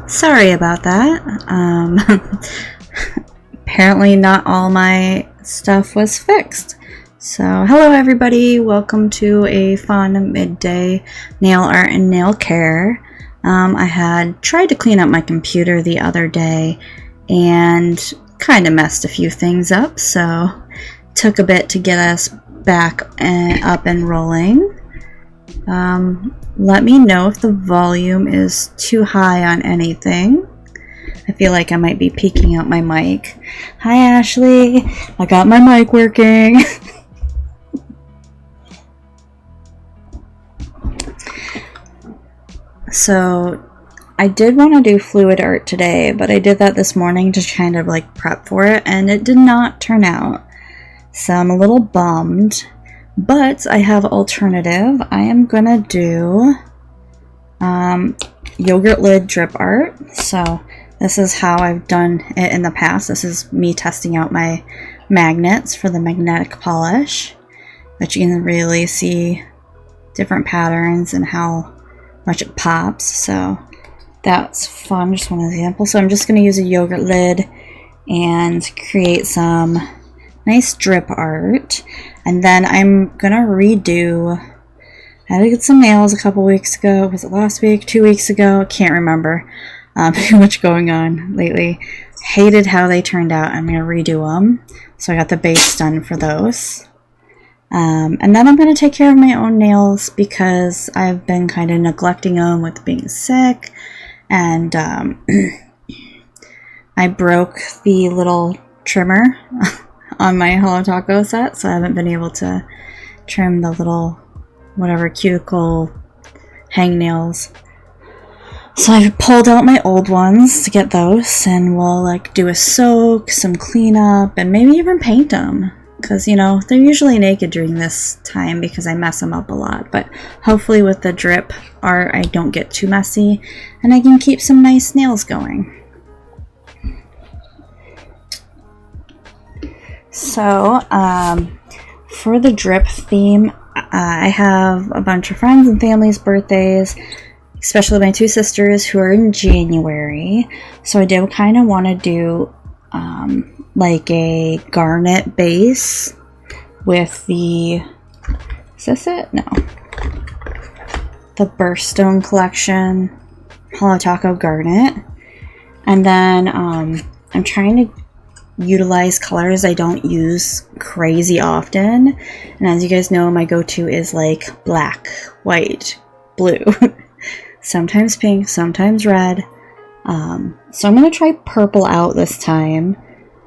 Sorry about that. Apparently not all my stuff was fixed. So, hello everybody, welcome to a fun midday nail art and nail care. I had tried to clean up my computer the other day and kind of messed a few things up, so took a bit to get us back and up and rolling. Let me know if the volume is too high on anything. I feel like I might be peeking out my mic. Hi Ashley, I got my mic working. So I did want to do fluid art today, but I did that this morning to kind of like prep for it, and it did not turn out. So I'm a little bummed, but I have alternative. I am gonna do yogurt lid drip art. So this is how I've done it in the past. This is me testing out my magnets for the magnetic polish, but you can really see different patterns and how much it pops. So that's fun, just one example. So I'm just going to use a yogurt lid and create some nice drip art, and then I'm gonna redo. I had to get some nails a couple weeks ago. Was it last week? 2 weeks ago? Can't remember. Too much going on lately. Hated how they turned out. I'm gonna redo them. So I got the base done for those. And then I'm gonna take care of my own nails because I've been kind of neglecting them with being sick, and I broke the little trimmer on my Hollow Taco set, so I haven't been able to trim the little whatever cuticle hangnails. So I pulled out my old ones to get those, and we'll like do a soak, some cleanup, and maybe even paint them, because you know they're usually naked during this time because I mess them up a lot. But hopefully with the drip art I don't get too messy and I can keep some nice nails going. So, for the drip theme, I have a bunch of friends and family's birthdays, especially my two sisters who are in January. So I did kind of want to do like a garnet base with the, is this it? No. The Birthstone Collection Hollow Taco Garnet. And then I'm trying to utilize colors I don't use crazy often, and as you guys know, my go-to is like black, white, blue, sometimes pink, sometimes red. So I'm gonna try purple out this time.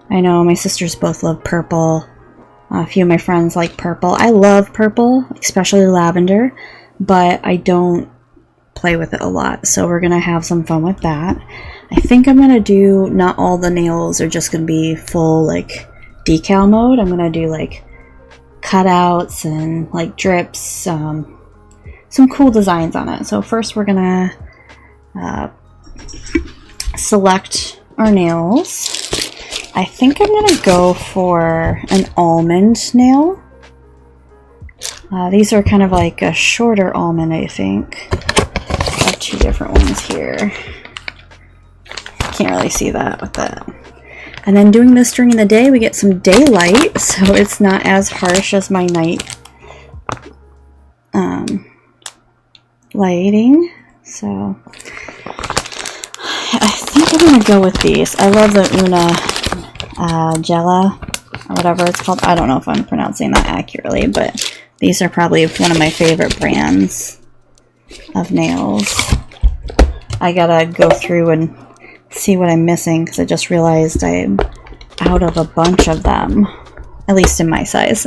I know my sisters both love purple. A few of my friends like purple. I love purple, especially lavender, but I don't play with it a lot, so we're gonna have some fun with that. I think I'm gonna do, not all the nails are just gonna be full like decal mode. I'm gonna do like cutouts and like drips, some cool designs on it. So first we're gonna select our nails. I think I'm gonna go for an almond nail. These are kind of like a shorter almond, I think. I have two different ones here. Can't really see that with that. And then doing this during the day, we get some daylight, so it's not as harsh as my night lighting. So I think I'm gonna go with these. I love the Una Gela, or whatever it's called. I don't know if I'm pronouncing that accurately, but these are probably one of my favorite brands of nails. I gotta go through and see what I'm missing, because I just realized I'm out of a bunch of them, at least in my size.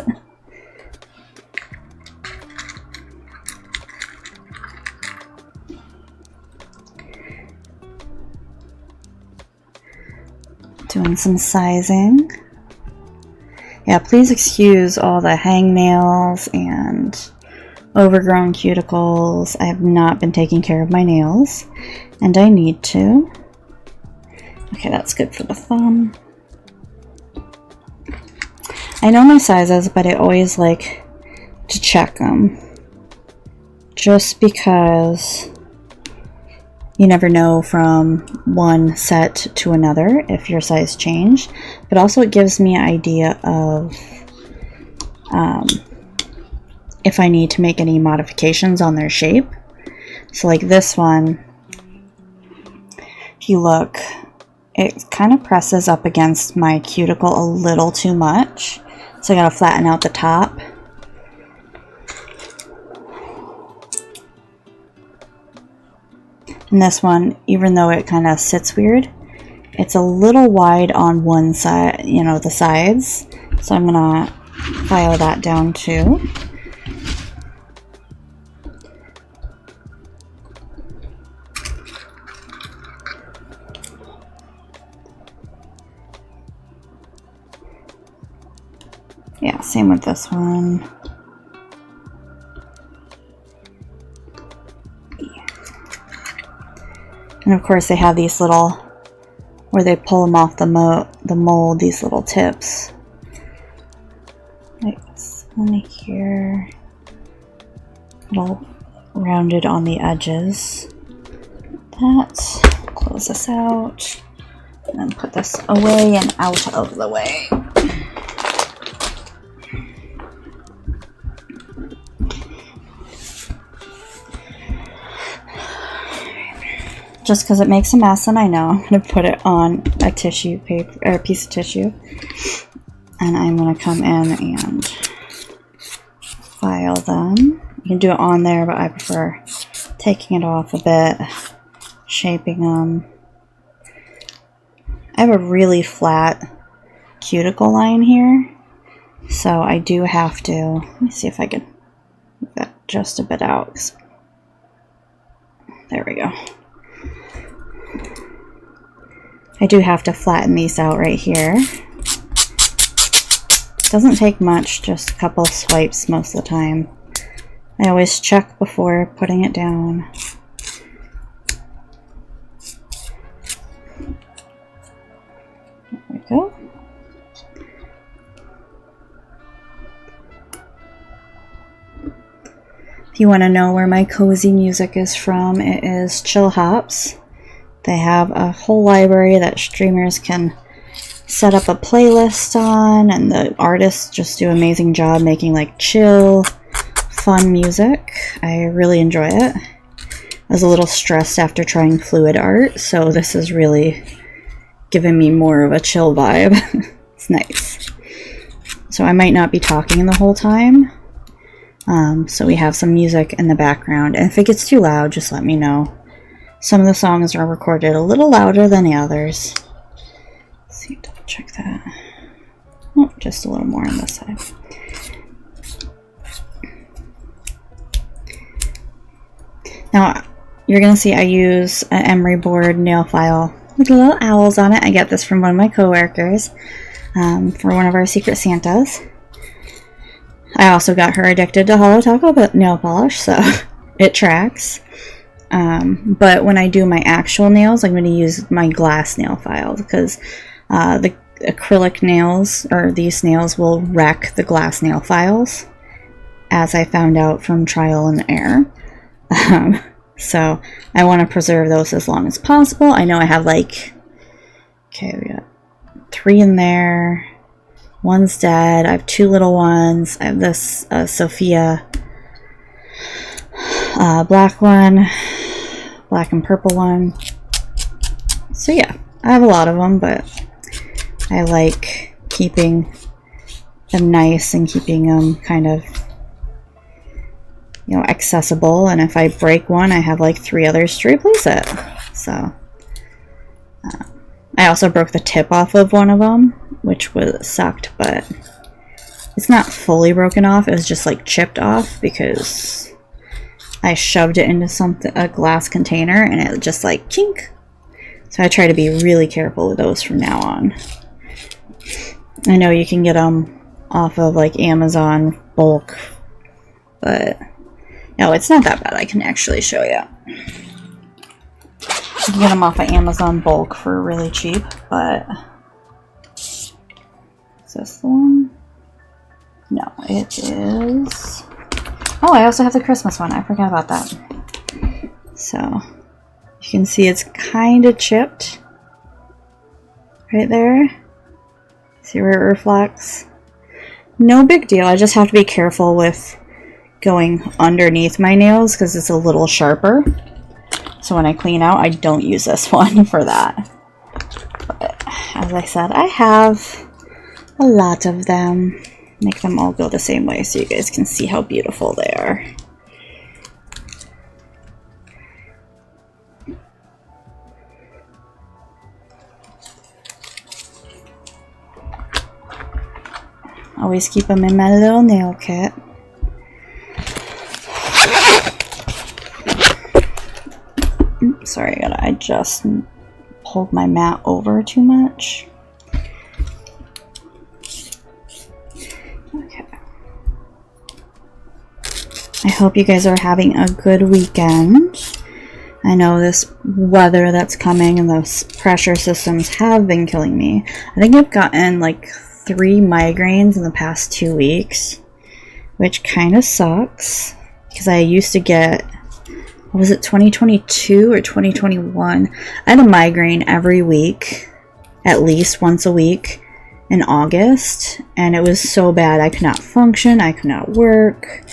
Doing some sizing. Yeah, please excuse all the hangnails and overgrown cuticles. I have not been taking care of my nails, and I need to. Okay, that's good for the thumb. I know my sizes, but I always like to check them. Just because You never know from one set to another if your size changed, but also it gives me an idea of if I need to make any modifications on their shape. So like this one, if you look, it kind of presses up against my cuticle a little too much, so I gotta flatten out the top. And this one, even though it kind of sits weird, it's a little wide on one side, you know, the sides. So I'm gonna file that down too. Yeah, same with this one. And of course they have these little, where they pull them off the mold, these little tips. Like this one here. Little rounded on the edges. That. Close this out. And then put this away and out of the way. Just because it makes a mess, and I know, I'm going to put it on a tissue paper, or a piece of tissue, and I'm going to come in and file them. You can do it on there, but I prefer taking it off a bit, shaping them. I have a really flat cuticle line here, so I do have to, let me see if I can move that just a bit out. There we go. I do have to flatten these out right here. Doesn't take much, just a couple swipes most of the time. I always check before putting it down. There we go. If you want to know where my cozy music is from, it is CHILLHOP's. They have a whole library that streamers can set up a playlist on, and the artists just do an amazing job making like chill, fun music. I really enjoy it. I was a little stressed after trying fluid art, so this is really giving me more of a chill vibe. It's nice. So I might not be talking the whole time, so we have some music in the background, and if it gets too loud, just let me know. Some of the songs are recorded a little louder than the others. Let's see, double check that. Oh, just a little more on this side. Now, you're going to see I use an emery board nail file with little owls on it. I got this from one of my coworkers for one of our Secret Santas. I also got her addicted to Hollow Taco nail polish, so it tracks. But when I do my actual nails, I'm going to use my glass nail files because the acrylic nails, or these nails, will wreck the glass nail files, as I found out from trial and error. So I want to preserve those as long as possible. I know I have like, okay, we got 3 in there. One's dead. I have 2 little ones. I have this Sophia black one, black and purple one. So yeah, I have a lot of them, but I like keeping them nice and keeping them kind of, you know, accessible. And if I break one, I have like 3 others to replace it. So I also broke the tip off of one of them, which sucked, but it's not fully broken off. It was just like chipped off because I shoved it into a glass container and it just like kink. So I try to be really careful with those from now on. I know you can get them off of like Amazon bulk, but no, it's not that bad. I can actually show you. You can get them off of Amazon bulk for really cheap, but is this the one? No, it is. Oh, I also have the Christmas one. I forgot about that. So You can see it's kind of chipped right there. See where it reflects? No big deal. I just have to be careful with going underneath my nails because it's a little sharper. So when I clean out, I don't use this one for that. But as I said, I have a lot of them. Make them all go the same way so you guys can see how beautiful they are. Always keep them in my little nail kit. Oops, sorry, I just pulled my mat over too much. Okay. I hope you guys are having a good weekend. I know this weather that's coming and those pressure systems have been killing me. I think I've gotten like 3 migraines in the past 2 weeks, which kind of sucks because I used to get, what was it, 2022 or 2021? I had a migraine every week, at least once a week in August, and it was so bad I could not function, I could not work.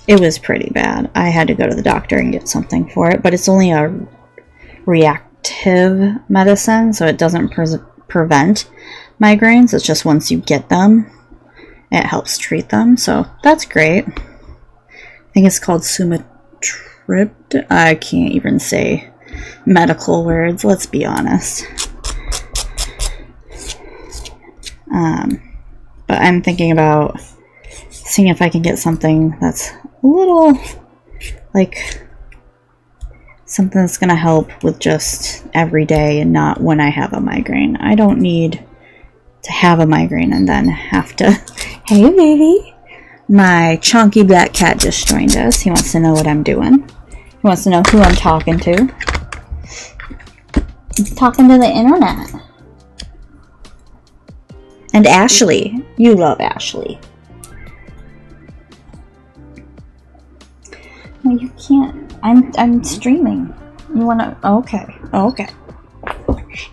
It was pretty bad. I had to go to the doctor and get something for it, but it's only a reactive medicine, so it doesn't prevent migraines. It's just once you get them, it helps treat them, so that's great. I think it's called sumatriptan. I can't even say medical words, let's be honest. But I'm thinking about seeing if I can get something that's a little, like, something that's going to help with just every day and not when I have a migraine. I don't need to have a migraine and then have to... Hey, baby! My chunky black cat just joined us. He wants to know what I'm doing. He wants to know who I'm talking to. He's talking to the internet. And Ashley. You love Ashley. No, you can't. I'm streaming. You wanna... Okay. Okay.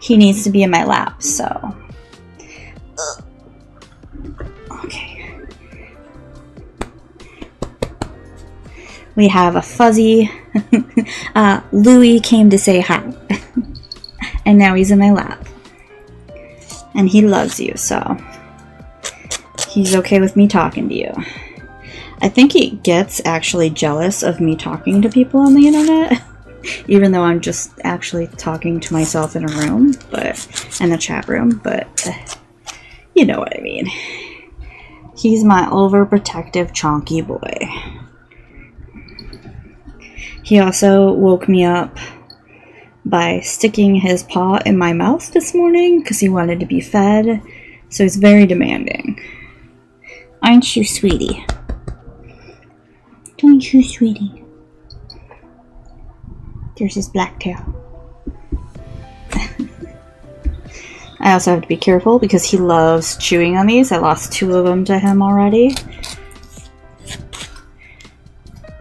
He needs to be in my lap, so... Okay. We have a fuzzy. Louie came to say hi. And now he's in my lap. And he loves you, so he's okay with me talking to you. I think he gets actually jealous of me talking to people on the internet. Even though I'm just actually talking to myself in a room, but in the chat room, but you know what I mean. He's my overprotective chonky boy. He also woke me up by sticking his paw in my mouth this morning because he wanted to be fed, so he's very demanding. Aren't you, sweetie? Don't you, sweetie? There's his black tail. I also have to be careful because he loves chewing on these. I lost 2 of them to him already.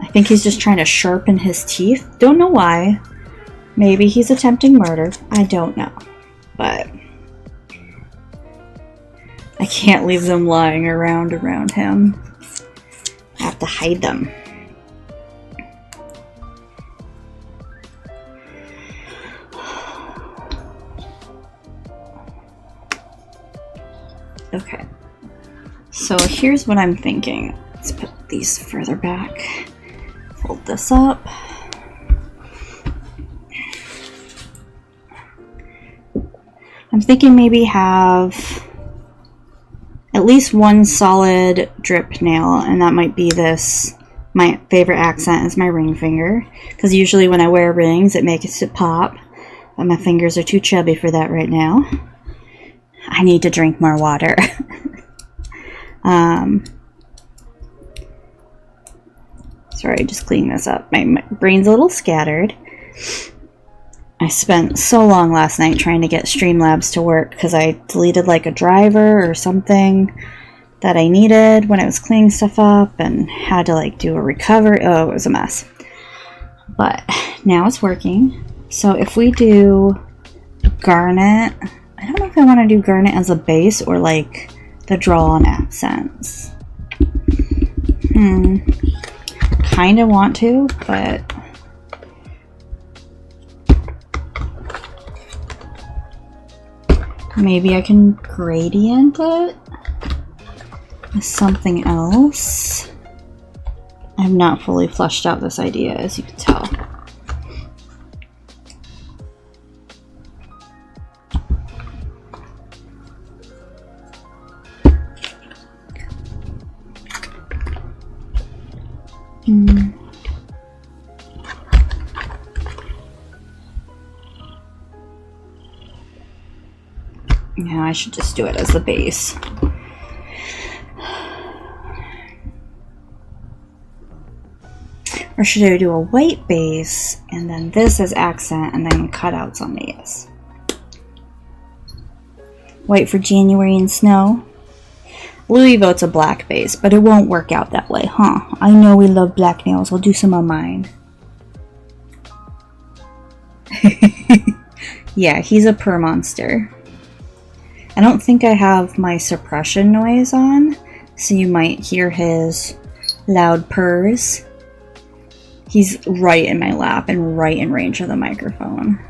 I think he's just trying to sharpen his teeth. Don't know why. Maybe he's attempting murder. I don't know. But I can't leave them lying around him. I have to hide them. Okay, so here's what I'm thinking. Let's put these further back. Fold this up. I'm thinking maybe have at least 1 solid drip nail, and that might be this. My favorite accent is my ring finger, because usually when I wear rings it makes it pop, but my fingers are too chubby for that right now. I need to drink more water. Sorry, just cleaning this up. My brain's a little scattered. I spent so long last night trying to get Streamlabs to work because I deleted like a driver or something that I needed when I was cleaning stuff up and had to like do a recovery. Oh, it was a mess. But now it's working. So if we do garnet, I don't know if I want to do garnet as a base or like the draw-on accents. Kind of want to, but maybe I can gradient it with something else. I have not fully fleshed out this idea, as you can tell. Yeah, I should just do it as the base. Or should I do a white base and then this as accent and then cutouts on these? White for January and snow. Louis votes a black base, but it won't work out that way, huh? I know we love black nails. I'll do some on mine. Yeah, he's a purr monster. I don't think I have my suppression noise on, so you might hear his loud purrs. He's right in my lap and right in range of the microphone.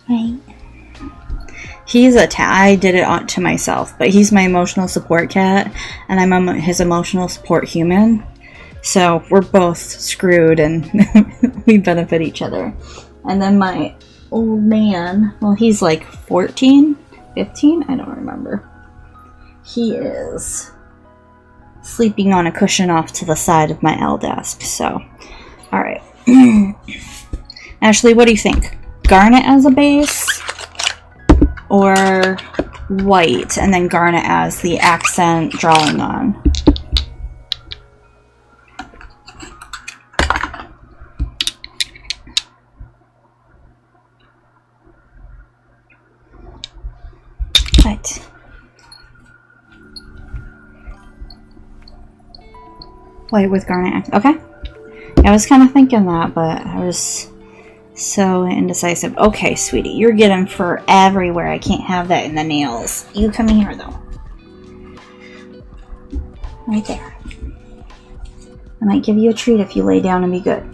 Right. He's I did it to myself, but he's my emotional support cat, and I'm his emotional support human. So we're both screwed, and we benefit each other. And then my old man, well, he's like 14, 15? I don't remember. He is sleeping on a cushion off to the side of my L desk. So, alright. Ashley, what do you think? Garnet as a base? Or white and then garnet as the accent drawing on? What? White with garnet. Okay. I was kind of thinking that, but I was so indecisive. Okay, sweetie, you're getting fur everywhere. I can't have that in the nails. You come here, though. Right there. I might give you a treat if you lay down and be good.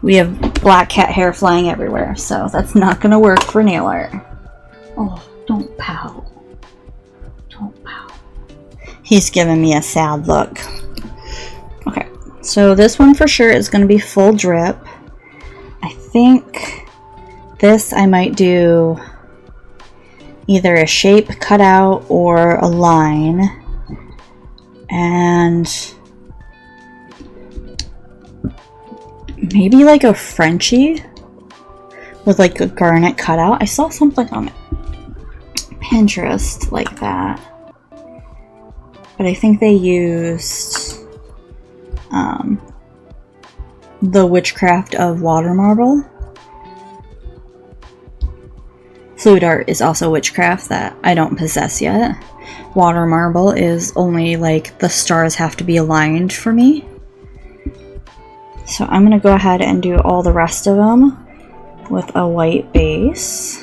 We have black cat hair flying everywhere, so that's not going to work for nail art. Oh, don't pout. Don't pout. He's giving me a sad look. Okay, so this one for sure is going to be full drip. I think this I might do either a shape cutout or a line. And maybe like a Frenchie with like a garnet cutout. I saw something on Pinterest like that. But I think they used the witchcraft of water marble. Fluid art is also witchcraft that I don't possess yet. Water marble is only like the stars have to be aligned for me. So I'm going to go ahead and do all the rest of them with a white base.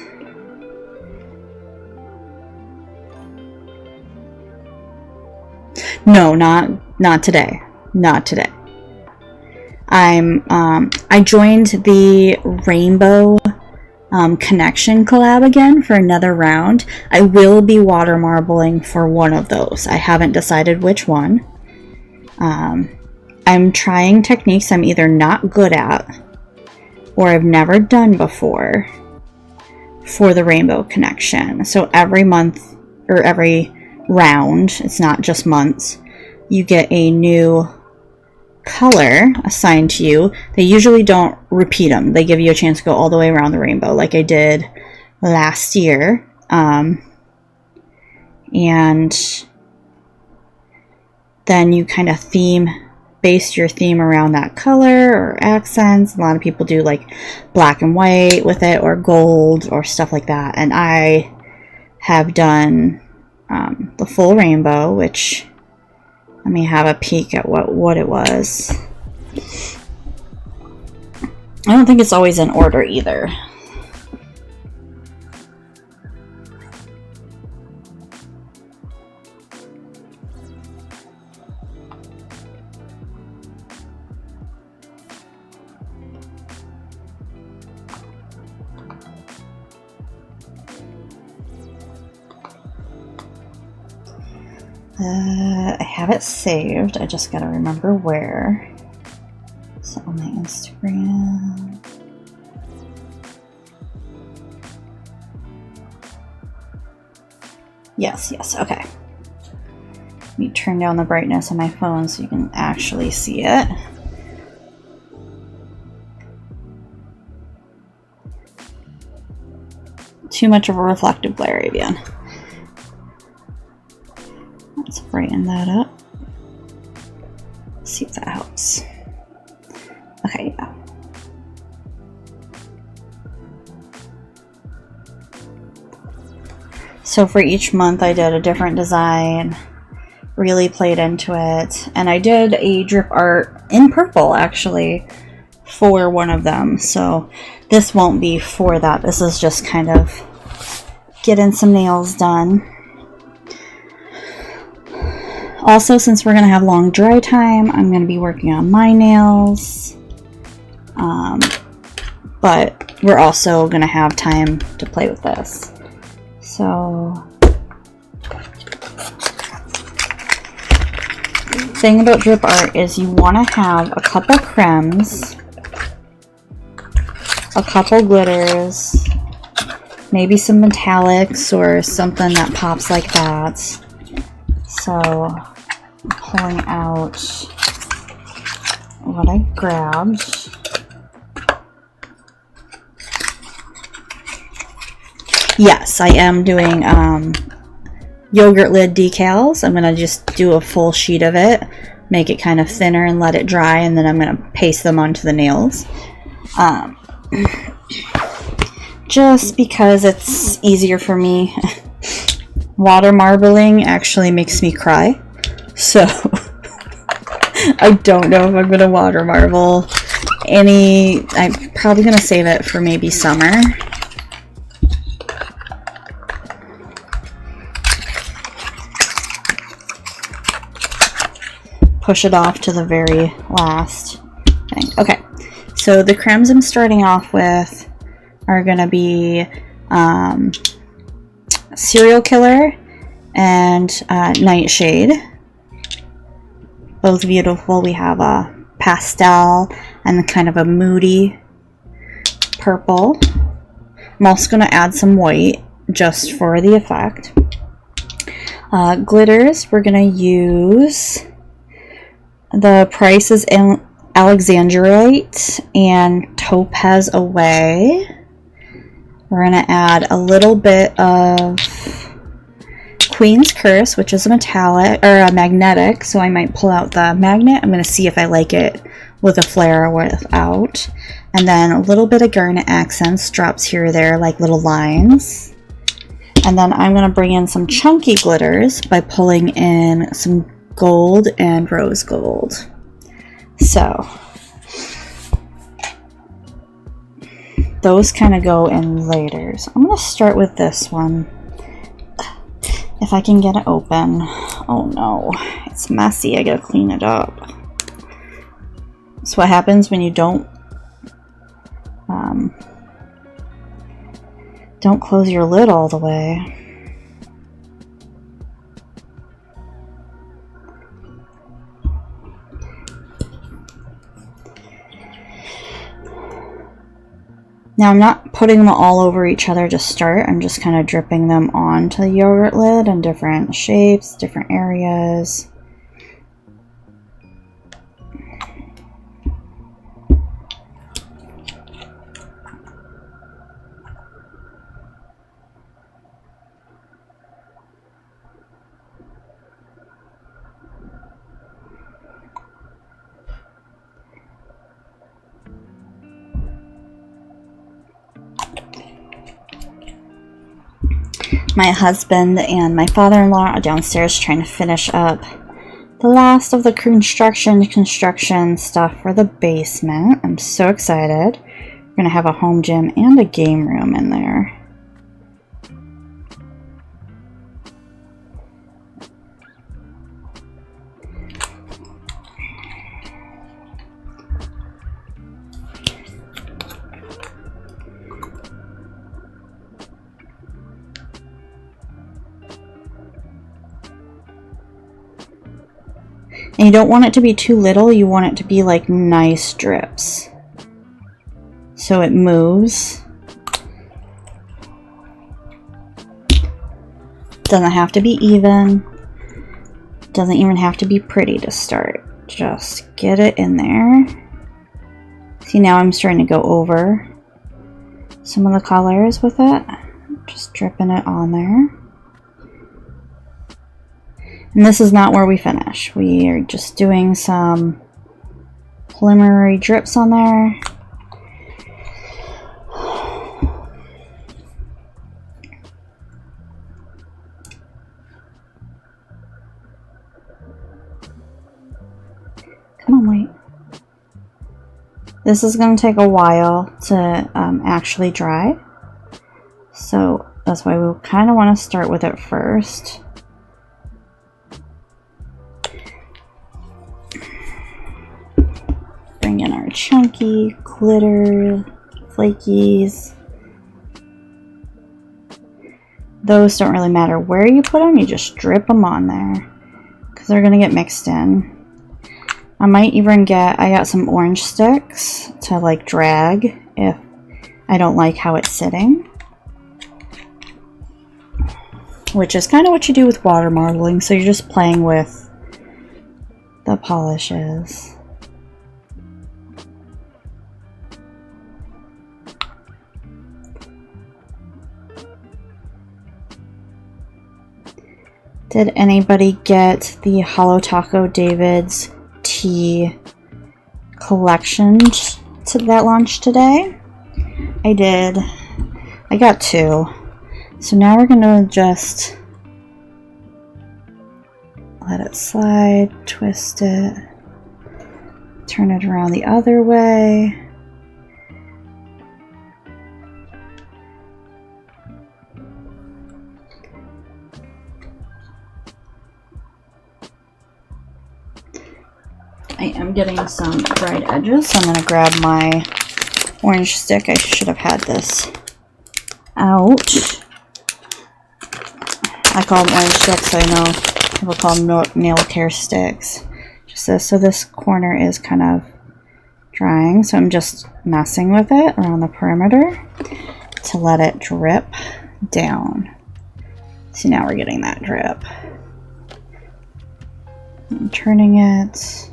No, not today. Not today. I joined the Rainbow Connection collab again for another round. I will be water marbling for one of those. I haven't decided which one. I'm trying techniques I'm either not good at or I've never done before for the Rainbow Connection. So every month or every round, it's not just months, you get a new color assigned to you. They usually don't repeat them. They give you a chance to go all the way around the rainbow like I did last year. And then you kind of base your theme around that color or accents. A lot of people do like black and white with it or gold or stuff like that. And I have done the full rainbow, which Let me have a peek at what it was. I don't think it's always in order either. I have it saved. I just gotta remember where. So on my Instagram. Yes, okay. Let me turn down the brightness on my phone so you can actually see it. Too much of a reflective glare, Avian. Let's brighten that up. Let's see if that helps. Okay, yeah. So for each month I did a different design, really played into it, and I did a drip art in purple actually for one of them. So this won't be for that. This is just kind of getting some nails done. Also, since we're going to have long dry time, I'm going to be working on my nails. But we're also going to have time to play with this. So, the thing about drip art is you want to have a couple cremes, a couple glitters, maybe some metallics or something that pops like that. So, I'm pulling out what I grabbed. Yes, I am doing yogurt lid decals. I'm going to just do a full sheet of it, make it kind of thinner and let it dry, and then I'm going to paste them onto the nails. Just because it's easier for me. Water marbling actually makes me cry, so I don't know if I'm going to water marble any. I'm probably going to save it for maybe summer. Push it off to the very last thing. Okay, so the cremes I'm starting off with are going to be Serial Killer and Nightshade. Both beautiful. We have a pastel and kind of a moody purple. I'm also going to add some white just for the effect. Glitters, we're going to use the Price is Alexandrite and Topaz Away. We're going to add a little bit of Queen's Curse, which is a metallic or a magnetic, so I might pull out the magnet. I'm going to see if I like it with a flare or without. And then a little bit of garnet accents, drops here or there like little lines. And then I'm going to bring in some chunky glitters by pulling in some gold and rose gold. So those kind of go in later. So I'm going to start with this one. If I can get it open. Oh no, it's messy. I gotta clean it up. That's what happens when you don't close your lid all the way. Now I'm not putting them all over each other to start, I'm just kind of dripping them onto the yogurt lid in different shapes, different areas. My husband and my father-in-law are downstairs trying to finish up the last of the construction stuff for the basement. I'm so excited. We're gonna have a home gym and a game room in there. And you don't want it to be too little, you want it to be like nice drips. So it moves. Doesn't have to be even. Doesn't even have to be pretty to start. Just get it in there. See, now I'm starting to go over some of the colors with it. Just dripping it on there. And this is not where we finish. We are just doing some preliminary drips on there. Come on, wait. This is going to take a while to actually dry. So that's why we kind of want to start with it first. Bring in our chunky, glitter, flakies. Those don't really matter where you put them, you just drip them on there because they're going to get mixed in. I might even I got some orange sticks to like drag if I don't like how it's sitting. Which is kind of what you do with water modeling, so you're just playing with the polishes. Did anybody get the Holo Taco David's tea collection that launched today? I did. I got 2. So now we're going to just let it slide, twist it, turn it around the other way. I am getting some dried edges, so I'm going to grab my orange stick. I should have had this out. I call them orange sticks, I know people call them nail care sticks. Just this, so this corner is kind of drying, so I'm just messing with it around the perimeter to let it drip down. See, now we're getting that drip. I'm turning it.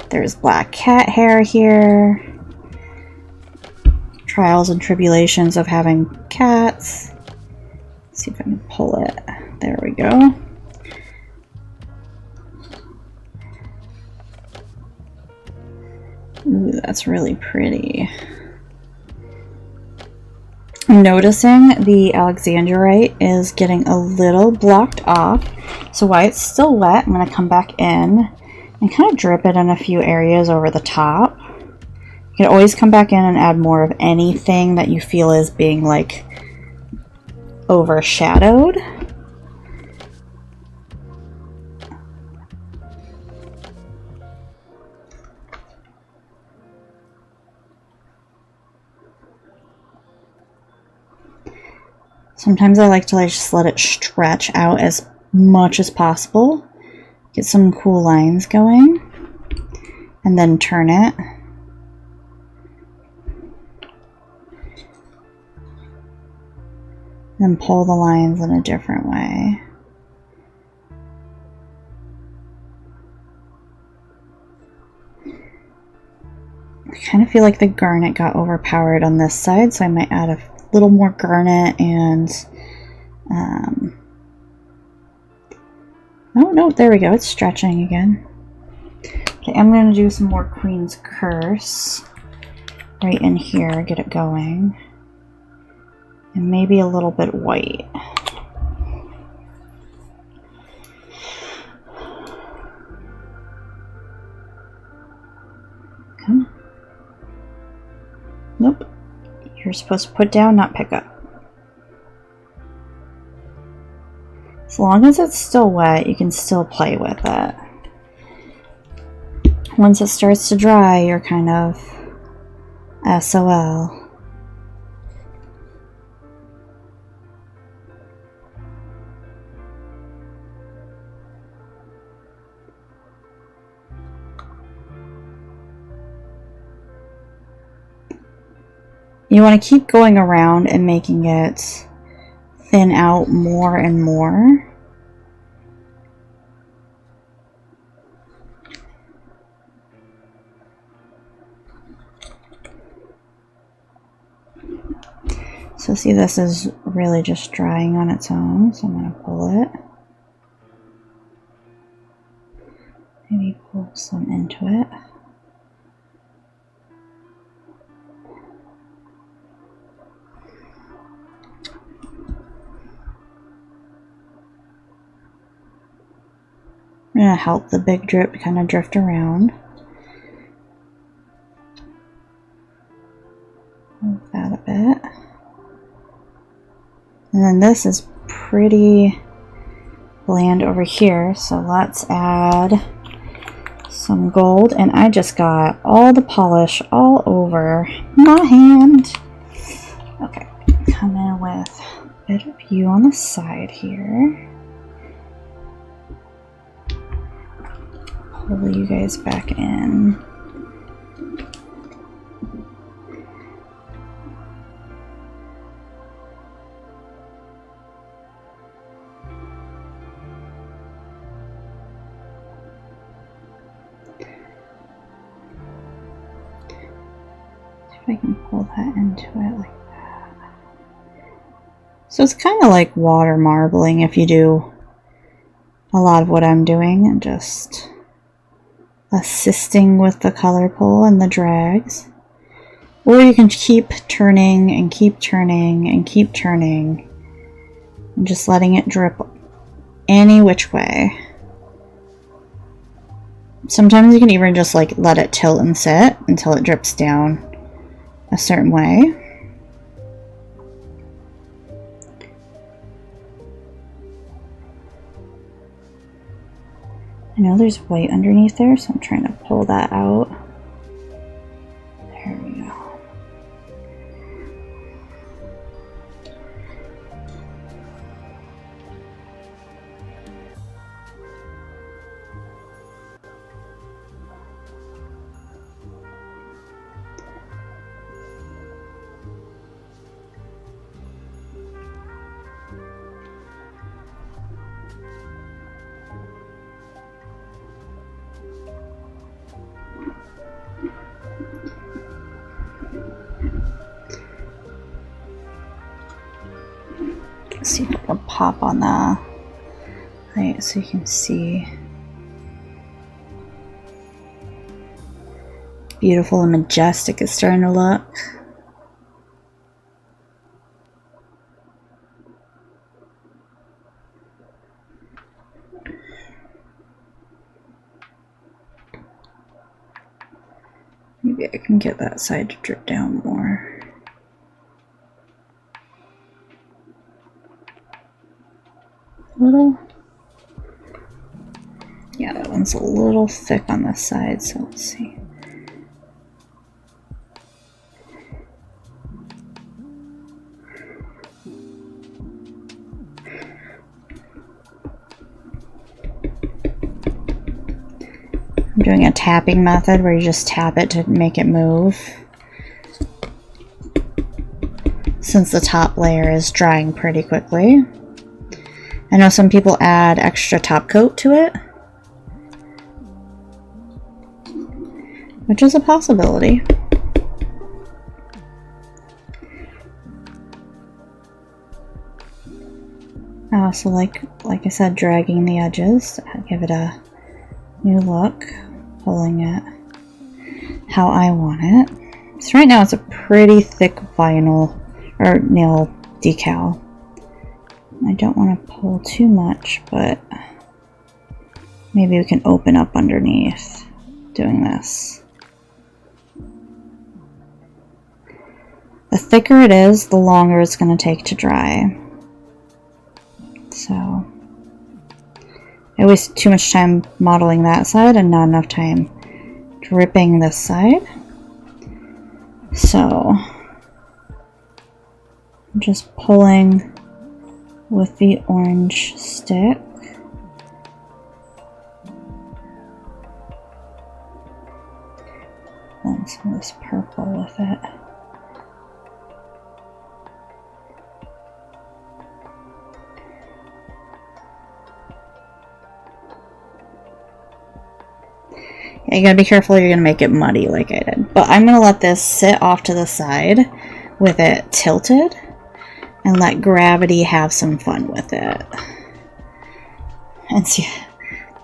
There's black cat hair here. Trials and tribulations of having cats. Let's see if I can pull it. There we go. Ooh, that's really pretty. I'm noticing the Alexandrite is getting a little blocked off. So while it's still wet, I'm going to come back in and kind of drip it in a few areas over the top. You can always come back in and add more of anything that you feel is being like overshadowed. Sometimes I like to just let it stretch out as much as possible. Get some cool lines going. And then turn it. And pull the lines in a different way. I kind of feel like the garnet got overpowered on this side, so I might add a little more garnet and oh no, there we go, it's stretching again. Okay, I'm going to do some more Queen's Curse right in here, get it going. And maybe a little bit white. Nope. You're supposed to put down, not pick up. As long as it's still wet, you can still play with it. Once it starts to dry, you're kind of SOL. You want to keep going around and making it thin out more and more. So see, this is really just drying on its own, so I'm going to pull it. Maybe pull some into it. I'm going to help the big drip kind of drift around. Move that a bit. And then this is pretty bland over here, so let's add some gold. And I just got all the polish all over my hand. Okay, come in with a bit of you on the side here. Pull you guys back in. See if I can pull that into it like that. So it's kind of like water marbling if you do a lot of what I'm doing and just assisting with the color pull and the drags. Or you can keep turning and keep turning and keep turning and just letting it drip any which way. Sometimes you can even just like let it tilt and sit until it drips down a certain way. I know there's white underneath there, so I'm trying to pull that out. There we go. Let's see if I can pop on the light so you can see. Beautiful and majestic it's starting to look. Maybe I can get that side to drip down more. Little, yeah, that one's a little thick on this side, so let's see. I'm doing a tapping method where you just tap it to make it move, since the top layer is drying pretty quickly. I know some people add extra top coat to it, which is a possibility. I also like I said, dragging the edges to give it a new look, pulling it how I want it. So right now it's a pretty thick vinyl or nail decal. I don't want to pull too much, but maybe we can open up underneath doing this. The thicker it is, the longer it's going to take to dry. So I wasted too much time modeling that side and not enough time dripping this side. So I'm just pulling with the orange stick. And some of this purple with it. Yeah, you gotta be careful, you're gonna make it muddy like I did. But I'm gonna let this sit off to the side with it tilted and let gravity have some fun with it. And see,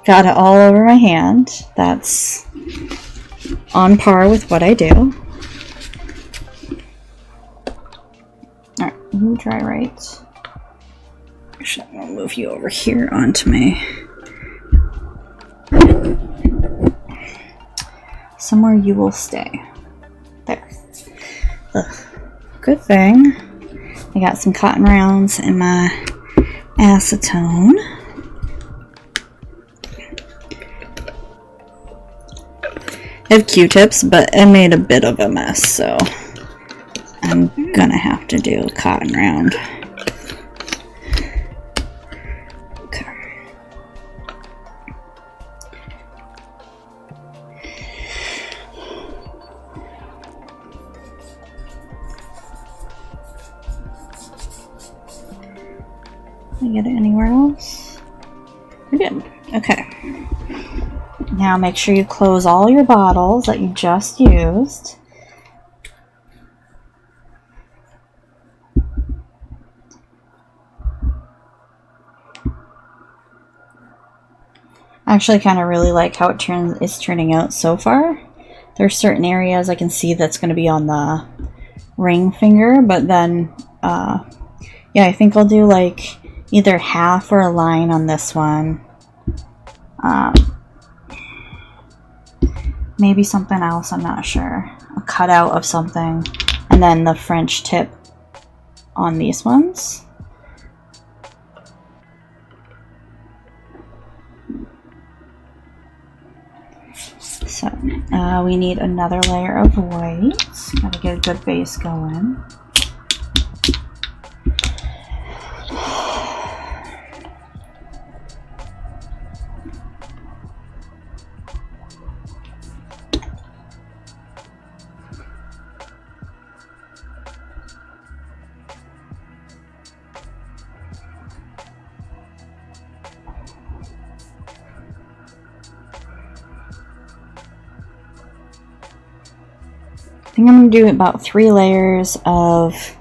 got it all over my hand. That's on par with what I do. Alright, you dry right. Actually, I'm gonna move you over here onto me. Somewhere you will stay. There. Ugh. Good thing I got some cotton rounds in my acetone. I have Q-tips, but I made a bit of a mess, so I'm gonna have to do a cotton round. Okay. Can I get it anywhere else? We're good. Okay. Now make sure you close all your bottles that you just used. I actually kind of really like how it's turning out so far. There's certain areas I can see that's going to be on the ring finger, but then yeah, I think I'll do like either half or a line on this one. Maybe something else, I'm not sure. A cutout of something, and then the French tip on these ones. So we need another layer of white. Gotta get a good base going. I think I'm going to do about 3 layers of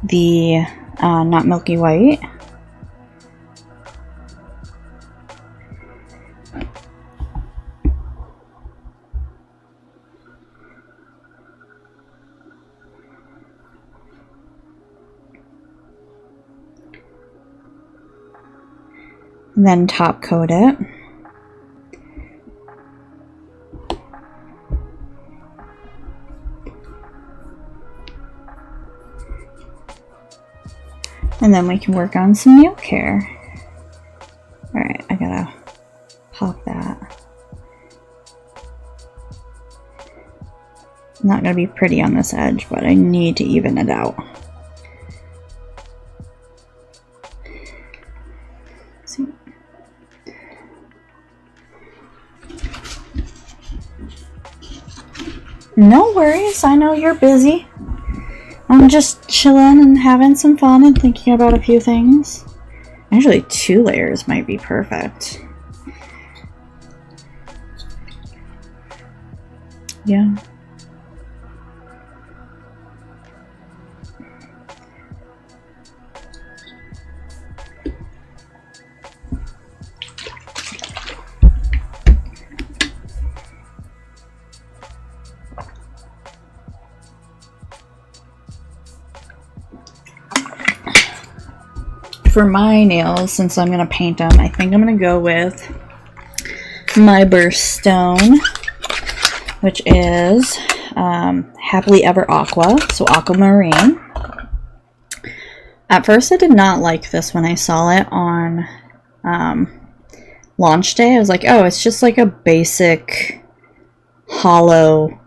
the not milky white. And then top coat it. And then we can work on some nail care. Alright, I gotta pop that. Not gonna be pretty on this edge, but I need to even it out. See. No worries, I know you're busy. I'm just chilling and having some fun and thinking about a few things. Actually, 2 layers might be perfect. Yeah. For my nails, since I'm going to paint them, I think I'm going to go with my birthstone, which is Happily Ever Aqua, so aquamarine. At first I did not like this when I saw it on launch day. I was like, oh, it's just like a basic hollow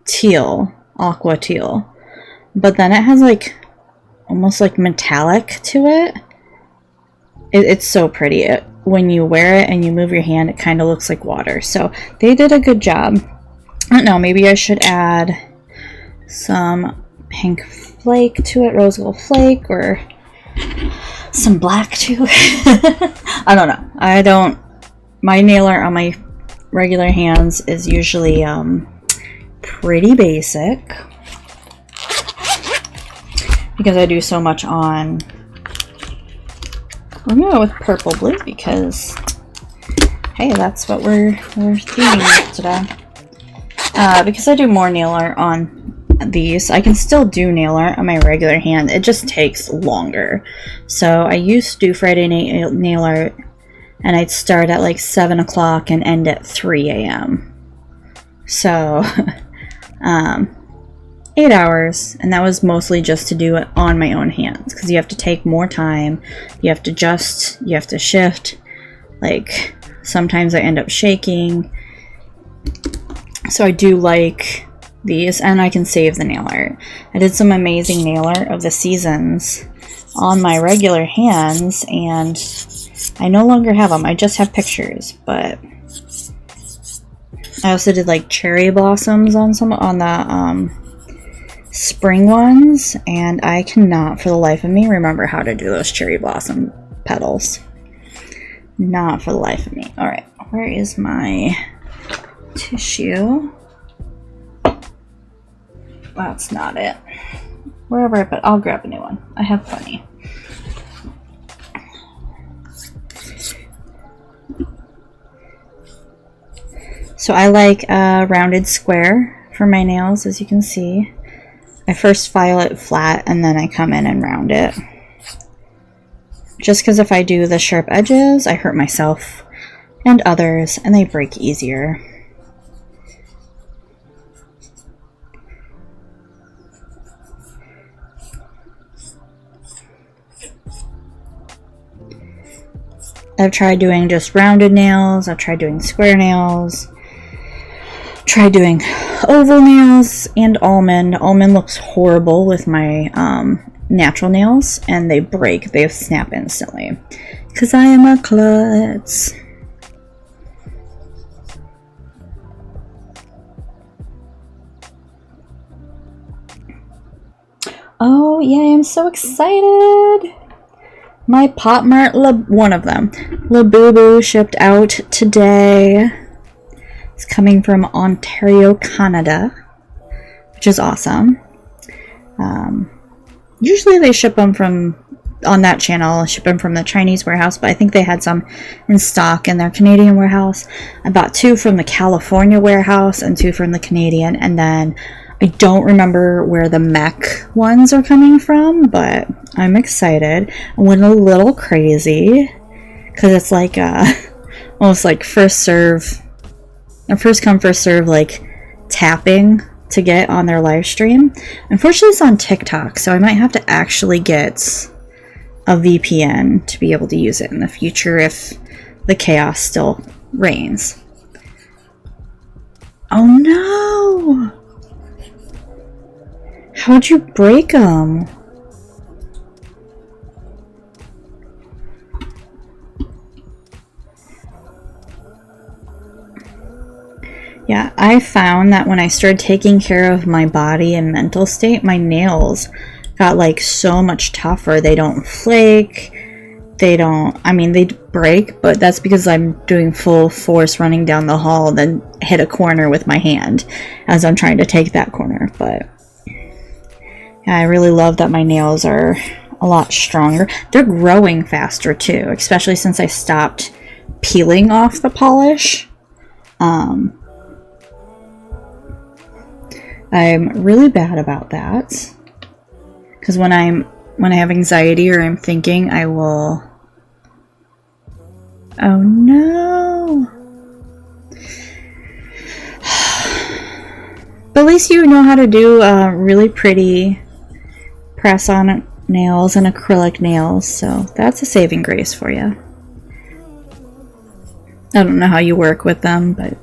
teal, aqua teal. But then it has like almost like metallic to it. It's so pretty. When you wear it and you move your hand, it kind of looks like water. So they did a good job. I don't know, maybe I should add some pink flake to it, rose gold flake, or some black to it. I don't know. My nail art on my regular hands is usually pretty basic because I do so much on. We're gonna go with purple blue because, hey, that's what we're theming today. Because I do more nail art on these, I can still do nail art on my regular hand. It just takes longer. So I used to do Friday night nail art, and I'd start at like 7 o'clock and end at 3 a.m. So 8 hours, and that was mostly just to do it on my own hands because you have to take more time, you have to adjust, you have to shift. Like sometimes I end up shaking. So I do like these, and I can save the nail art. I did some amazing nail art of the seasons on my regular hands, and I no longer have them. I just have pictures, but I also did like cherry blossoms on the spring ones, and I cannot for the life of me remember how to do those cherry blossom petals. Not for the life of me. Alright, where is my tissue? That's not it. Wherever I put, I'll grab a new one. I have plenty. So I like a rounded square for my nails, as you can see. I first file it flat and then I come in and round it. Just because if I do the sharp edges, I hurt myself and others, and they break easier. I've tried doing just rounded nails, I've tried doing square nails, tried doing oval nails, and almond. Almond looks horrible with my natural nails, and they break. They snap instantly. Because I am a klutz. Oh, yeah, I'm so excited. My Pop Mart, one of them, Labubu, shipped out today. It's coming from Ontario, Canada, which is awesome. Usually they ship them from, on that channel, ship them from the Chinese warehouse, but I think they had some in stock in their Canadian warehouse. I bought 2 from the California warehouse and 2 from the Canadian, and then I don't remember where the mech ones are coming from, but I'm excited. I went a little crazy because it's like almost like first serve, or first come first serve, like tapping to get on their live stream. Unfortunately, it's on TikTok, so I might have to actually get a VPN to be able to use it in the future if the chaos still reigns. Oh no! How'd you break them? Yeah, I found that when I started taking care of my body and mental state, my nails got like so much tougher. They don't flake. They don't, I mean, they break, but that's because I'm doing full force running down the hall, then hit a corner with my hand as I'm trying to take that corner. But yeah, I really love that my nails are a lot stronger. They're growing faster too, especially since I stopped peeling off the polish. I'm really bad about that because when I have anxiety or I'm thinking, I will. Oh no! But at least you know how to do really pretty press-on nails and acrylic nails, so that's a saving grace for you. I don't know how you work with them, but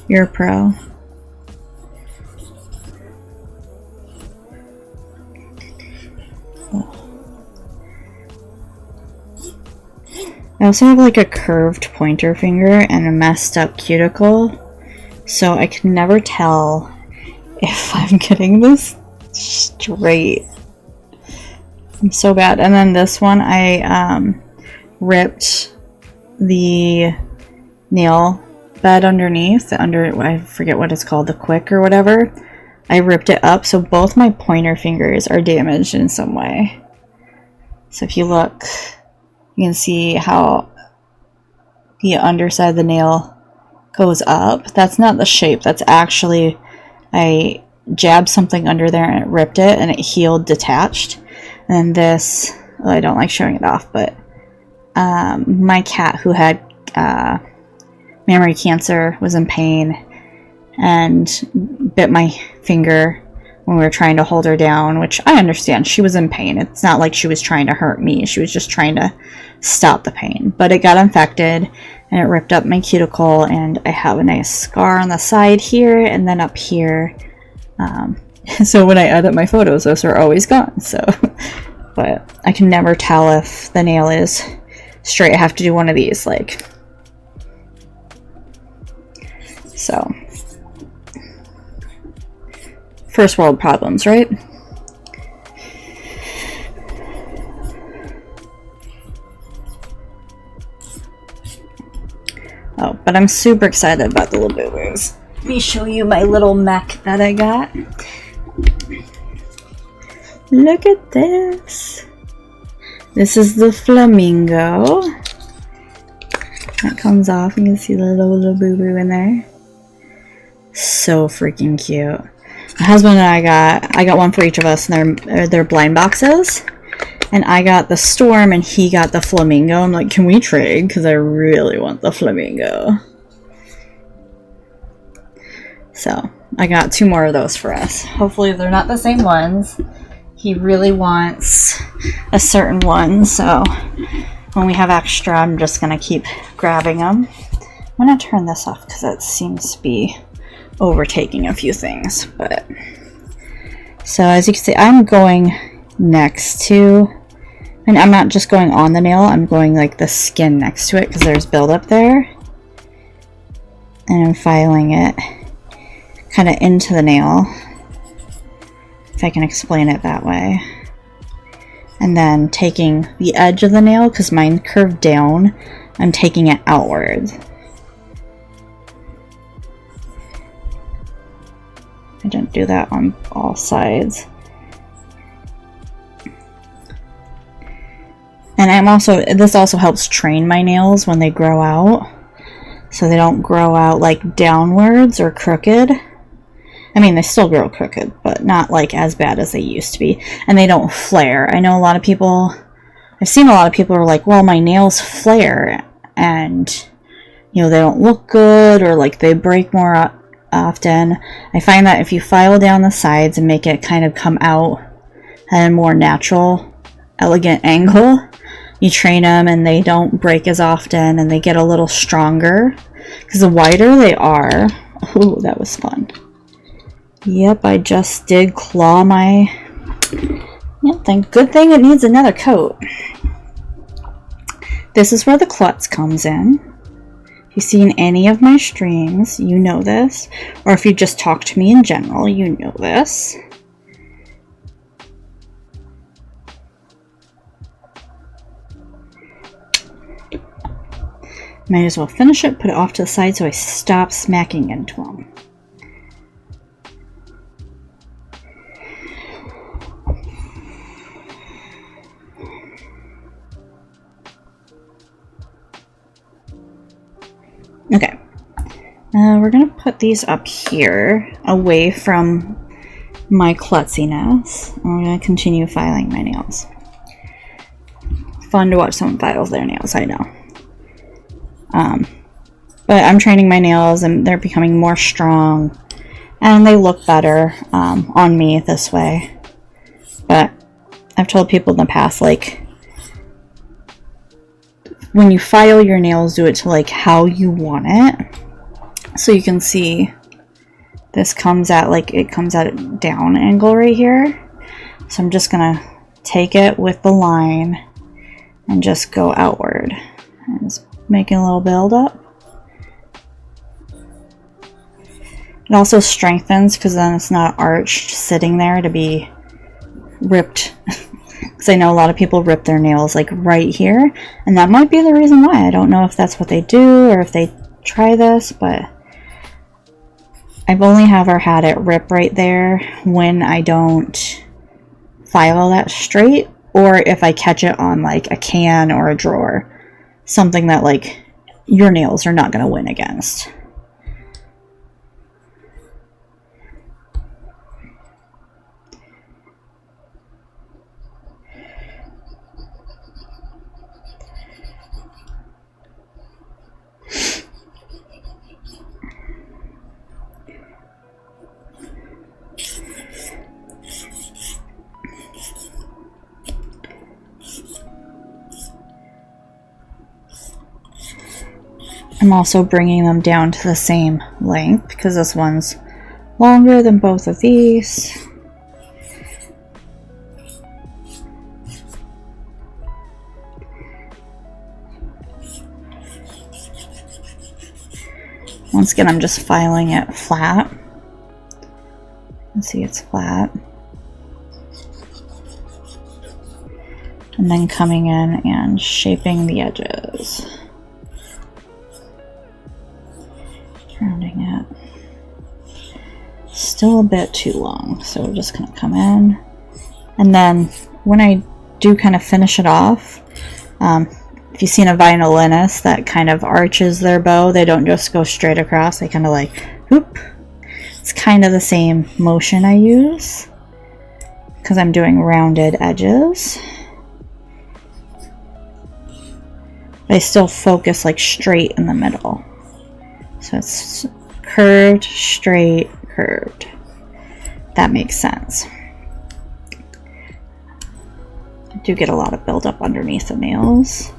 you're a pro. I also have like a curved pointer finger and a messed up cuticle, so I can never tell if I'm getting this straight. I'm so bad. And then this one, I ripped the nail bed underneath, I forget what it's called, the quick or whatever. I ripped it up, so both my pointer fingers are damaged in some way. So if you look, you can see how the underside of the nail goes up. That's not the shape, that's actually, I jabbed something under there and it ripped it and it healed detached. And this, well, I don't like showing it off, but my cat who had mammary cancer was in pain and bit my finger when we were trying to hold her down, which I understand. She was in pain. It's not like she was trying to hurt me. She was just trying to stop the pain. But it got infected and it ripped up my cuticle, and I have a nice scar on the side here and then up here. So when I edit my photos, those are always gone. So, but I can never tell if the nail is straight. I have to do one of these, like, so. First world problems, right? Oh, but I'm super excited about the little boo-boos. Let me show you my little mech that I got. Look at this. This is the flamingo. That comes off. You can see the little boo-boo in there. So freaking cute. My husband and I got one for each of us, and they're blind boxes. And I got the storm and he got the flamingo. I'm like, can we trade? Because I really want the flamingo. So I got 2 more of those for us. Hopefully they're not the same ones. He really wants a certain one, so when we have extra, I'm just going to keep grabbing them. I'm going to turn this off because it seems to be overtaking a few things. But so as you can see, I'm going next to, and I'm not just going on the nail, I'm going like the skin next to it because there's buildup there. And I'm filing it kind of into the nail, if I can explain it that way. And then taking the edge of the nail, because mine curved down, I'm taking it outward. I didn't do that on all sides. And I'm also, this also helps train my nails when they grow out, so they don't grow out like downwards or crooked. I mean, they still grow crooked, but not like as bad as they used to be. And they don't flare. I know a lot of people, I've seen a lot of people are like, well, my nails flare and, you know, they don't look good, or like they break more often. I find that if you file down the sides and make it kind of come out at a more natural, elegant angle, you train them and they don't break as often and they get a little stronger. Because the wider they are, ooh, that was fun. Yep, I just did claw my, yep, good thing it needs another coat. This is where the klutz comes in. If you've seen any of my streams, you know this. Or if you just talk to me in general, you know this. Might as well finish it, put it off to the side so I stop smacking into them. Okay, we're going to put these up here, away from my klutziness. And we're going to continue filing my nails. Fun to watch someone file their nails, I know. But I'm training my nails and they're becoming more strong. and they look better on me this way. But I've told people in the past, like, when you file your nails, do it to like how you want it. So you can see this comes at like, it comes at a down angle right here. So I'm just gonna take it with the line and just go outward. And just making a little build up. It also strengthens because then it's not arched sitting there to be ripped. Because I know a lot of people rip their nails like right here, and that might be the reason why. I don't know if that's what they do or if they try this, but I've only ever had it rip right there when I don't file that straight, or if I catch it on like a can or a drawer, something that like your nails are not going to win against. I'm also bringing them down to the same length because this one's longer than both of these. Once again, I'm just filing it flat. You can see it's flat. And then coming in and shaping the edges. Rounding it. Still a bit too long, so we're just gonna come in. And then when I do kind of finish it off, if you've seen a violinist that kind of arches their bow, they don't just go straight across, they kind of like whoop. It's kind of the same motion I use because I'm doing rounded edges. But I still focus like straight in the middle. So it's curved, straight, curved. That makes sense. I do get a lot of buildup underneath the nails.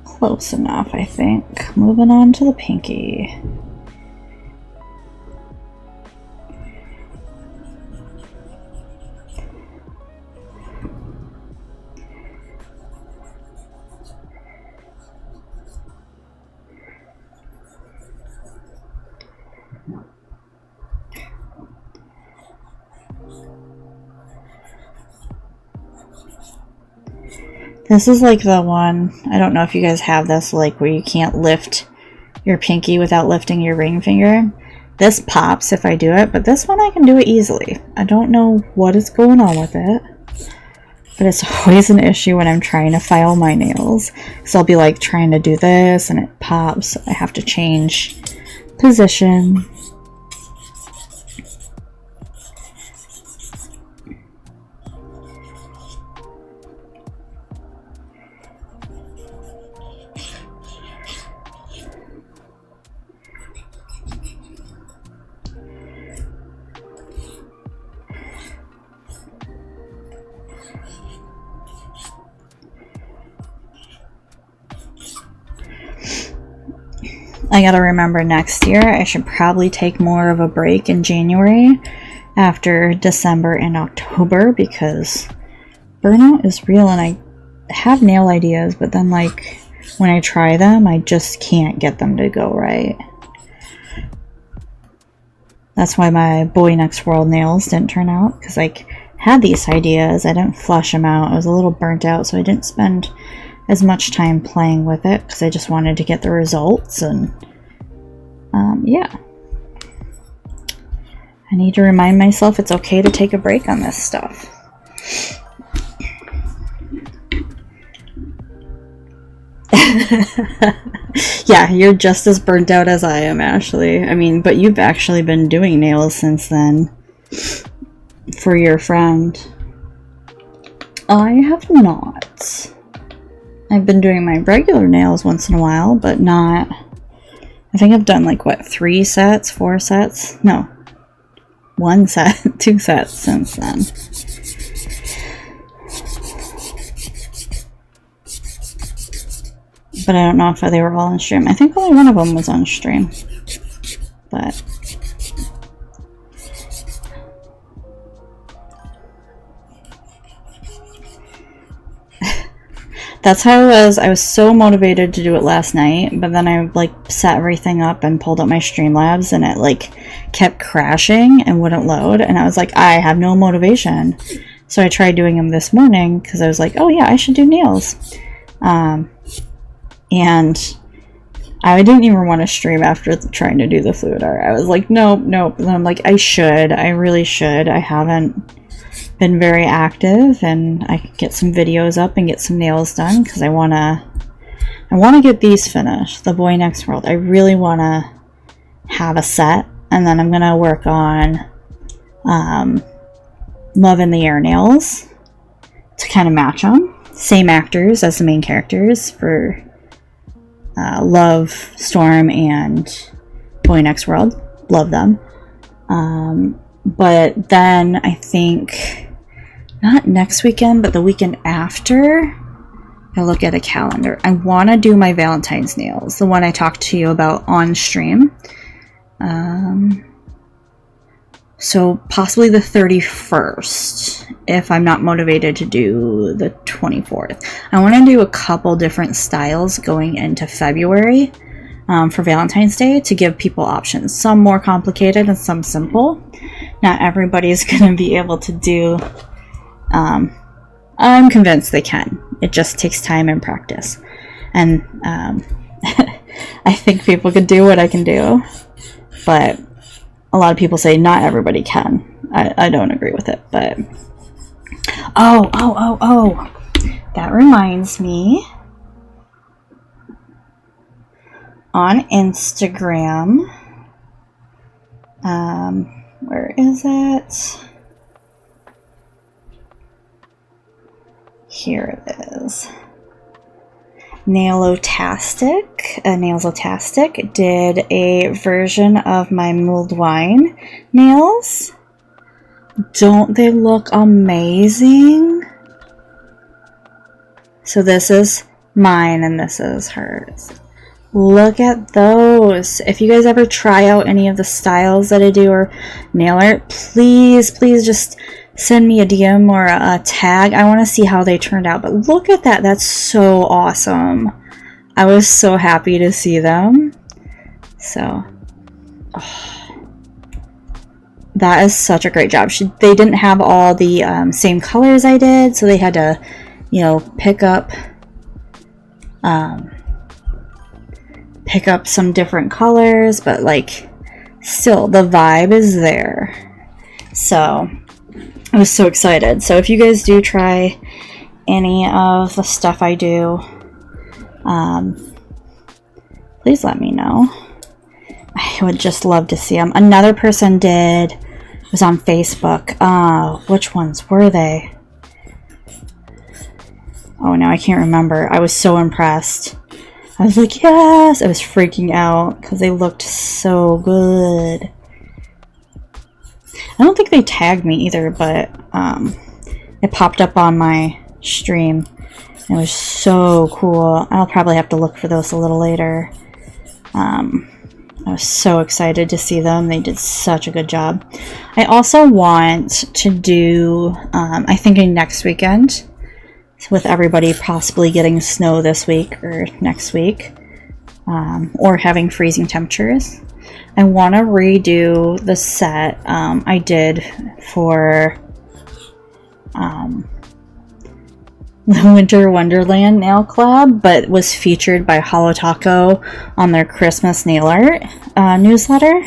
Close enough, I think. Moving on to the pinky. This is like the one, I don't know if you guys have this, like where you can't lift your pinky without lifting your ring finger. This pops if I do it, but this one I can do it easily. I don't know what is going on with it, but it's always an issue when I'm trying to file my nails. So I'll be like trying to do this and it pops. I have to change position. I gotta remember next year I should probably take more of a break in January after December and October because burnout is real and I have nail ideas, but then like when I try them I just can't get them to go right. That's why my Boy Next World nails didn't turn out, because I had these ideas, I didn't flush them out, I was a little burnt out, so I didn't spend as much time playing with it because I just wanted to get the results. And yeah, I need to remind myself it's okay to take a break on this stuff. Yeah, you're just as burnt out as I am, Ashley. I mean, but you've actually been doing nails since then for your friend. I have not. I've been doing my regular nails once in a while, but not I think I've done like, what, 3 sets, 4 sets? No. 1 set, 2 sets since then. But I don't know if they were all on stream. I think only one of them was on stream. But that's how it was. I was so motivated to do it last night, but then I like set everything up and pulled up my Streamlabs and it like kept crashing and wouldn't load, and I was like, I have no motivation. So I tried doing them this morning because I was like, oh yeah, I should do nails. And I didn't even want to stream after trying to do the fluid art. I was like, nope. And then I'm like, I really should. I haven't been very active, and I could get some videos up and get some nails done because I want to get these finished. The Boy Next World. I really want to have a set, and then I'm going to work on Love in the Air nails to kind of match them. Same actors as the main characters for Love, Storm, and Boy Next World. Love them. But then I think not next weekend, but the weekend after, I look at a calendar. I want to do my Valentine's nails, the one I talked to you about on stream. So possibly the 31st, if I'm not motivated to do the 24th. I want to do a couple different styles going into February for Valentine's Day to give people options. Some more complicated and some simple. Not everybody's going to be able to do. I'm convinced they can. It just takes time and practice. And I think people could do what I can do. But a lot of people say not everybody can. I don't agree with it, but oh, that reminds me, on Instagram, where is it? Here it is. Nailsotastic did a version of my mulled wine nails. Don't they look amazing? So this is mine and this is hers. Look at those. If you guys ever try out any of the styles that I do or nail art, please just send me a DM or a tag. I want to see how they turned out. But look at that. That's so awesome. I was so happy to see them. So, that is such a great job. They didn't have all the same colors I did, so they had to, pick up some different colors, but like, still, the vibe is there. So I was so excited. So if you guys do try any of the stuff I do, please let me know. I would just love to see them. Another person was on Facebook. Which ones were they? Oh, now I can't remember. I was so impressed. I was like, yes! I was freaking out because they looked so good. I don't think they tagged me either, but it popped up on my stream. It was so cool. I'll probably have to look for those a little later. I was so excited to see them. They did such a good job. I also want to do, I think next weekend, with everybody possibly getting snow this week or next week, or having freezing temperatures, I want to redo the set I did for the Winter Wonderland nail collab, but was featured by Holo Taco on their Christmas nail art newsletter.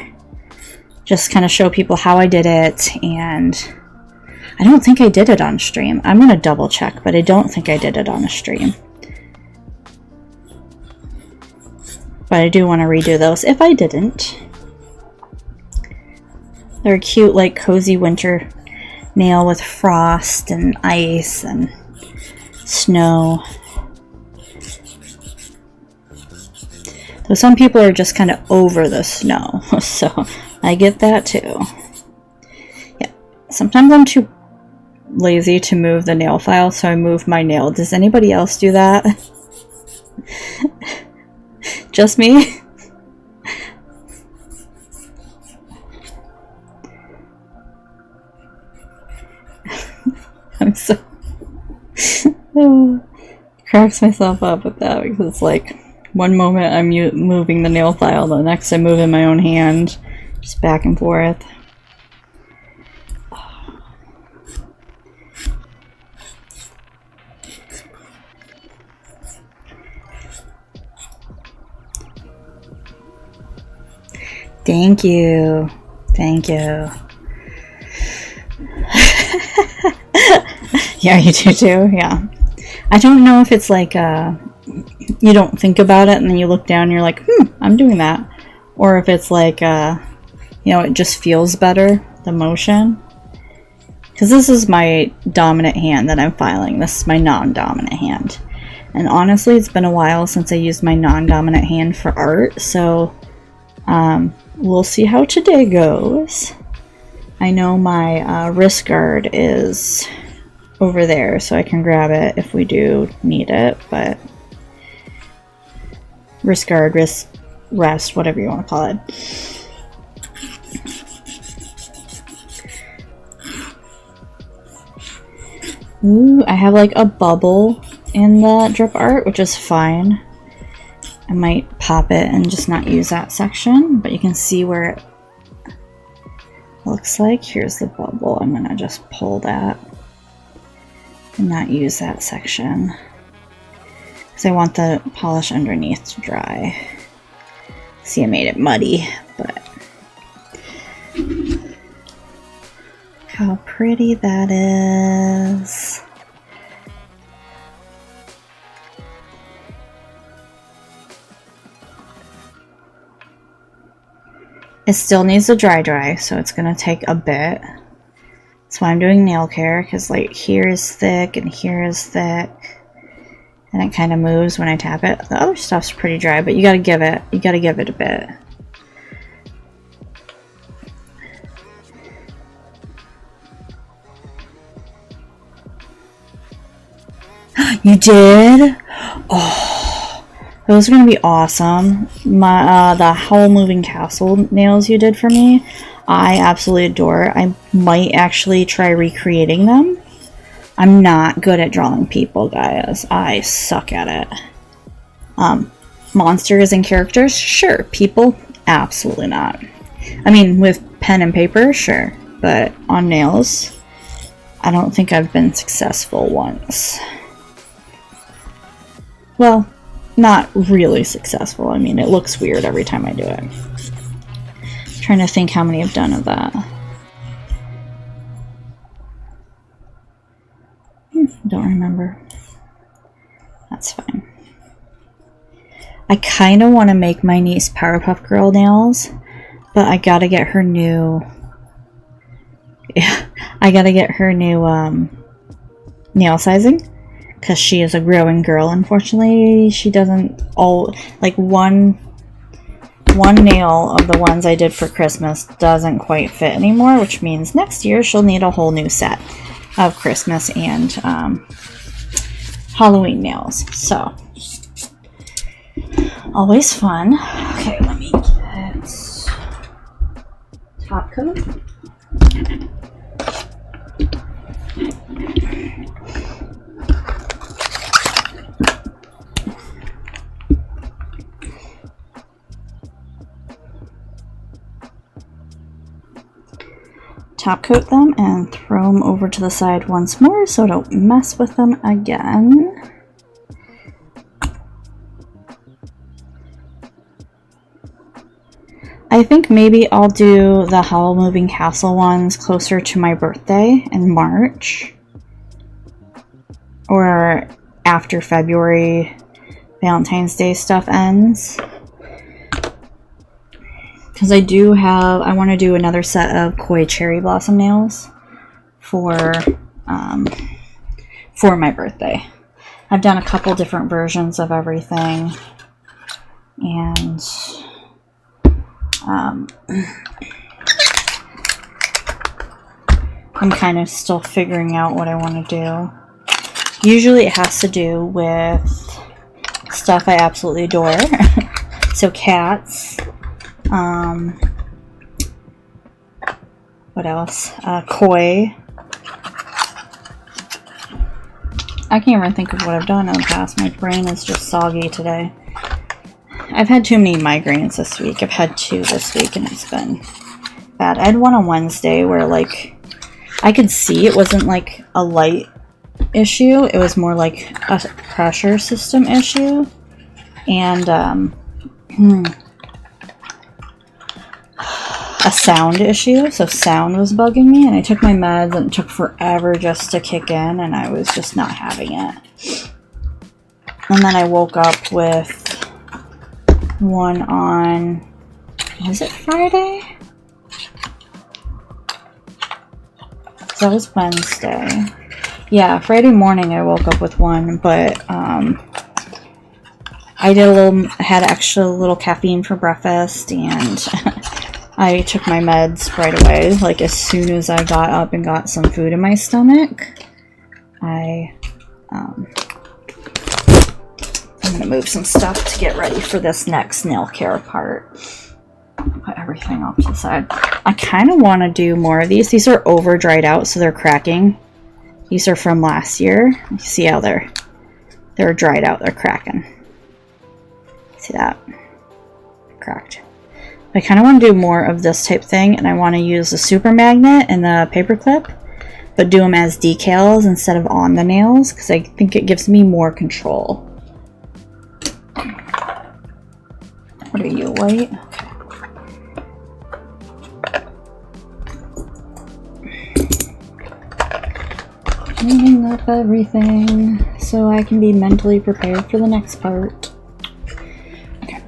Just kind of show people how I did it, and I don't think I did it on stream. I'm going to double check, but I don't think I did it on a stream. But I do want to redo those if I didn't. They're cute, like cozy winter nail with frost and ice and snow. So some people are just kind of over the snow, so I get that too. Yeah, sometimes I'm too lazy to move the nail file, so I move my nail. Does anybody else do that? Just me? I'm so cracks myself up with that, because it's like one moment I'm moving the nail file, the next I'm moving my own hand, just back and forth. Thank you. Thank you. Yeah, you do too? Yeah. I don't know if it's like you don't think about it and then you look down and you're like, I'm doing that. Or if it's like, you know, it just feels better, the motion. Because this is my dominant hand that I'm filing. This is my non-dominant hand. And honestly, it's been a while since I used my non-dominant hand for art, so we'll see how today goes. I know my wrist guard is over there, so I can grab it if we do need it, but wrist guard, wrist rest, whatever you want to call it. Ooh, I have like a bubble in the drip art, which is fine. I might pop it and just not use that section, but you can see where it looks like. Here's the bubble. I'm gonna just pull that and not use that section because I want the polish underneath to dry. See, I made it muddy, but how pretty that is. It still needs to dry, so it's gonna take a bit. That's why I'm doing nail care, because like here is thick and here is thick, and it kind of moves when I tap it. The other stuff's pretty dry, but you gotta give it a bit. You did? Oh, those are gonna be awesome. My the Howl Moving Castle nails you did for me, I absolutely adore. I might actually try recreating them. I'm not good at drawing people, guys. I suck at it. Monsters and characters, sure. People, absolutely not. I mean, with pen and paper, sure. But on nails, I don't think I've been successful once. Well, not really successful. I mean, it looks weird every time I do it. I'm trying to think how many I've done of that. Don't remember. That's fine. I kind of want to make my niece Powerpuff Girl nails, but I gotta get her new... Yeah, I gotta get her new nail sizing. Because she is a growing girl, unfortunately. She doesn't all... Like, one nail of the ones I did for Christmas doesn't quite fit anymore, which means next year she'll need a whole new set of Christmas and Halloween nails. So, always fun. Okay, let me get top coat. Top coat them and throw them over to the side once more so don't mess with them again. I think maybe I'll do the Howl Moving Castle ones closer to my birthday in March. Or after February Valentine's Day stuff ends. Because I want to do another set of Koi Cherry Blossom nails for my birthday. I've done a couple different versions of everything. And I'm kind of still figuring out what I want to do. Usually it has to do with stuff I absolutely adore. So cats. What else? Koi. I can't even think of what I've done in the past. My brain is just soggy today. I've had too many migraines this week. I've had 2 this week and it's been bad. I had one on Wednesday where like I could see it wasn't like a light issue. It was more like a pressure system issue. And a sound issue. So sound was bugging me, and I took my meds and it took forever just to kick in, and I was just not having it. And then I woke up with one on, was it Friday? So that was Wednesday. Yeah, Friday morning I woke up with one, but I had extra little caffeine for breakfast, and I took my meds right away. Like as soon as I got up and got some food in my stomach, I'm gonna move some stuff to get ready for this next nail care part. Put everything off to the side. I kind of want to do more of these. These are over dried out, so they're cracking. These are from last year. You see how they're dried out, they're cracking. See that? Cracked. I kind of want to do more of this type thing, and I want to use the super magnet and the paper clip, but do them as decals instead of on the nails, because I think it gives me more control. What are you, white? Cleaning up everything so I can be mentally prepared for the next part. Okay.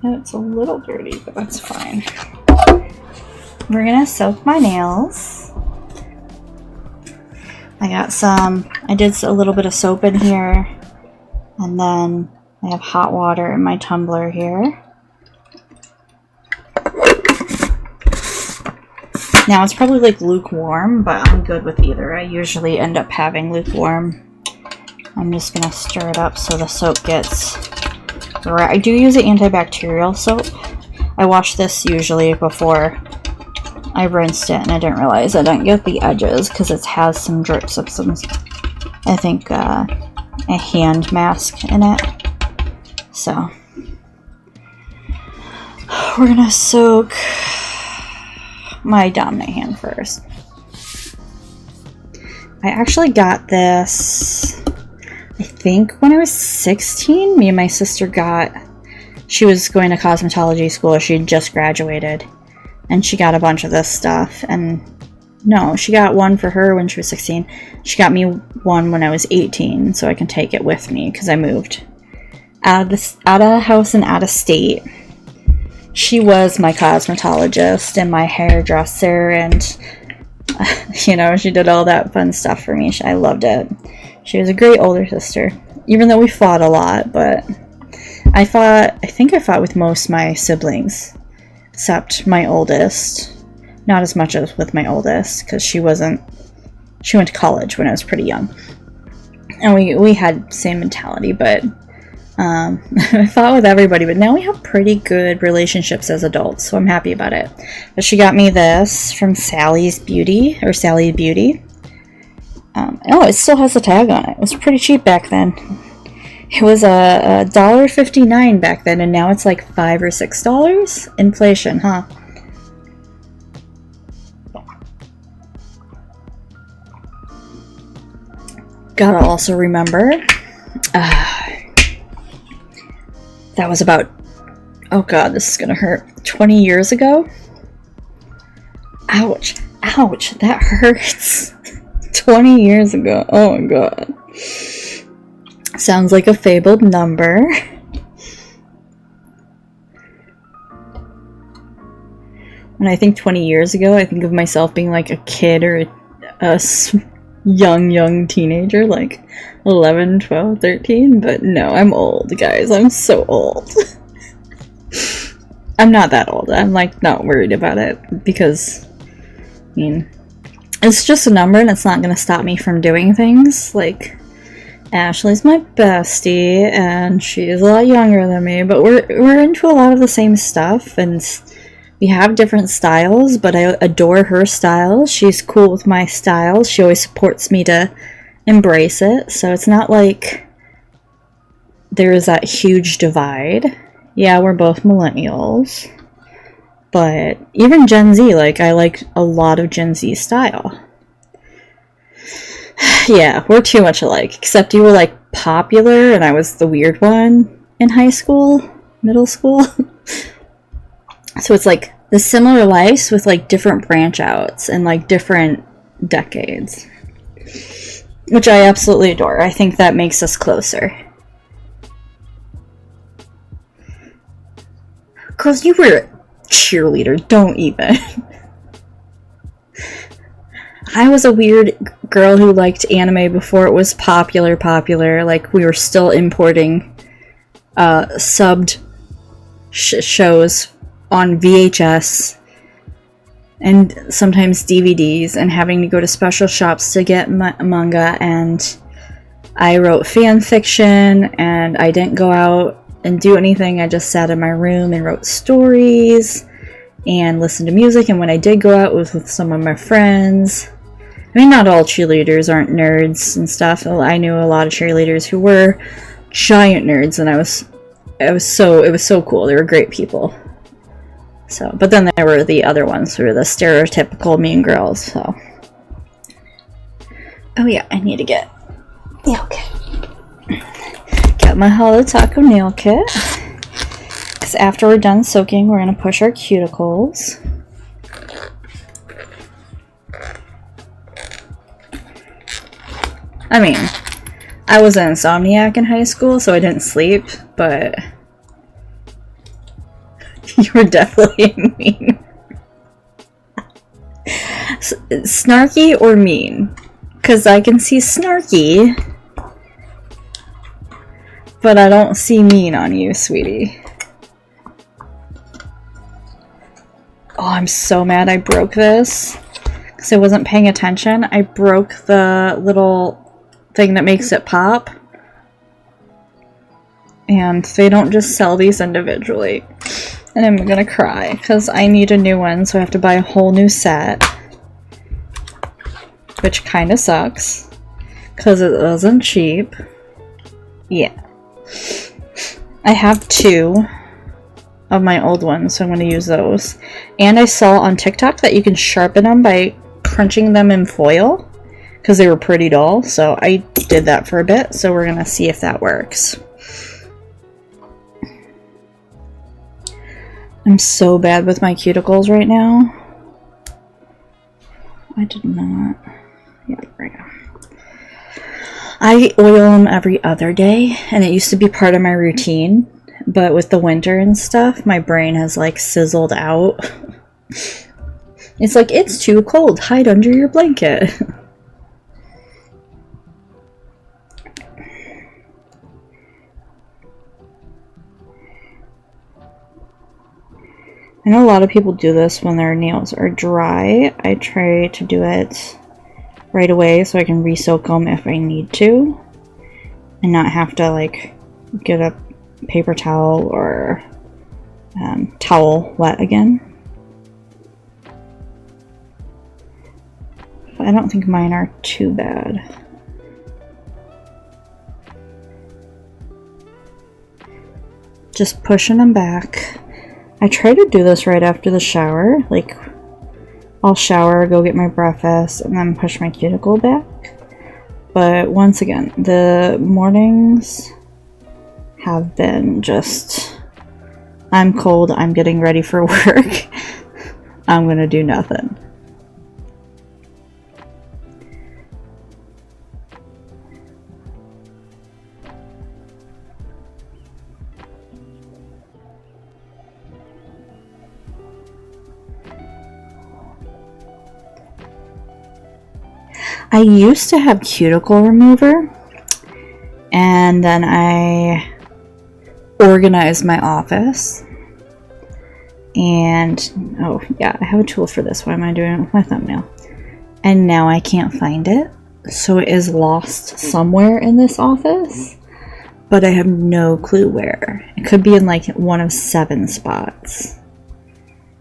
It's a little dirty, but that's fine. We're gonna soak my nails. I did a little bit of soap in here, and then I have hot water in my tumbler here. Now it's probably like lukewarm, but I'm good with either. I usually end up having lukewarm. I'm just gonna stir it up so the soap gets right. I do use an antibacterial soap. I wash this usually before I rinsed it, and I didn't realize I didn't get the edges because it has some drips of some, I think, a hand mask in it. So we're gonna soak my dominant hand first. I actually got this, I think when I was 16. Me and my sister she was going to cosmetology school. She had just graduated, and she got a bunch of this stuff. And no, she got one for her when she was 16. She got me one when I was 18, so I can take it with me because I moved out of house and out of state. She was my cosmetologist and my hairdresser, and you know, she did all that fun stuff for me. I loved it. She was a great older sister, even though we fought a lot. But I think I fought with most of my siblings, except my oldest. Not as much as with my oldest, because she went to college when I was pretty young, and we had the same mentality. But I fought with everybody, but now we have pretty good relationships as adults, so I'm happy about it. But she got me this from Sally's Beauty, or Sally Beauty. Oh, it still has a tag on it. It was pretty cheap back then. It was a $1.59 back then, and now it's like $5 or $6. Inflation, huh? Gotta also remember, that was about, oh god, this is gonna hurt, 20 years ago? Ouch. Ouch, that hurts. 20 years ago. Oh my god. Sounds like a fabled number. When I think 20 years ago, I think of myself being like a kid or young teenager, like 11, 12, 13, but no, I'm old, guys. I'm so old. I'm not that old. I'm like not worried about it because, I mean, it's just a number and it's not going to stop me from doing things. Like, Ashley's my bestie and she's a lot younger than me, but we're into a lot of the same stuff and we have different styles, but I adore her style. She's cool with my style. She always supports me to embrace it, so it's not like there is that huge divide. Yeah, we're both millennials, but even Gen Z, like, I like a lot of Gen Z style. Yeah, we're too much alike, except you were, like, popular, and I was the weird one in high school, middle school. So it's, like, the similar lives with, like, different branch outs and, like, different decades. Which I absolutely adore. I think that makes us closer. Girls, you were a cheerleader. Don't even. I was a weird girl who liked anime before it was popular. Like, we were still importing subbed shows on VHS and sometimes DVDs and having to go to special shops to get manga, and I wrote fan fiction and I didn't go out and do anything. I just sat in my room and wrote stories and listened to music, and when I did go out, it was with some of my friends. I mean, not all cheerleaders aren't nerds and stuff. I knew a lot of cheerleaders who were giant nerds, and it was so cool. They were great people. So, but then there were the other ones who were the stereotypical mean girls, so. Oh yeah, I need to get nail kit. Got my Holo Taco nail kit. Because after we're done soaking, we're going to push our cuticles. I mean, I was an insomniac in high school, so I didn't sleep, but you were definitely mean. Snarky or mean? Because I can see snarky, but I don't see mean on you, sweetie. Oh, I'm so mad I broke this because I wasn't paying attention. I broke the little thing that makes it pop, and they don't just sell these individually, and I'm gonna cry because I need a new one, so I have to buy a whole new set, which kind of sucks because it wasn't cheap. Yeah, I have 2 of my old ones, so I'm going to use those. And I saw on TikTok that you can sharpen them by crunching them in foil because they were pretty dull, so I did that for a bit, so we're going to see if that works. I'm so bad with my cuticles right now. I did not. Yeah, there we go. I oil them every other day, and it used to be part of my routine. But with the winter and stuff, my brain has, like, sizzled out. It's like, it's too cold, hide under your blanket. I know a lot of people do this when their nails are dry. I try to do it right away so I can re-soak them if I need to. And not have to, like, get a paper towel or towel wet again. But I don't think mine are too bad. Just pushing them back. I try to do this right after the shower. Like, I'll shower, go get my breakfast, and then push my cuticle back. But once again, the mornings have been just, I'm cold, I'm getting ready for work, I'm gonna do nothing. I used to have cuticle remover, and then I organized my office. And, oh yeah, I have a tool for this. Why am I doing it with my thumbnail? And now I can't find it. So it is lost somewhere in this office, but I have no clue where. It could be in like one of 7 spots.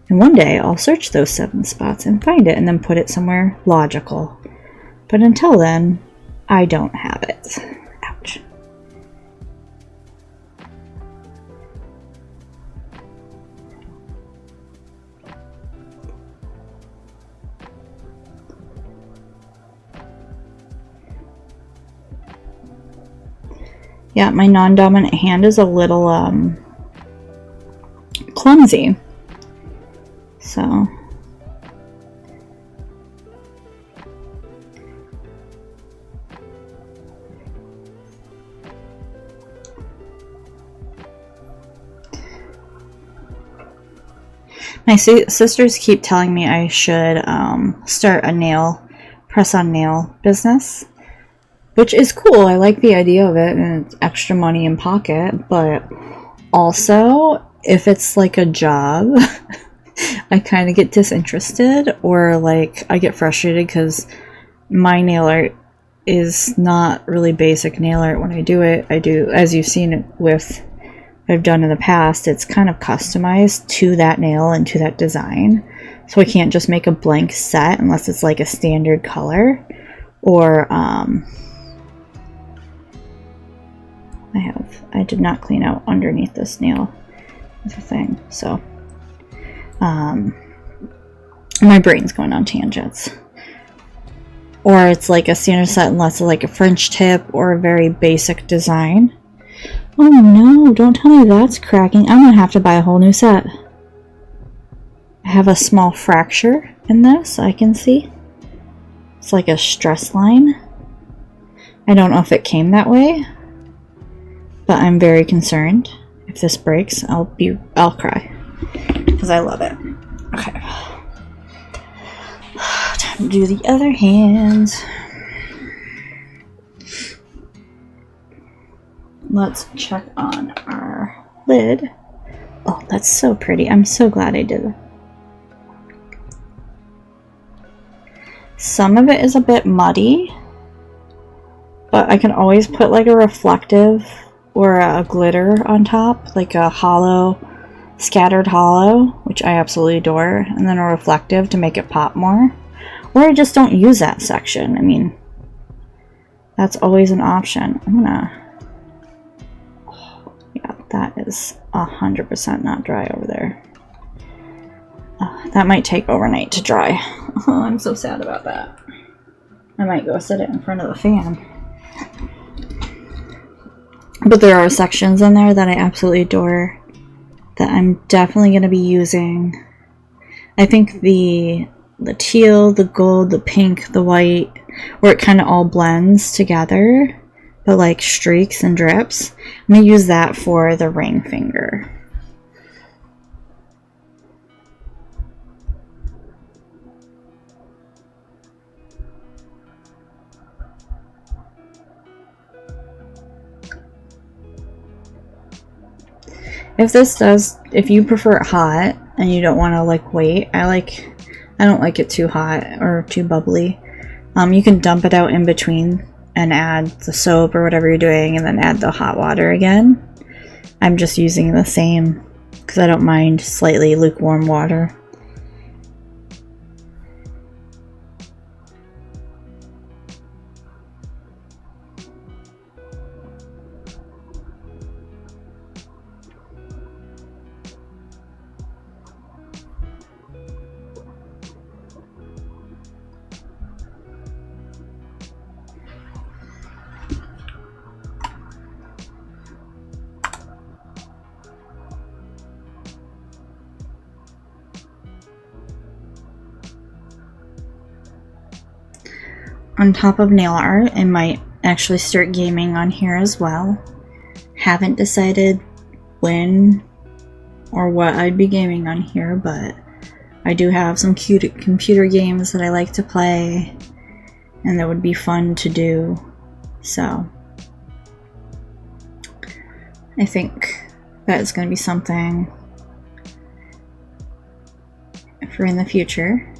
And one day I'll search those 7 spots and find it and then put it somewhere logical. But until then, I don't have it. Ouch. Yeah, my non-dominant hand is a little clumsy. So my sisters keep telling me I should start a press-on nail business, which is cool. I like the idea of it, and it's extra money in pocket, but also if it's like a job, I kind of get disinterested, or like I get frustrated because my nail art is not really basic nail art. When I do it, as you've seen it with what I've done in the past, it's kind of customized to that nail and to that design. So I can't just make a blank set unless it's like a standard color, or I did not clean out underneath this nail with a thing, so my brain's going on tangents. Or it's like a standard set unless it's like a French tip or a very basic design. Oh no, don't tell me that's cracking. I'm gonna have to buy a whole new set. I have a small fracture in this, I can see. It's like a stress line. I don't know if it came that way, but I'm very concerned. If this breaks, I'll cry, because I love it. Okay. Time to do the other hand. Let's check on our lid. Oh, that's so pretty. I'm so glad I did it. Some of it is a bit muddy, but I can always put like a reflective or a glitter on top, like a hollow, scattered hollow, which I absolutely adore, and then a reflective to make it pop more. Or I just don't use that section. I mean, that's always an option. I'm gonna, yeah, that is 100% not dry over there. That might take overnight to dry. Oh, I'm so sad about that. I might go sit it in front of the fan. But there are sections in there that I absolutely adore that I'm definitely going to be using. I think the teal, the gold, the pink, the white, where it kind of all blends together, but like streaks and drips. I'm going to use that for the ring finger. If you prefer it hot and you don't want to like wait, I don't like it too hot or too bubbly. You can dump it out in between and add the soap or whatever you're doing, and then add the hot water again. I'm just using the same because I don't mind slightly lukewarm water. On top of nail art, I might actually start gaming on here as well. Haven't decided when or what I'd be gaming on here, but I do have some cute computer games that I like to play, and that would be fun to do. So I think that is going to be something for in the future.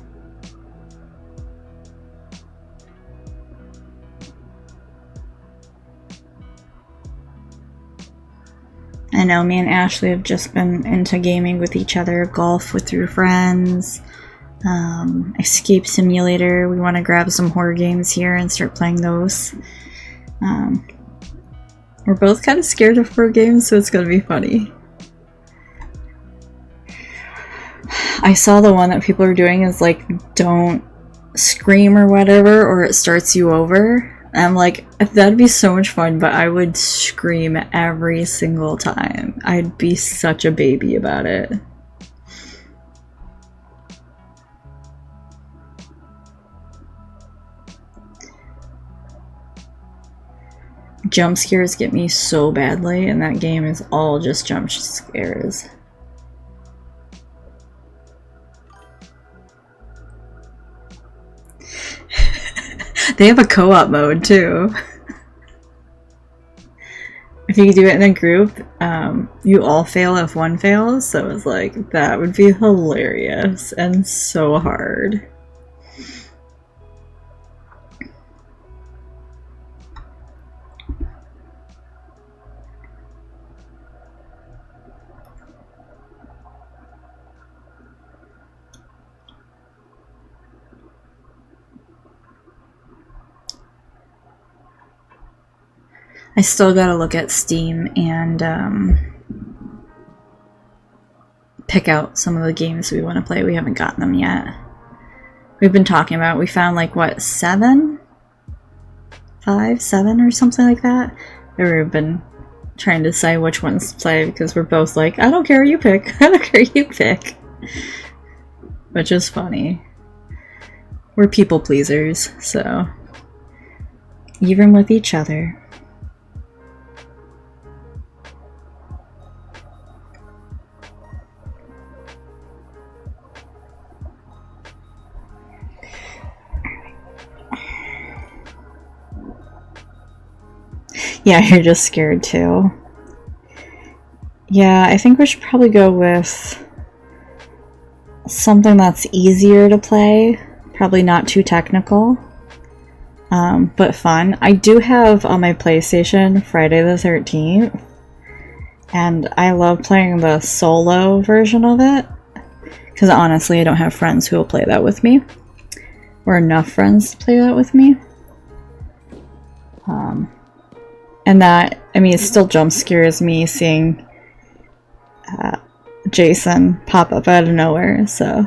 I know me and Ashley have just been into gaming with each other, golf with your friends, escape simulator. We want to grab some horror games here and start playing those. We're both kind of scared of horror games, so it's going to be funny. I saw the one that people are doing is like, don't scream or whatever, or it starts you over. I'm like, that'd be so much fun, but I would scream every single time. I'd be such a baby about it. Jump scares get me so badly, and that game is all just jump scares. They have a co-op mode too. If you do it in a group, you all fail if one fails, so it's like, that would be hilarious and so hard. I still gotta look at Steam and pick out some of the games we want to play. We haven't gotten them yet. We've been talking about, we found like, what, 7 or something like that? We've been trying to decide which ones to play because we're both like, I don't care, you pick. I don't care, you pick. Which is funny. We're people pleasers, so even with each other. Yeah, you're just scared too. Yeah, I think we should probably go with something that's easier to play. Probably not too technical, but fun. I do have on my PlayStation Friday the 13th, and I love playing the solo version of it, because honestly I don't have friends who will play that with me, or enough friends to play that with me. And that, I mean, it still jump scares me seeing Jason pop up out of nowhere, so.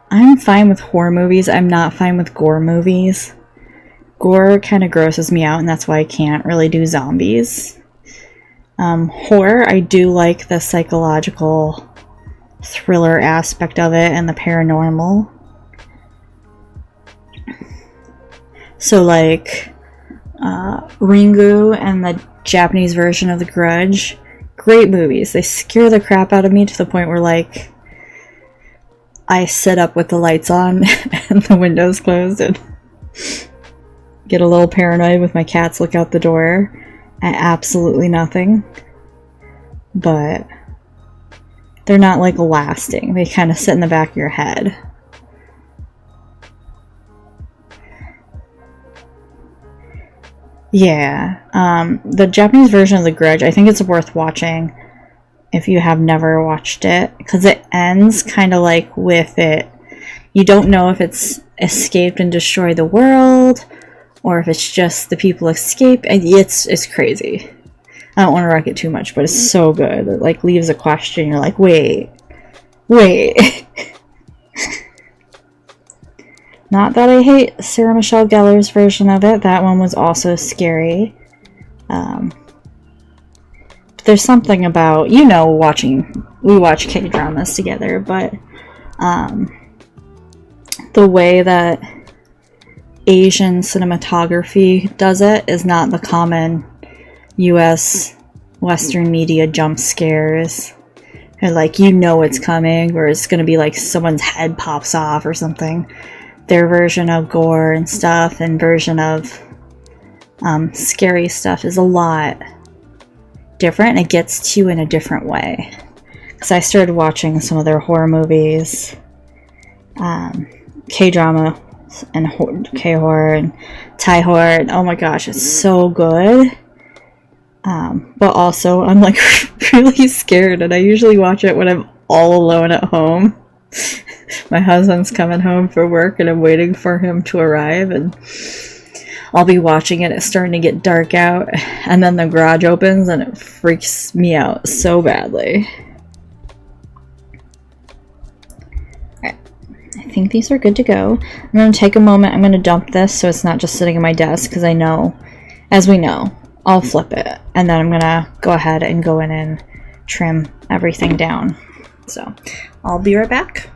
I'm fine with horror movies, I'm not fine with gore movies. Gore kind of grosses me out, and that's why I can't really do zombies. Horror, I do like the psychological thriller aspect of it and the paranormal. So like, Ringu and the Japanese version of The Grudge, great movies. They scare the crap out of me to the point where, like, I sit up with the lights on and the windows closed and get a little paranoid with my cats look out the door at absolutely nothing. But they're not, like, lasting. They kind of sit in the back of your head. Yeah, the Japanese version of The Grudge, I think it's worth watching if you have never watched it, because it ends kind of like with it. You don't know if it's escaped and destroyed the world, or if it's just the people escape. It's crazy. I don't want to wreck it too much, but it's so good. It like leaves a question. You're like, wait. Not that I hate Sarah Michelle Gellar's version of it. That one was also scary. But there's something about, you know, we watch K-dramas together, but the way that Asian cinematography does it is not the common US Western media jump scares. And like, you know it's coming, or it's gonna be like someone's head pops off or something. their version of gore and stuff and version of scary stuff is a lot different. It gets to you in a different way. Because I started watching some of their horror movies, K-drama and K-horror and Thai horror, and oh my gosh, it's so good. But also I'm like really scared, and I usually watch it when I'm all alone at home. My husband's coming home for work and I'm waiting for him to arrive, and I'll be watching it. It's starting to get dark out, and then the garage opens and it freaks me out so badly. Alright, I think these are good to go. I'm going to take a moment. I'm going to dump this so it's not just sitting on my desk, because I know, as we know, I'll flip it, and then I'm going to go ahead and go in and trim everything down. So I'll be right back.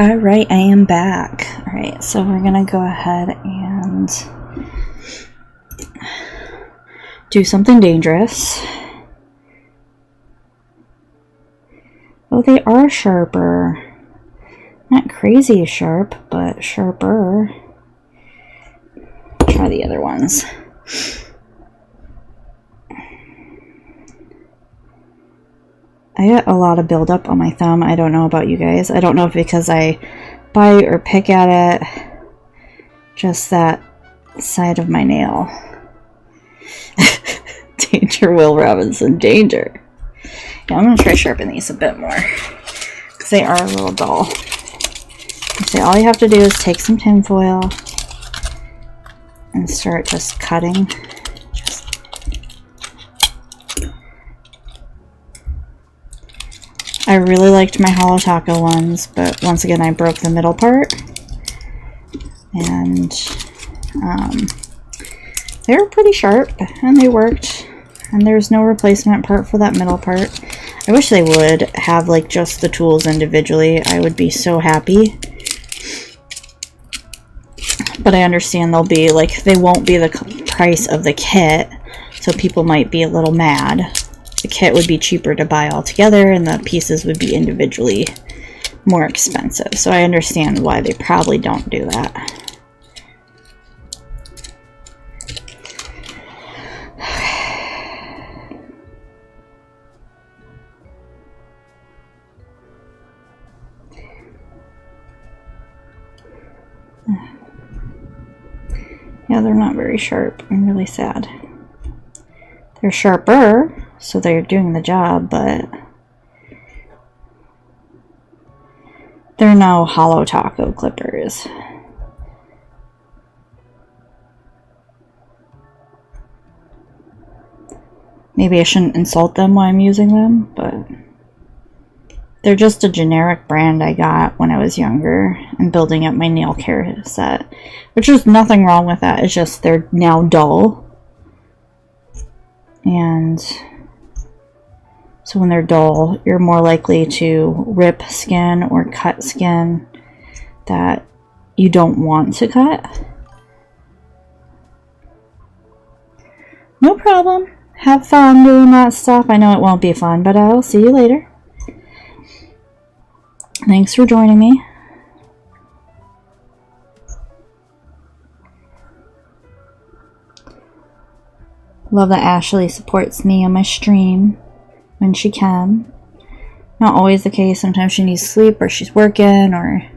Alright, I am back. Alright, so we're gonna go ahead and do something dangerous. Oh, they are sharper. Not crazy sharp, but sharper. Try the other ones. I got a lot of buildup on my thumb. I don't know about you guys. I don't know if because I bite or pick at it. Just that side of my nail. Danger, Will Robinson. Danger. Yeah, I'm going to try sharpen these a bit more, because they are a little dull. So all you have to do is take some tin foil and start just cutting. I really liked my Hollow Taco ones, but once again I broke the middle part, and they were pretty sharp and they worked, and there's no replacement part for that middle part. I wish they would have like just the tools individually. I would be so happy, but I understand they'll be like, they won't be the price of the kit, so people might be a little mad. The kit would be cheaper to buy all together, and the pieces would be individually more expensive. So I understand why they probably don't do that. Yeah, they're not very sharp. I'm really sad. They're sharper, so they're doing the job, but they're no Hollow Taco clippers. Maybe I shouldn't insult them while I'm using them, but they're just a generic brand I got when I was younger and building up my nail care set, which is nothing wrong with that. It's just they're now dull. And so when they're dull, you're more likely to rip skin or cut skin that you don't want to cut. No problem. Have fun doing that stuff. I know it won't be fun, but I'll see you later. Thanks for joining me. Love that Ashley supports me on my stream when she can. Not always the case. Sometimes she needs sleep, or she's working, or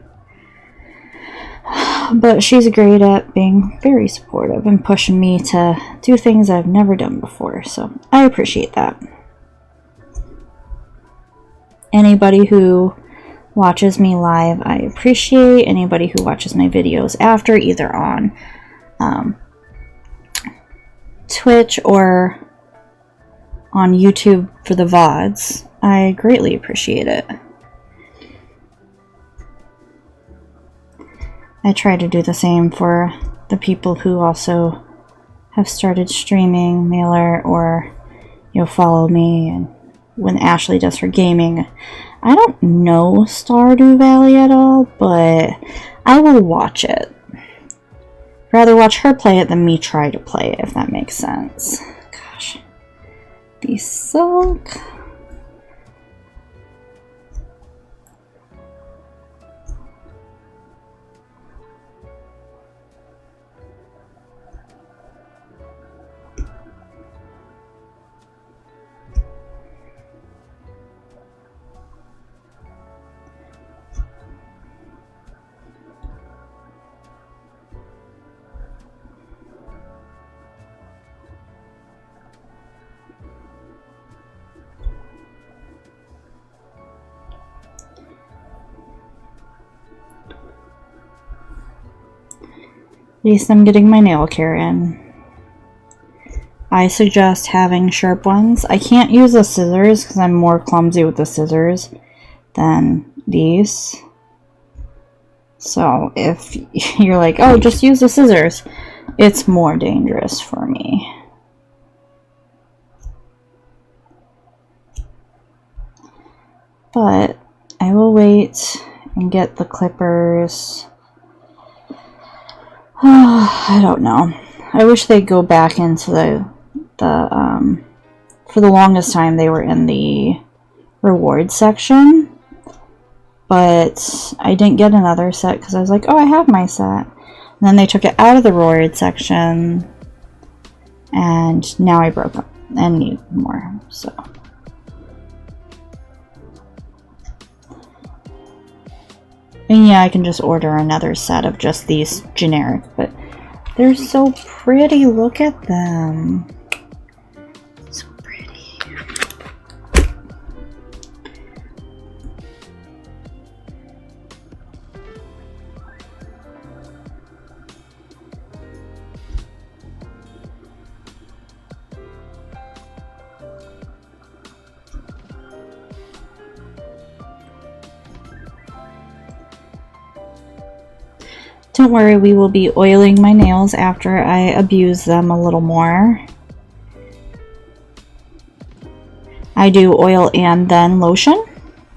But she's great at being very supportive and pushing me to do things I've never done before, so I appreciate that. Anybody who watches me live, I appreciate. Anybody who watches my videos after, either on Twitch or on YouTube for the VODs, I greatly appreciate it. I try to do the same for the people who also have started streaming Mailer or, you know, follow me. And when Ashley does her gaming, I don't know Stardew Valley at all, but I will watch it. Rather watch her play it than me try to play it, if that makes sense. Gosh, these suck. At least I'm getting my nail care in. I suggest having sharp ones. I can't use the scissors because I'm more clumsy with the scissors than these. So if you're like, oh, just use the scissors, it's more dangerous for me. But I will wait and get the clippers. I don't know. I wish they'd go back into the for the longest time they were in the reward section, but I didn't get another set because I was like, oh, I have my set. And then they took it out of the reward section, and now I broke them and need more, so. And yeah, I can just order another set of just these generic, but they're so pretty. Look at them. So pretty. Don't worry, we will be oiling my nails after I abuse them a little more. I do oil and then lotion.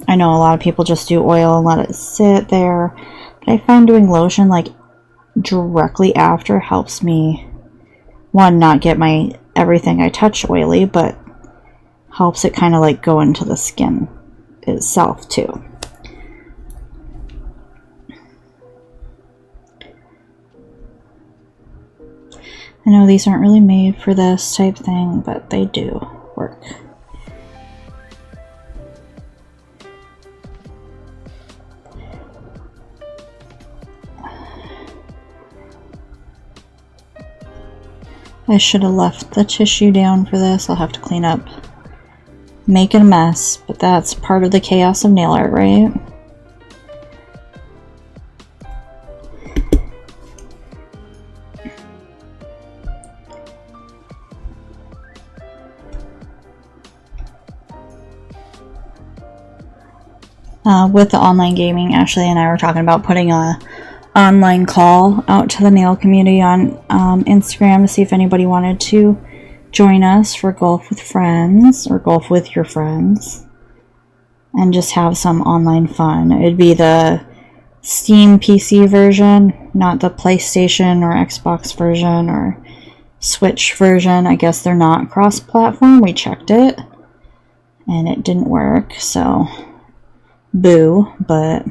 I know a lot of people just do oil and let it sit there, but I find doing lotion like directly after helps me, one, not get my everything I touch oily, but helps it kind of like go into the skin itself too. I know these aren't really made for this type thing, but they do work. I should have left the tissue down for this. I'll have to clean up. Make it a mess, but that's part of the chaos of nail art, right? With the online gaming, Ashley and I were talking about putting a online call out to the nail community on Instagram to see if anybody wanted to join us for golf with friends or golf with your friends and just have some online fun. It'd be the Steam PC version, not the PlayStation or Xbox version or Switch version. I guess they're not cross-platform. We checked it and it didn't work, so boo, but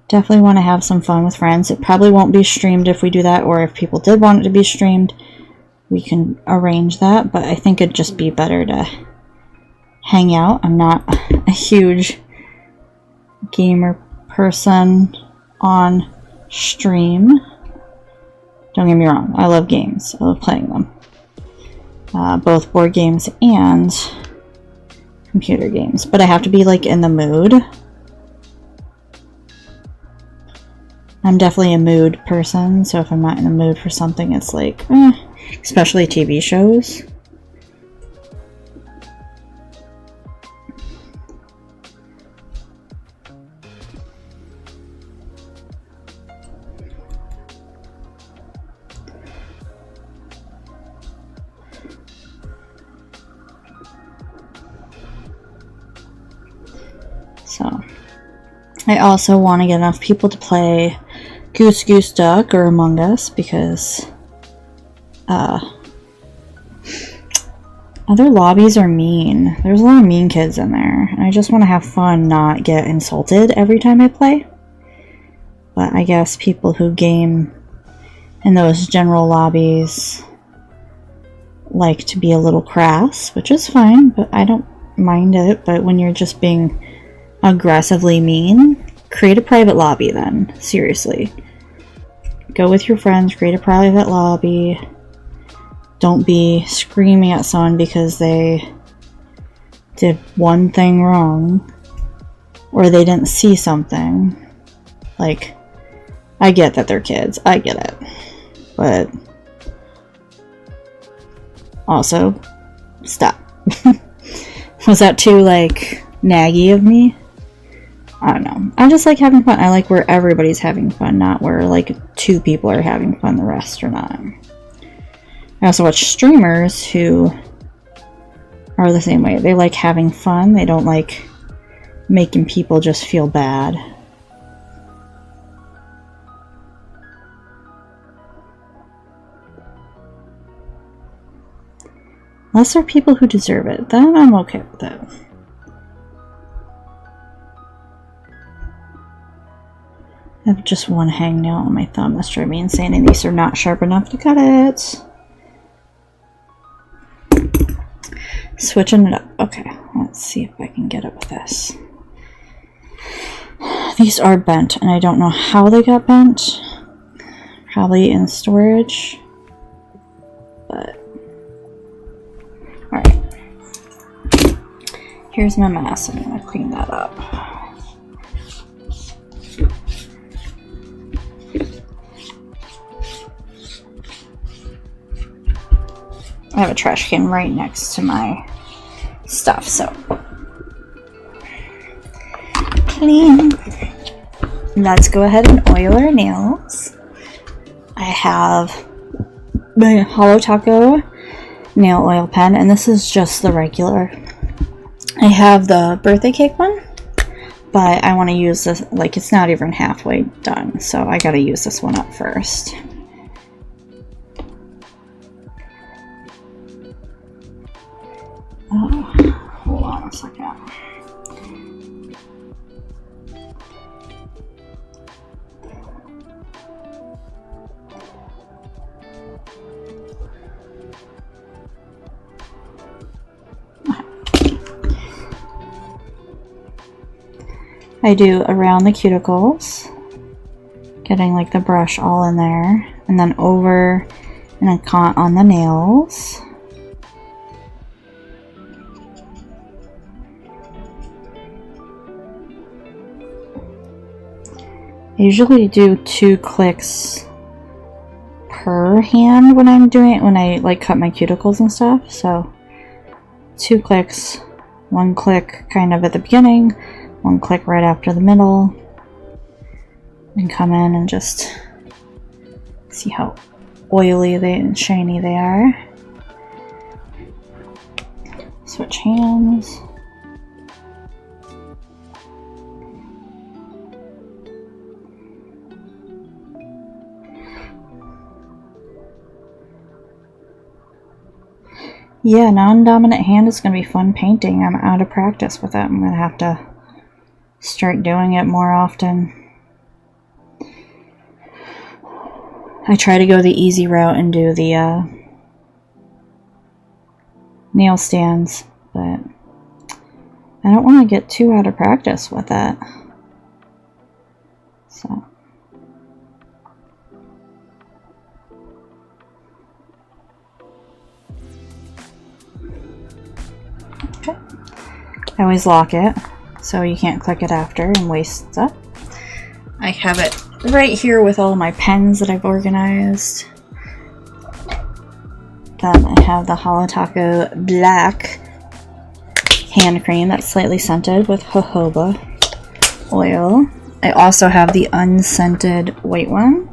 definitely want to have some fun with friends. It probably won't be streamed if we do that, or if people did want it to be streamed, we can arrange that, but I think it'd just be better to hang out. I'm not a huge gamer person on stream. Don't get me wrong, I love games. I love playing them. Both board games and computer games. But I have to be like in the mood. I'm definitely a mood person, so if I'm not in the mood for something, it's like, especially TV shows. So, I also want to get enough people to play Goose Goose Duck or Among Us because other lobbies are mean. There's a lot of mean kids in there, and I just want to have fun, not get insulted every time I play. But I guess people who game in those general lobbies like to be a little crass, which is fine, but I don't mind it. But when you're just being aggressively mean, create a private lobby then. Seriously. Go with your friends, create a private lobby. Don't be screaming at someone because they did one thing wrong or they didn't see something. Like, I get that they're kids. I get it. But also, stop. Was that too, like, naggy of me? I don't know. I just like having fun. I like where everybody's having fun, not where, like, 2 people are having fun, the rest are not. I also watch streamers who are the same way. They like having fun. They don't like making people just feel bad. Unless they're people who deserve it, then I'm okay with it. I have just one hangnail on my thumb that's driving me insane, and these are not sharp enough to cut it. Switching it up. Okay, let's see if I can get it with this. These are bent, and I don't know how they got bent. Probably in storage. But, alright. Here's my mess. I'm going to clean that up. I have a trash can right next to my stuff, so clean. Let's go ahead and oil our nails. I have my Hollow Taco nail oil pen, and this is just the regular. I have the birthday cake one, but I want to use this, like, it's not even halfway done, so I gotta use this one up first. Oh, hold on a second. I do around the cuticles, getting like the brush all in there, and then over and then caught on the nails. I usually do 2 clicks per hand when I'm doing it, when I like cut my cuticles and stuff. So 2 clicks, 1 click kind of at the beginning, 1 click right after the middle, and come in and just see how oily and shiny they are. Switch hands. Yeah, non-dominant hand is going to be fun painting. I'm out of practice with it. I'm going to have to start doing it more often. I try to go the easy route and do the nail stands, but I don't want to get too out of practice with it. So I always lock it so you can't click it after and waste stuff. I have it right here with all my pens that I've organized. Then I have the Aqua Black hand cream that's slightly scented with jojoba oil. I also have the unscented white one,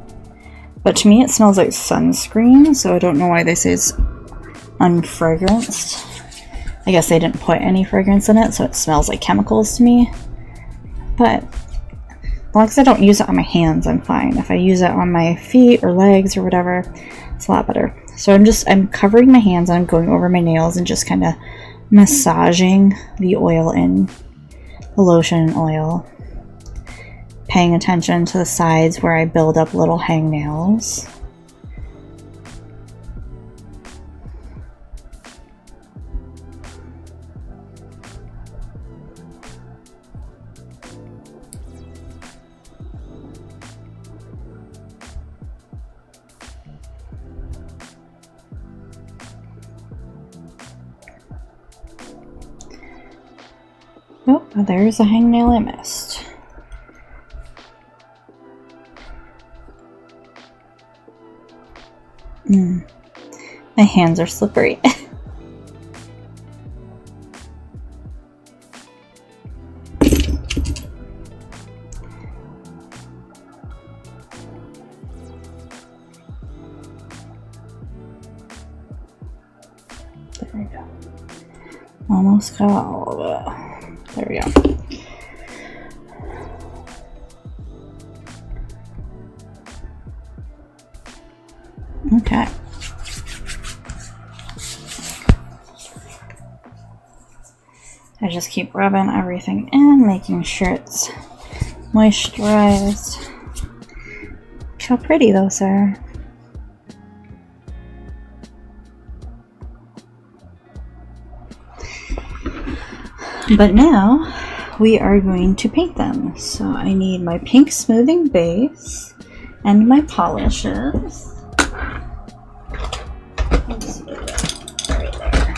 but to me it smells like sunscreen, so I don't know why they say it's unfragranced. I guess they didn't put any fragrance in it, so it smells like chemicals to me. But as long as I don't use it on my hands, I'm fine. If I use it on my feet or legs or whatever, it's a lot better. So I'm covering my hands and I'm going over my nails and just kind of massaging the oil in, the lotion and oil. Paying attention to the sides where I build up little hangnails. Oh, there's a hangnail I missed. My hands are slippery. There we go. Almost got all of it. There we go. Okay. I just keep rubbing everything in, making sure it's moisturized. Look how pretty those are. But now we are going to paint them. So I need my pink smoothing base and my polishes. Let's do it right there.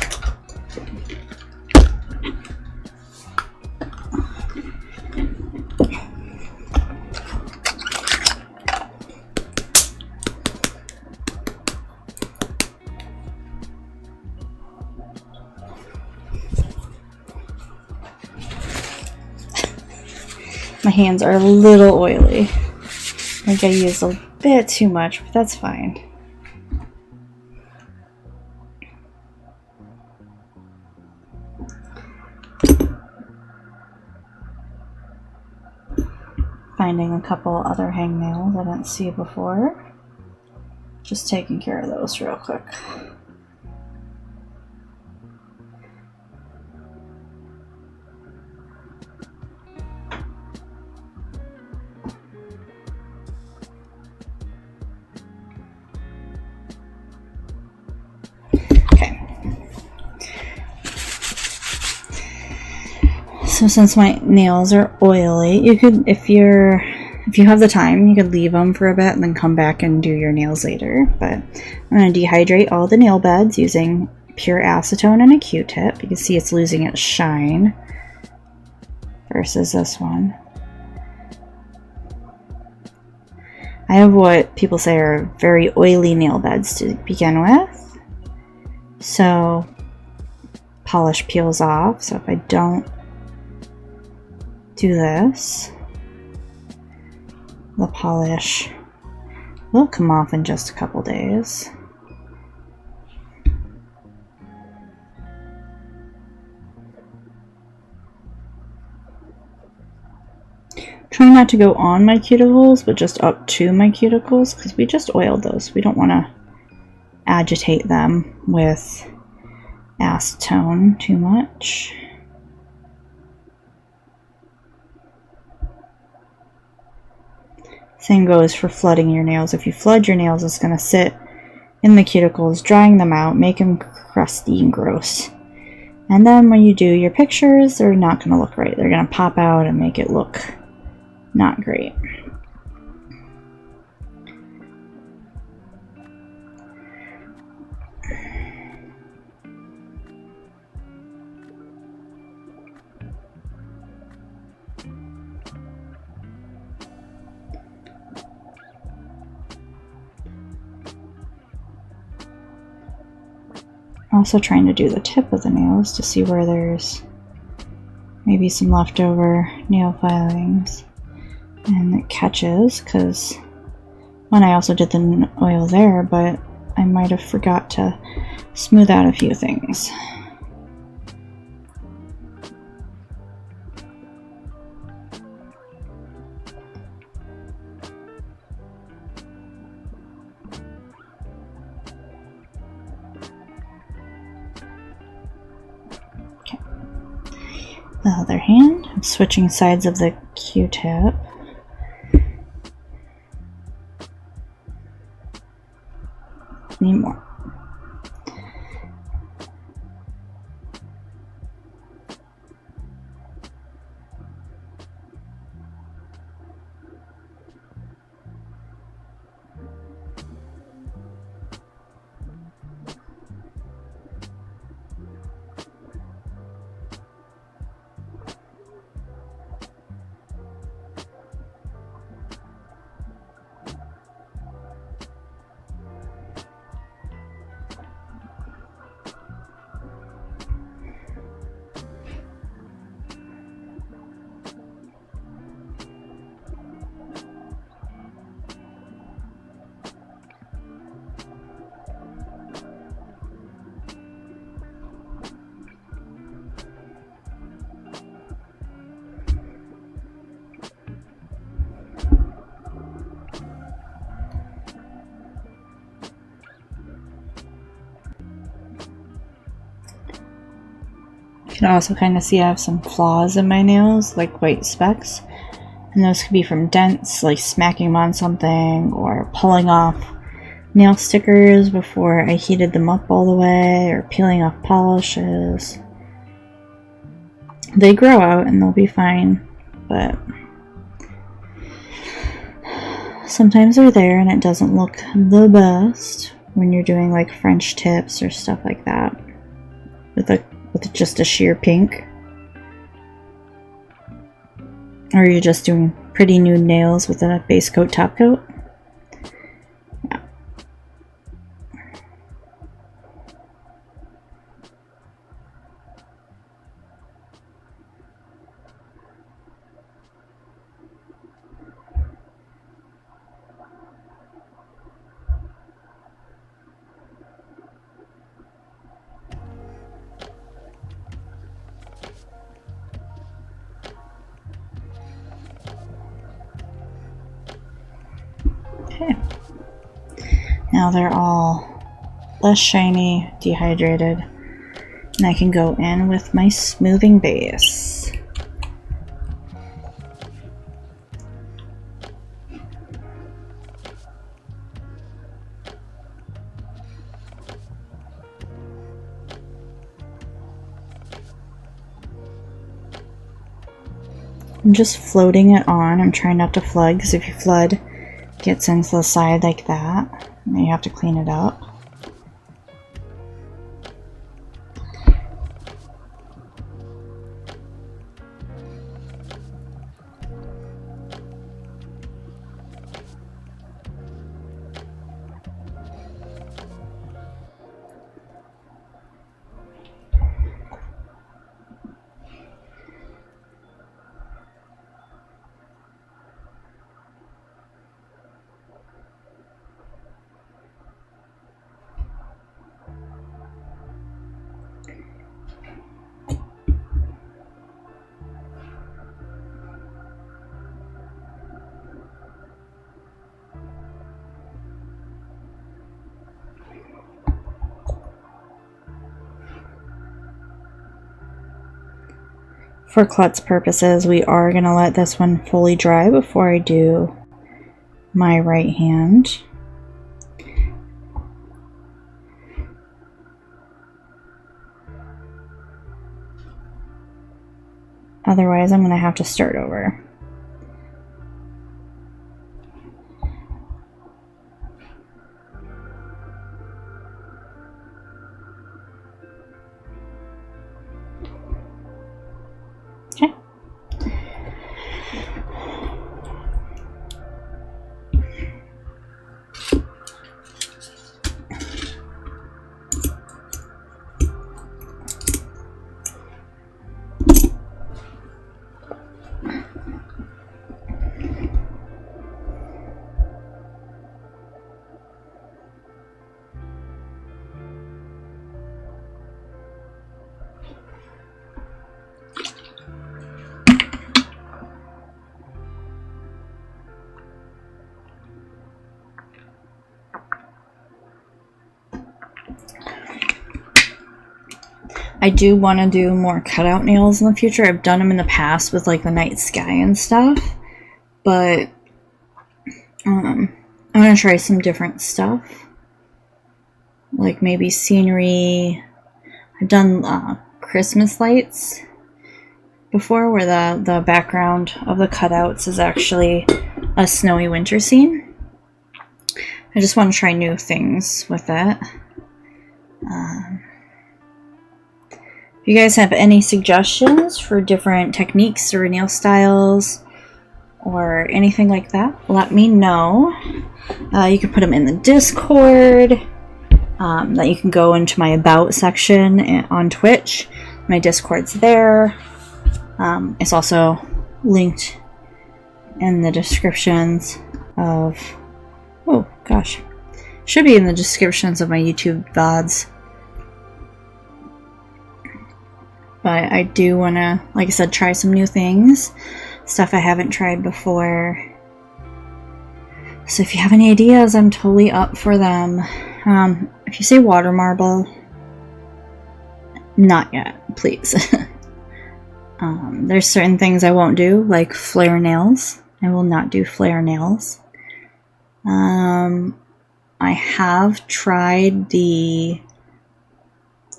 My hands are a little oily. I think I used a bit too much, but that's fine. Finding a couple other hangnails I didn't see before. Just taking care of those real quick. So since my nails are oily, you could, if you have the time, you could leave them for a bit and then come back and do your nails later. But I'm going to dehydrate all the nail beds using pure acetone and a Q-tip. You can see it's losing its shine versus this one. I have what people say are very oily nail beds to begin with. So polish peels off. So if I don't do this, the polish will come off in just a couple days. Try not to go on my cuticles, but just up to my cuticles, because we just oiled those. We don't want to agitate them with acetone too much. Same goes for flooding your nails. If you flood your nails, it's going to sit in the cuticles, drying them out, make them crusty and gross. And then when you do your pictures, they're not going to look right. They're going to pop out and make it look not great. also trying to do the tip of the nails to see where there's maybe some leftover nail filings. And it catches, because when I also did the oil there, but I might have forgot to smooth out a few things. Okay. The other hand, I'm switching sides of the Q-tip. Need more. You can also kind of see I have some flaws in my nails, like white specks. And those could be from dents, like smacking them on something, or pulling off nail stickers before I heated them up all the way, or peeling off polishes. They grow out and they'll be fine, but sometimes they're there and it doesn't look the best when you're doing like French tips or stuff like that with just a sheer pink. Or you're just doing pretty nude nails with a base coat, top coat. Yeah. Okay. Now they're all less shiny, dehydrated, and I can go in with my smoothing base. I'm just floating it on. I'm trying not to flood, because if you flood, it gets into the side like that, and then you have to clean it up. For klutz purposes, we are going to let this one fully dry before I do my right hand. Otherwise, I'm going to have to start over. Okay. I do want to do more cutout nails in the future. I've done them in the past with like the night sky and stuff, but I'm going to try some different stuff, like maybe scenery. I've done Christmas lights before, where the background of the cutouts is actually a snowy winter scene. I just want to try new things with it. If you guys have any suggestions for different techniques or nail styles or anything like that, let me know. You can put them in the Discord. That you can go into my About section on Twitch. My Discord's there. It's also linked in the descriptions of... Oh, gosh. Should be in the descriptions of my YouTube VODs. But I do want to, like I said, try some new things. Stuff I haven't tried before. So if you have any ideas, I'm totally up for them. If you say water marble, not yet, please. There's certain things I won't do, like flare nails. I will not do flare nails. I have tried the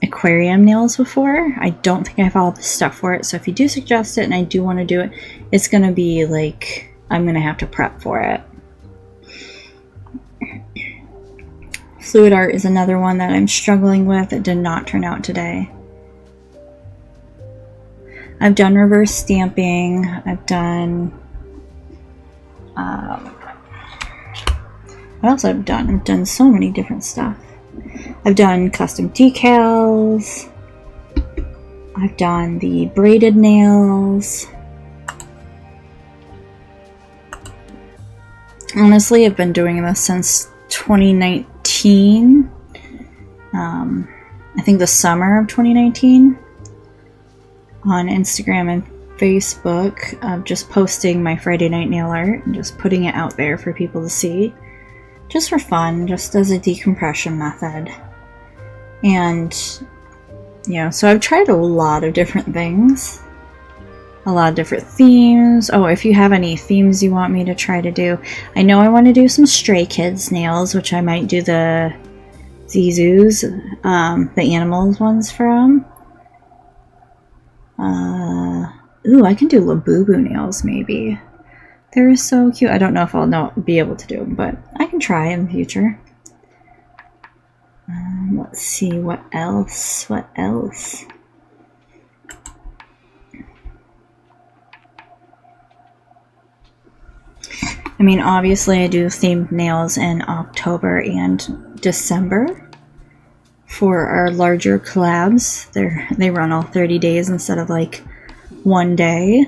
aquarium nails before. I don't think I have all the stuff for it, so if you do suggest it and I do want to do it, it's going to be like, I'm going to have to prep for it. Fluid art is another one that I'm struggling with. It did not turn out today. I've done reverse stamping. I've done... what else I've done? I've done so many different stuff. I've done custom decals. I've done the braided nails. Honestly, I've been doing this since 2019. I think the summer of 2019. On Instagram and Facebook of just posting my Friday night nail art and just putting it out there for people to see. Just for fun, just as a decompression method. And, you know, so I've tried a lot of different things. A lot of different themes. Oh, if you have any themes you want me to try to do. I know I want to do some Stray Kids nails, which I might do the Zizus, the animals ones from. Ooh, I can do Labubu nails, maybe. They're so cute. I don't know if I'll be able to do them, but I can try in the future. Let's see, what else? What else? I mean, obviously I do themed nails in October and December for our larger collabs. They run all 30 days instead of like one day,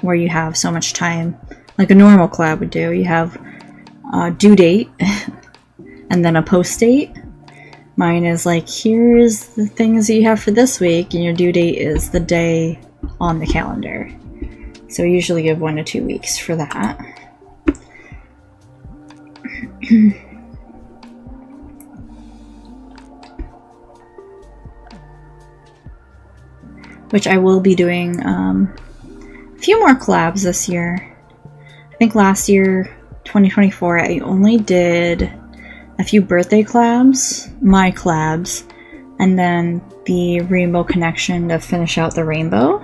where you have so much time like a normal collab would do. You have a due date and then a post date. Mine is like, here's the things that you have for this week, and your due date is the day on the calendar. So we usually give 1 to 2 weeks for that. Which I will be doing a few more collabs this year. I think last year, 2024, I only did a few birthday collabs, my collabs, and then the Rainbow Connection to finish out the rainbow.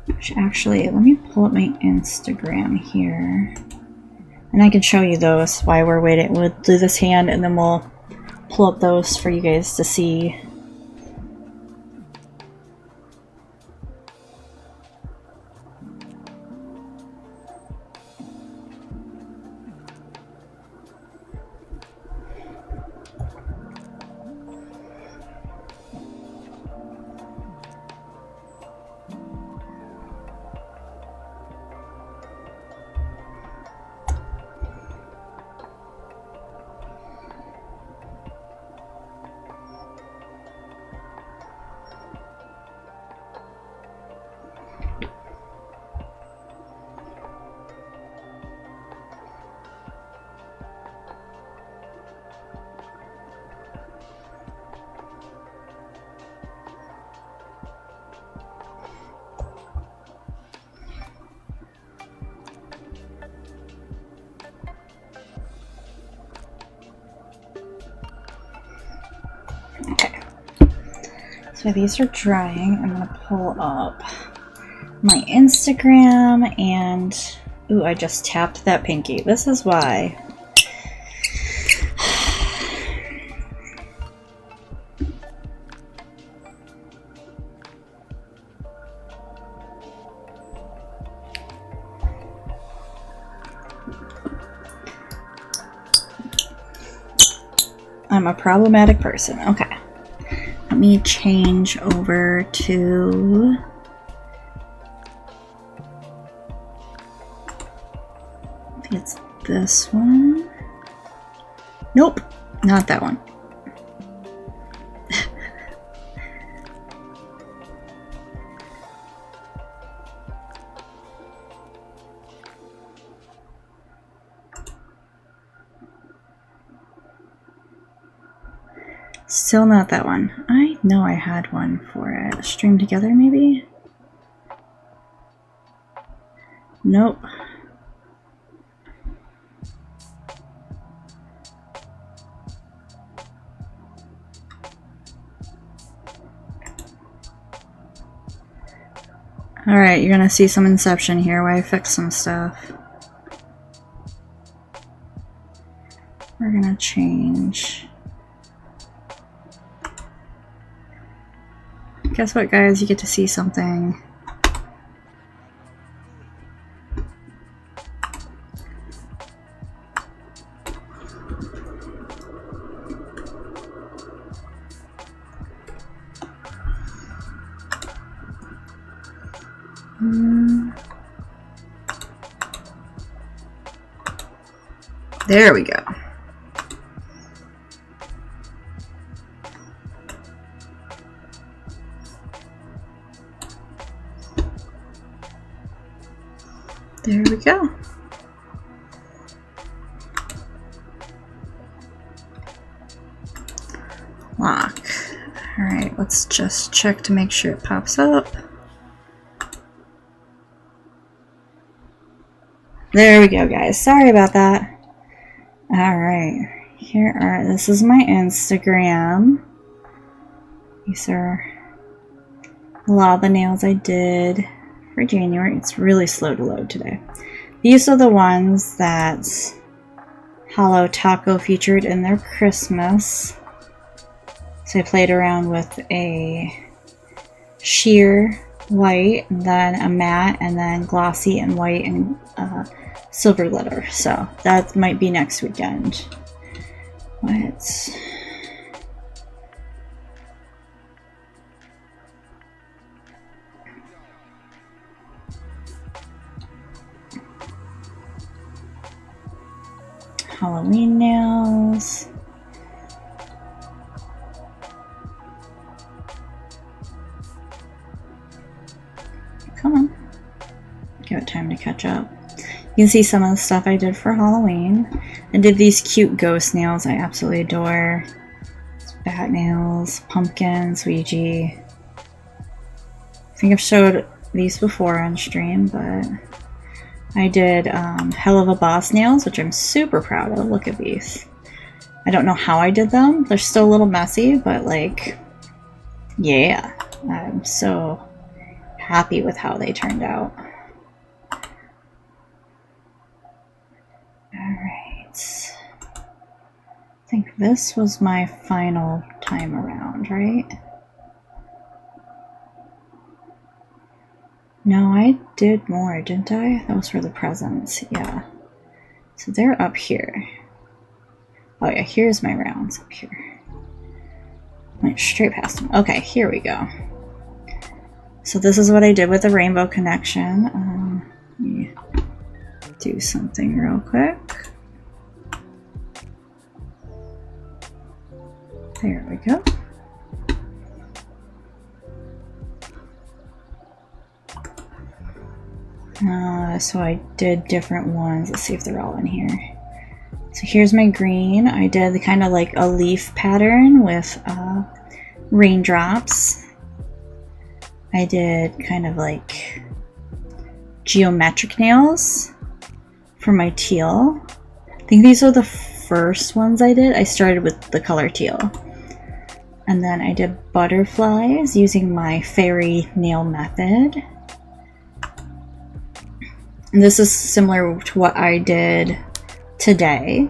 Which actually, let me pull up my Instagram here. And I can show you those while we're waiting. We'll do this hand and then we'll pull up those for you guys to see. So these are drying. I'm gonna pull up my Instagram and ooh, I just tapped that pinky. This is why. I'm a problematic person. Okay. Let me change over to I think it's this one. Nope, not that one. Still not that one. I know I had one for it. Stream together, maybe? Nope. Alright, you're gonna see some Inception here where I fix some stuff. We're gonna change. Guess what, guys? You get to see something. There we go. There we go. Lock. Alright, let's just check to make sure it pops up. There we go, guys. Sorry about that. Alright, this is my Instagram. These are a lot of the nails I did for January. It's really slow to load today. These are the ones that Hollow Taco featured in their Christmas. So I played around with a sheer white, and then a matte, and then glossy and white and silver glitter. So that might be next weekend. What? Halloween nails. Come on. Give it time to catch up. You can see some of the stuff I did for Halloween. I did these cute ghost nails I absolutely adore. Bat nails, pumpkins, Ouija. I think I've showed these before on stream, but I did Hell of a Boss nails, which I'm super proud of. Look at these. I don't know how I did them. They're still a little messy, but like, yeah. I'm so happy with how they turned out. Alright. I think this was my final time around, right? No, I did more, didn't I? That was for the presents, yeah. So they're up here. Oh yeah, here's my rounds up here. Went straight past them. Okay, here we go. So this is what I did with the Rainbow Connection. Let me do something real quick. There we go. So I did different ones. Let's see if they're all in here. So here's my green. I did the kind of like a leaf pattern with raindrops. I did kind of like geometric nails for my teal. I think these are the first ones I did. I started with the color teal. And then I did butterflies using my fairy nail method. And this is similar to what I did today,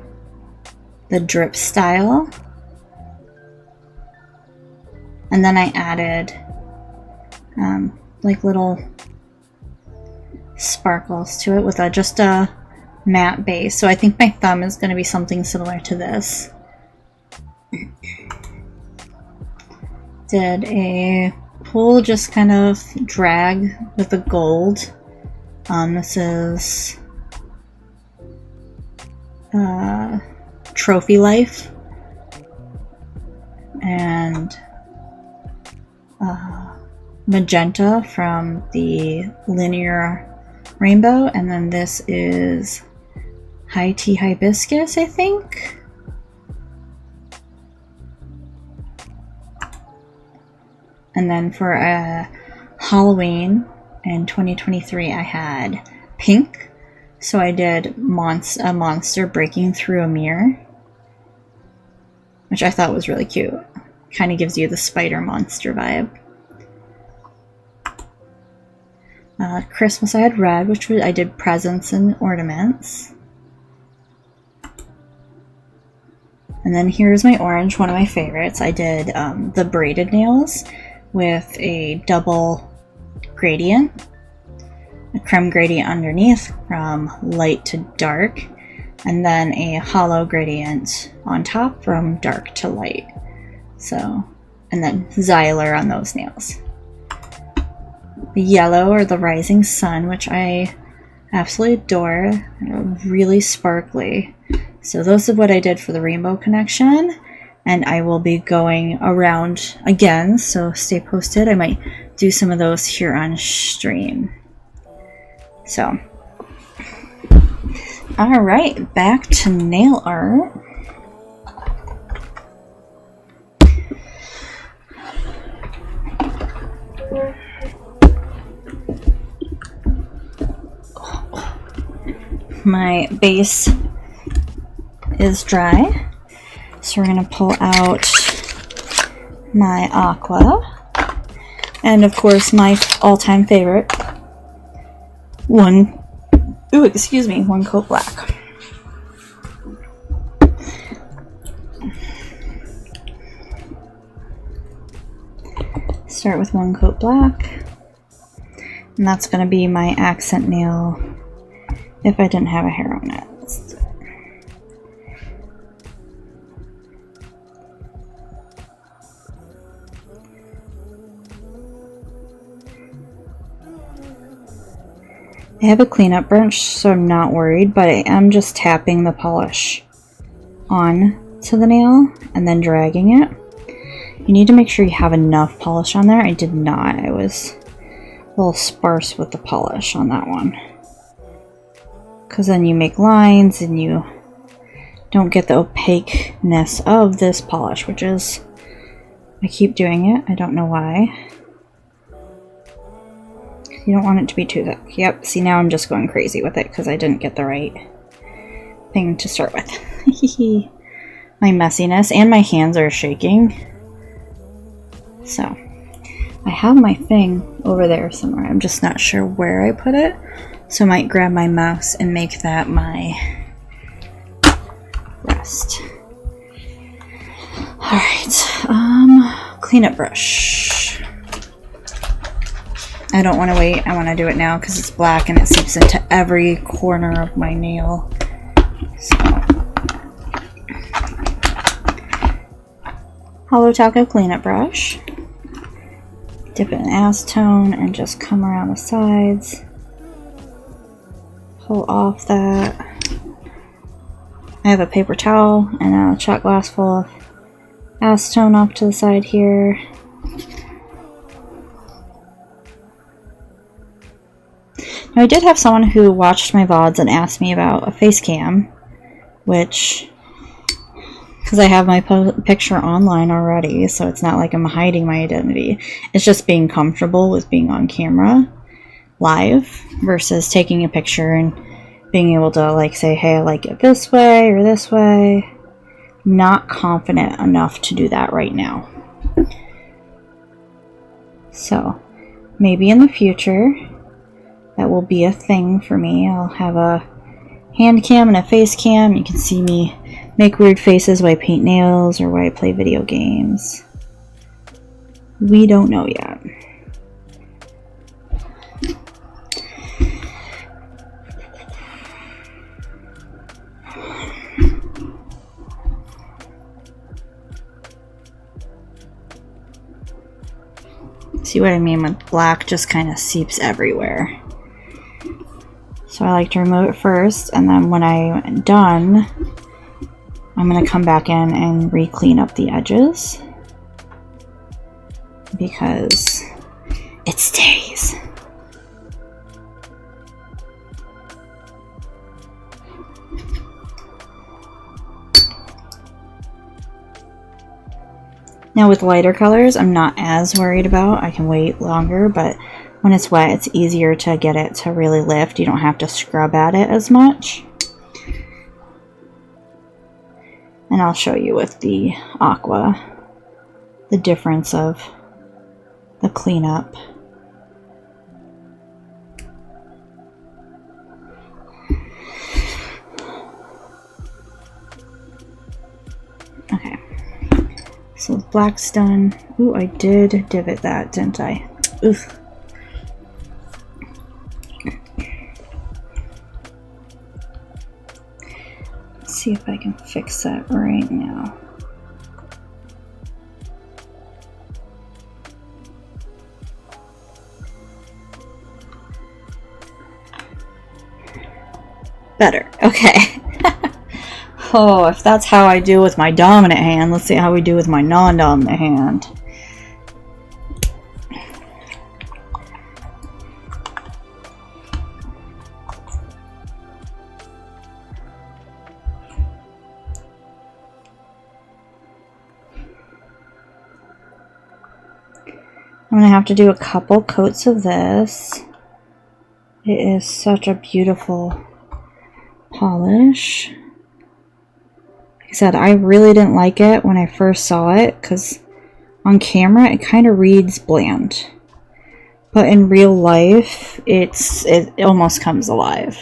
the drip style. And then I added like little sparkles to it with just a matte base. So I think my thumb is going to be something similar to this. Did a pull, just kind of drag with the gold. This is Trophy Life and magenta from the linear rainbow, and then this is High Tea Hibiscus, I think. And then for Halloween in 2023, I had pink. So I did a monster breaking through a mirror, which I thought was really cute. Kind of gives you the spider monster vibe. Christmas, I had red, which was, I did presents and ornaments. And then here's my orange, one of my favorites. I did the braided nails with a double gradient, a creme gradient underneath from light to dark, and then a hollow gradient on top from dark to light. So, and then Xylar on those nails. The yellow, or the rising sun, which I absolutely adore, really sparkly. So those are what I did for the rainbow connection, and I will be going around again, so stay posted. I might do some of those here on stream. So, all right, back to nail art. My base is dry, so we're going to pull out my Aqua, and of course my all-time favorite, one coat black. Start with one coat black, and that's going to be my accent nail if I didn't have a hair on it. I have a cleanup brush, so I'm not worried, but I am just tapping the polish on to the nail and then dragging it. You need to make sure you have enough polish on there. I did not. I was a little sparse with the polish on that one, because then you make lines and you don't get the opaqueness of this polish, which is, I keep doing it. I don't know why. You don't want it to be too thick. Yep, see, now I'm just going crazy with it because I didn't get the right thing to start with. My messiness, and my hands are shaking. So, I have my thing over there somewhere. I'm just not sure where I put it. So I might grab my mouse and make that my rest. Alright, cleanup brush. I don't want to wait. I want to do it now because it's black and it seeps into every corner of my nail. So, Hollow Taco cleanup brush. Dip it in acetone and just come around the sides. Pull off that. I have a paper towel and a shot glass full of acetone off to the side here. Now, I did have someone who watched my VODs and asked me about a face cam, which, because I have my picture online already, so it's not like I'm hiding my identity. It's just being comfortable with being on camera live versus taking a picture and being able to like say, hey, I like it this way or this way. Not confident enough to do that right now. So maybe in the future that will be a thing for me. I'll have a hand cam and a face cam. You can see me make weird faces while I paint nails or while I play video games. We don't know yet. See what I mean with black just kind of seeps everywhere. So I like to remove it first, and then when I'm done, I'm going to come back in and re-clean up the edges because it stays. Now with lighter colors, I'm not as worried about. I can wait longer, but when it's wet, it's easier to get it to really lift. You don't have to scrub at it as much. And I'll show you with the aqua the difference of the cleanup. Okay. So black's done. Ooh, I did divot that, didn't I? Oof. Let's see if I can fix that right now. Better. Okay. Oh, if that's how I do with my dominant hand, let's see how we do with my non-dominant hand. I'm going to have to do a couple coats of this. It is such a beautiful polish. Like I said, I really didn't like it when I first saw it because on camera it kind of reads bland. But in real life, it almost comes alive.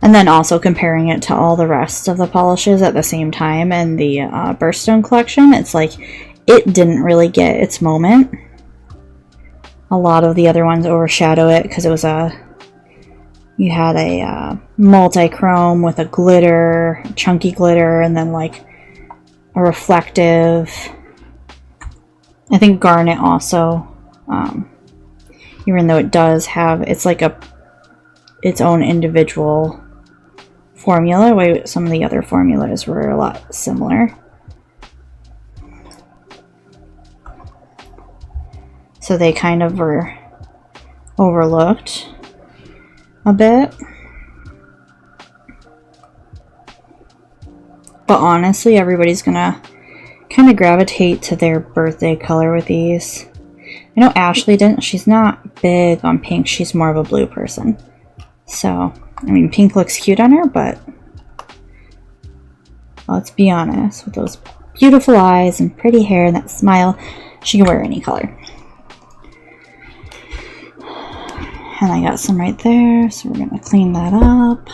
And then also comparing it to all the rest of the polishes at the same time in the Birthstone collection, it's like it didn't really get its moment. A lot of the other ones overshadow it because it was you had a multi-chrome with a glitter, chunky glitter, and then like a reflective. I think Garnet also, even though it does have, it's like its own individual formula, where some of the other formulas were a lot similar. So they kind of were overlooked a bit. But honestly, everybody's gonna kind of gravitate to their birthday color with these. I know Ashley didn't. She's not big on pink. She's more of a blue person. So, I mean, pink looks cute on her, but let's be honest, with those beautiful eyes and pretty hair and that smile, she can wear any color. And I got some right there, so we're going to clean that up.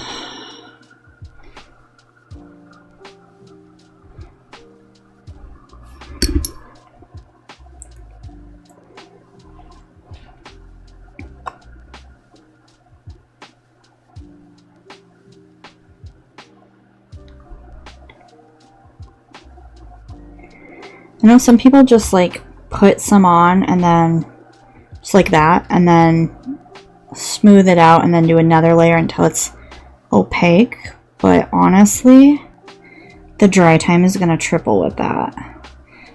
I know some people just like put some on and then just like that and then smooth it out and then do another layer until it's opaque, but honestly the dry time is going to triple with that.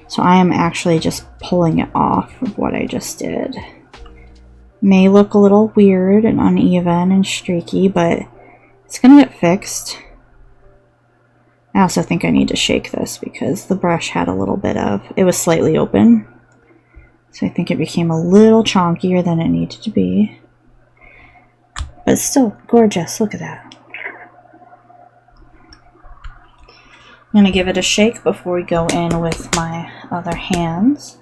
So I am actually just pulling it off of what I just did. May look a little weird and uneven and streaky, but it's going to get fixed. I also think I need to shake this because the brush had a little bit of, it was slightly open. So I think it became a little chonkier than it needed to be. But still gorgeous, look at that. I'm going to give it a shake before we go in with my other hands.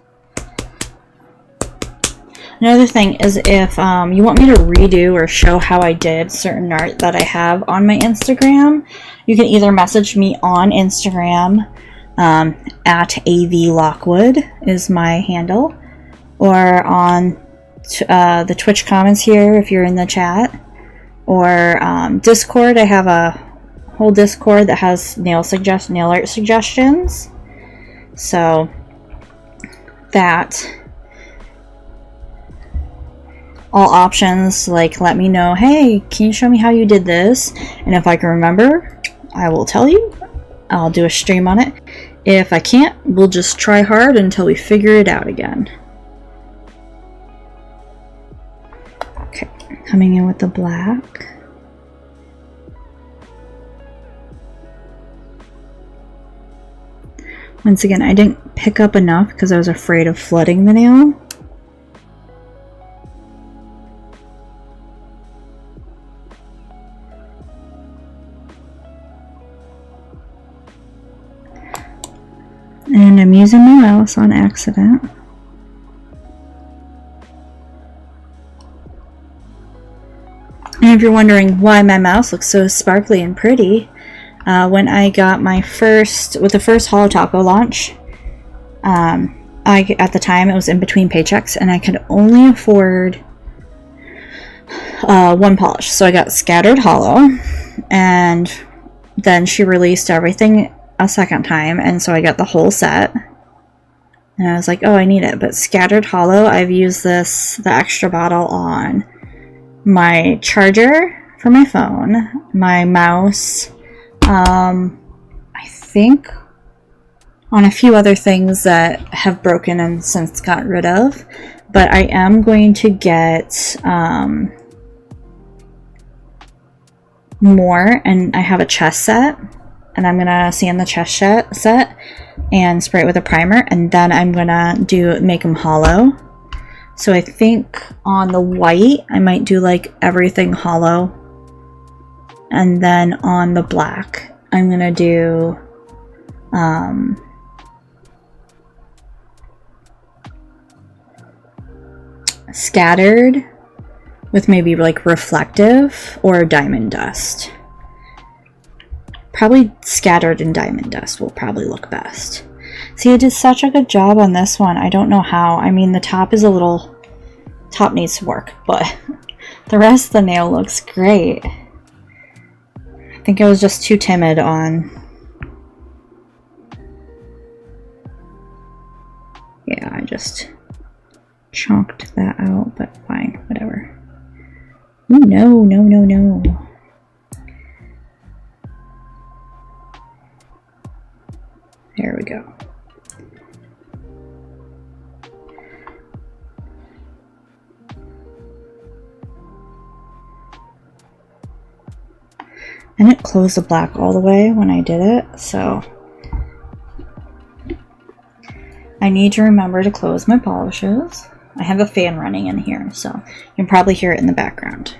Another thing is if you want me to redo or show how I did certain art that I have on my Instagram, you can either message me on Instagram, at avlockwood is my handle, or on the Twitch comments here if you're in the chat, or Discord. I have a whole Discord that has nail art suggestions, so that all options, like let me know, hey, can you show me how you did this, and if I can remember, I will tell you. I'll do a stream on it. If I can't, we'll just try hard until we figure it out again. Okay, coming in with the black. Once again, I didn't pick up enough because I was afraid of flooding the nail. And I'm using my mouse on accident. And if you're wondering why my mouse looks so sparkly and pretty, when I got my with the first Holotaco launch, at the time it was in between paychecks and I could only afford one polish. So I got Scattered Holo, and then she released everything a second time, and so I got the whole set. And I was like, oh, I need it. But Scattered Holo, I've used the extra bottle on my charger for my phone, my mouse, I think on a few other things that have broken and since got rid of. But I am going to get more, and I have a chest set, and I'm gonna sand the chest set and spray it with a primer, and then I'm gonna make them hollow. So I think on the white I might do like everything hollow, and then on the black I'm gonna do scattered with maybe like reflective or diamond dust. Probably scattered and diamond dust will probably look best. See, I did such a good job on this one. I don't know how. I mean, the top needs to work, but the rest of the nail looks great. I think I was just too timid on... Yeah, I just chonked that out, but fine, whatever. Ooh, no, no, no, no. There we go. And it closed the black all the way when I did it, so I need to remember to close my polishes. I have a fan running in here, so you can probably hear it in the background.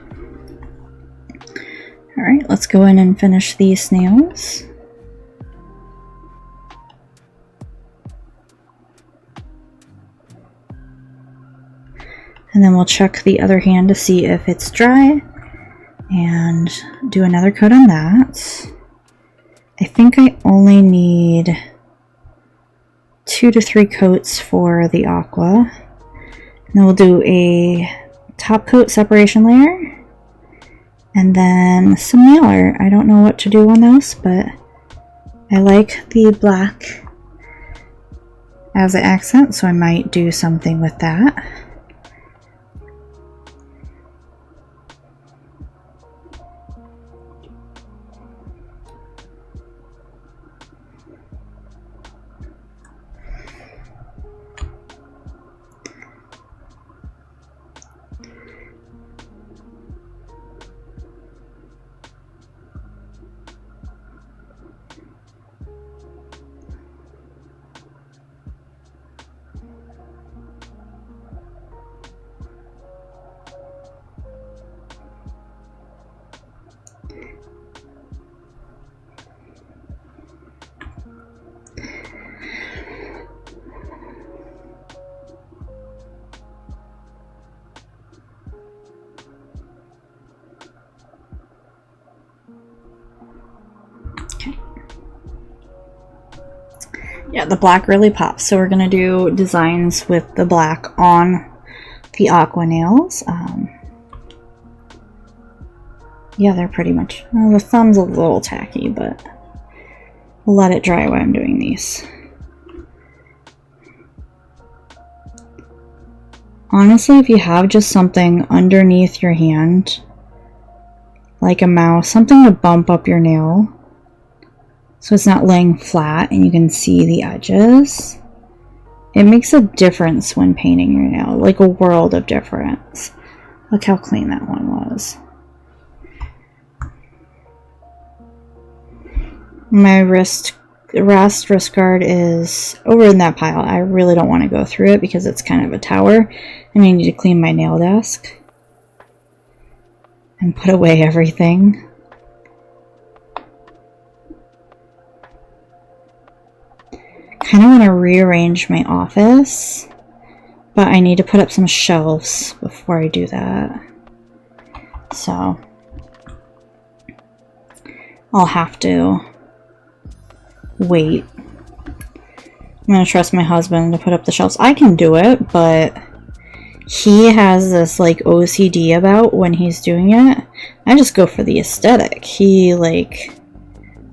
Alright, let's go in and finish these nails. And then we'll check the other hand to see if it's dry and do another coat on that. I think I only need 2 to 3 coats for the aqua. And then we'll do a top coat separation layer and then some nail art. I don't know what to do on those, but I like the black as an accent, so I might do something with that. Yeah, the black really pops. So we're going to do designs with the black on the aqua nails. Yeah, they're pretty much... Well, the thumb's a little tacky, but we'll let it dry while I'm doing these. Honestly, if you have just something underneath your hand, like a mouse, something to bump up your nail, so it's not laying flat and you can see the edges, it makes a difference when painting your nail, like a world of difference. Look how clean that one was. My wrist guard is over in that pile. I really don't want to go through it because it's kind of a tower and I need to clean my nail desk and put away everything. Kind of want to rearrange my office, but I need to put up some shelves before I do that. So I'll have to wait. I'm gonna trust my husband to put up the shelves. I can do it, but he has this like OCD about when he's doing it. I just go for the aesthetic. He like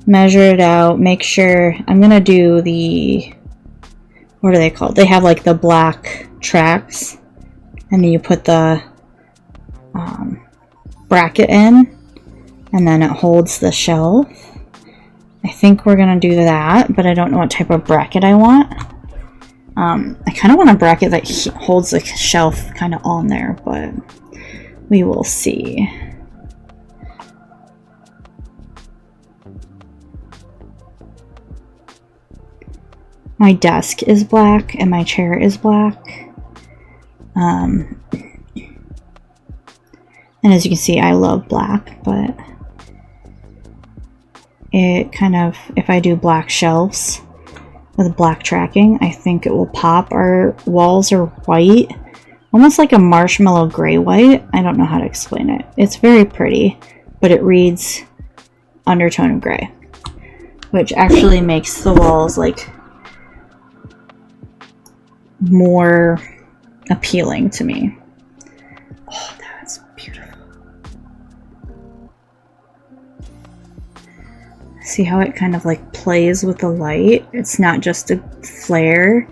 measure it out, make sure. I'm gonna do the, what are they called? They have like the black tracks, and then you put the bracket in, and then it holds the shelf. I think we're gonna do that, but I don't know what type of bracket I want. I kind of want a bracket that holds the shelf kind of on there, but we will see. My desk is black and my chair is black. And as you can see, I love black, but it kind of, if I do black shelves with black tracking, I think it will pop. Our walls are white, almost like a marshmallow gray white. I don't know how to explain it. It's very pretty, but it reads undertone of gray, which actually makes the walls like more appealing to me. Oh, that's beautiful. See how it kind of like plays with the light? It's not just a flare.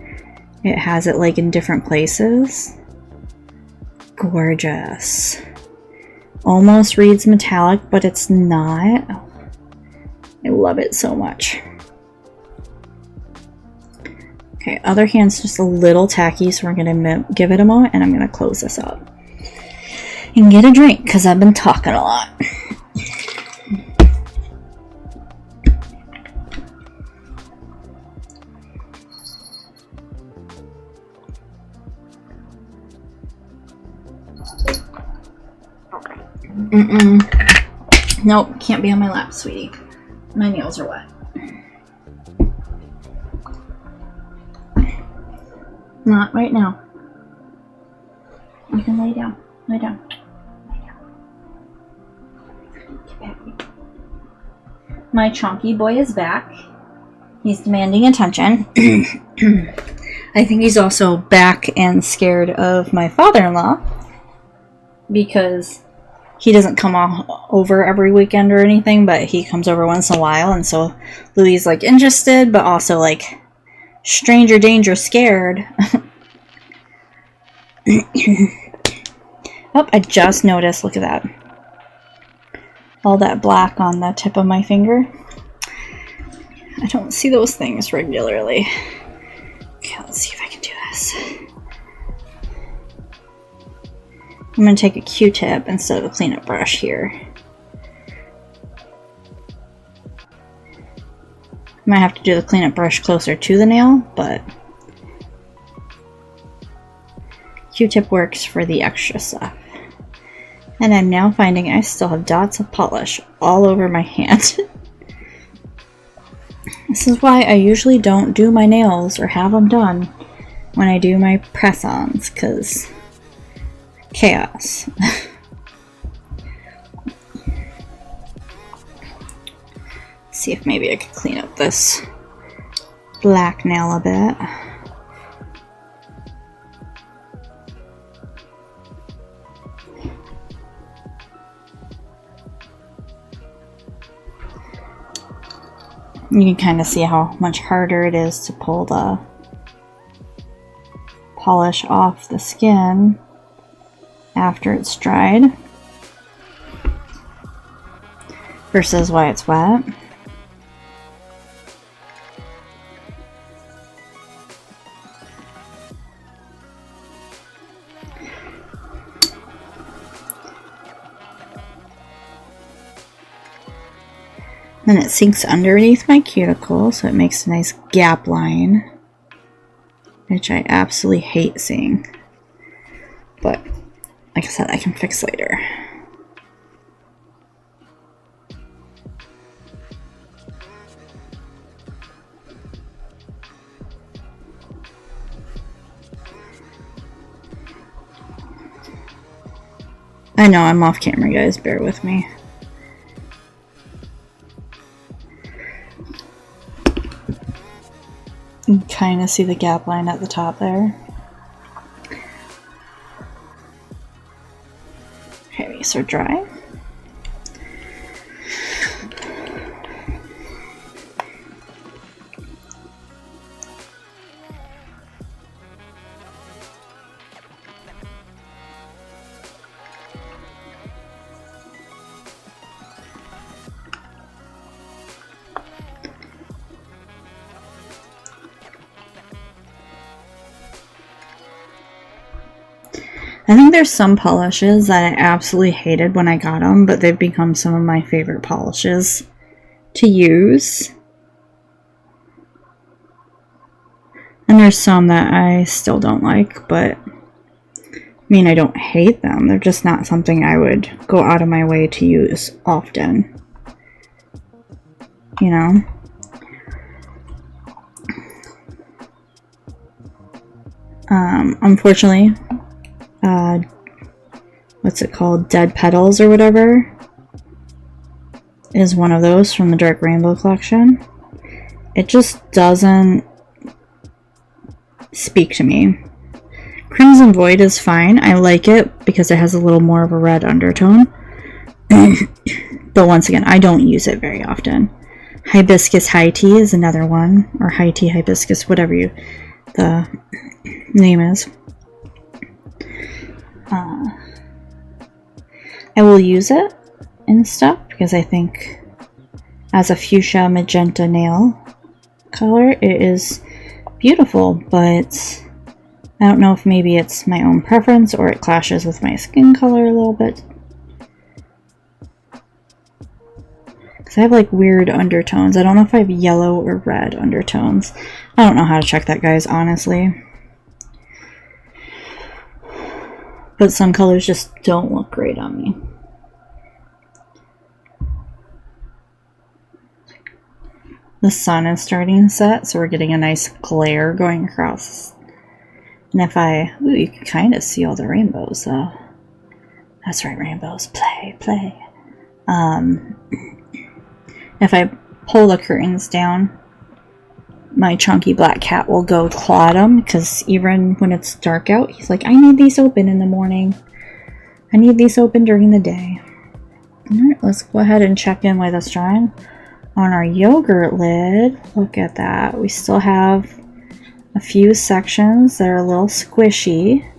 It has it like in different places. Gorgeous. Almost reads metallic, but it's not. I love it so much. Okay, other hand's just a little tacky, so we're gonna give it a moment and I'm gonna close this up and get a drink because I've been talking a lot. Nope, can't be on my lap, sweetie. My nails are wet. Not right now. You can lay down. Lay down. Lay down. Get back. My chunky boy is back. He's demanding attention. I think he's also back and scared of my father-in-law because he doesn't come over every weekend or anything, but he comes over once in a while, and so Louie's like interested, but also like stranger danger scared. Oh, I just noticed, look at that. All that black on the tip of my finger. I don't see those things regularly. Okay, let's see if I can do this. I'm going to take a Q-tip instead of a cleanup brush here. I might have to do the cleanup brush closer to the nail, but Q-tip works for the extra stuff. And I'm now finding I still have dots of polish all over my hand. This is why I usually don't do my nails or have them done when I do my press-ons, because chaos. See if maybe I could clean up this black nail a bit. You can kind of see how much harder it is to pull the polish off the skin after it's dried versus while it's wet. Then it sinks underneath my cuticle, so it makes a nice gap line, which I absolutely hate seeing. But, like I said, I can fix later. I know I'm off camera, guys, bear with me. You can kind of see the gap line at the top there. Okay, these are dry. I think there's some polishes that I absolutely hated when I got them, but they've become some of my favorite polishes to use. And there's some that I still don't like, but I mean, I don't hate them. They're just not something I would go out of my way to use often. You know? Unfortunately, what's it called? Dead Petals or whatever is one of those from the Dark Rainbow collection. It just doesn't speak to me. Crimson Void is fine. I like it because it has a little more of a red undertone. But once again, I don't use it very often. Hibiscus High Tea is another one, or High Tea Hibiscus, whatever the name is. I will use it and stuff because I think as a fuchsia magenta nail color it is beautiful, but I don't know if maybe it's my own preference or it clashes with my skin color a little bit. Because I have like weird undertones. I don't know if I have yellow or red undertones. I don't know how to check that, guys, honestly. But some colors just don't look great on me. The sun is starting to set, so we're getting a nice glare going across. And if ooh, you can kind of see all the rainbows, though. That's right, rainbows. Play, play. If I pull the curtains down, my chunky black cat will go claw at them, because even when it's dark out, he's like, I need these open in the morning. I need these open during the day. Alright, let's go ahead and check in with us drawing. On our yogurt lid, look at that. We still have a few sections that are a little squishy,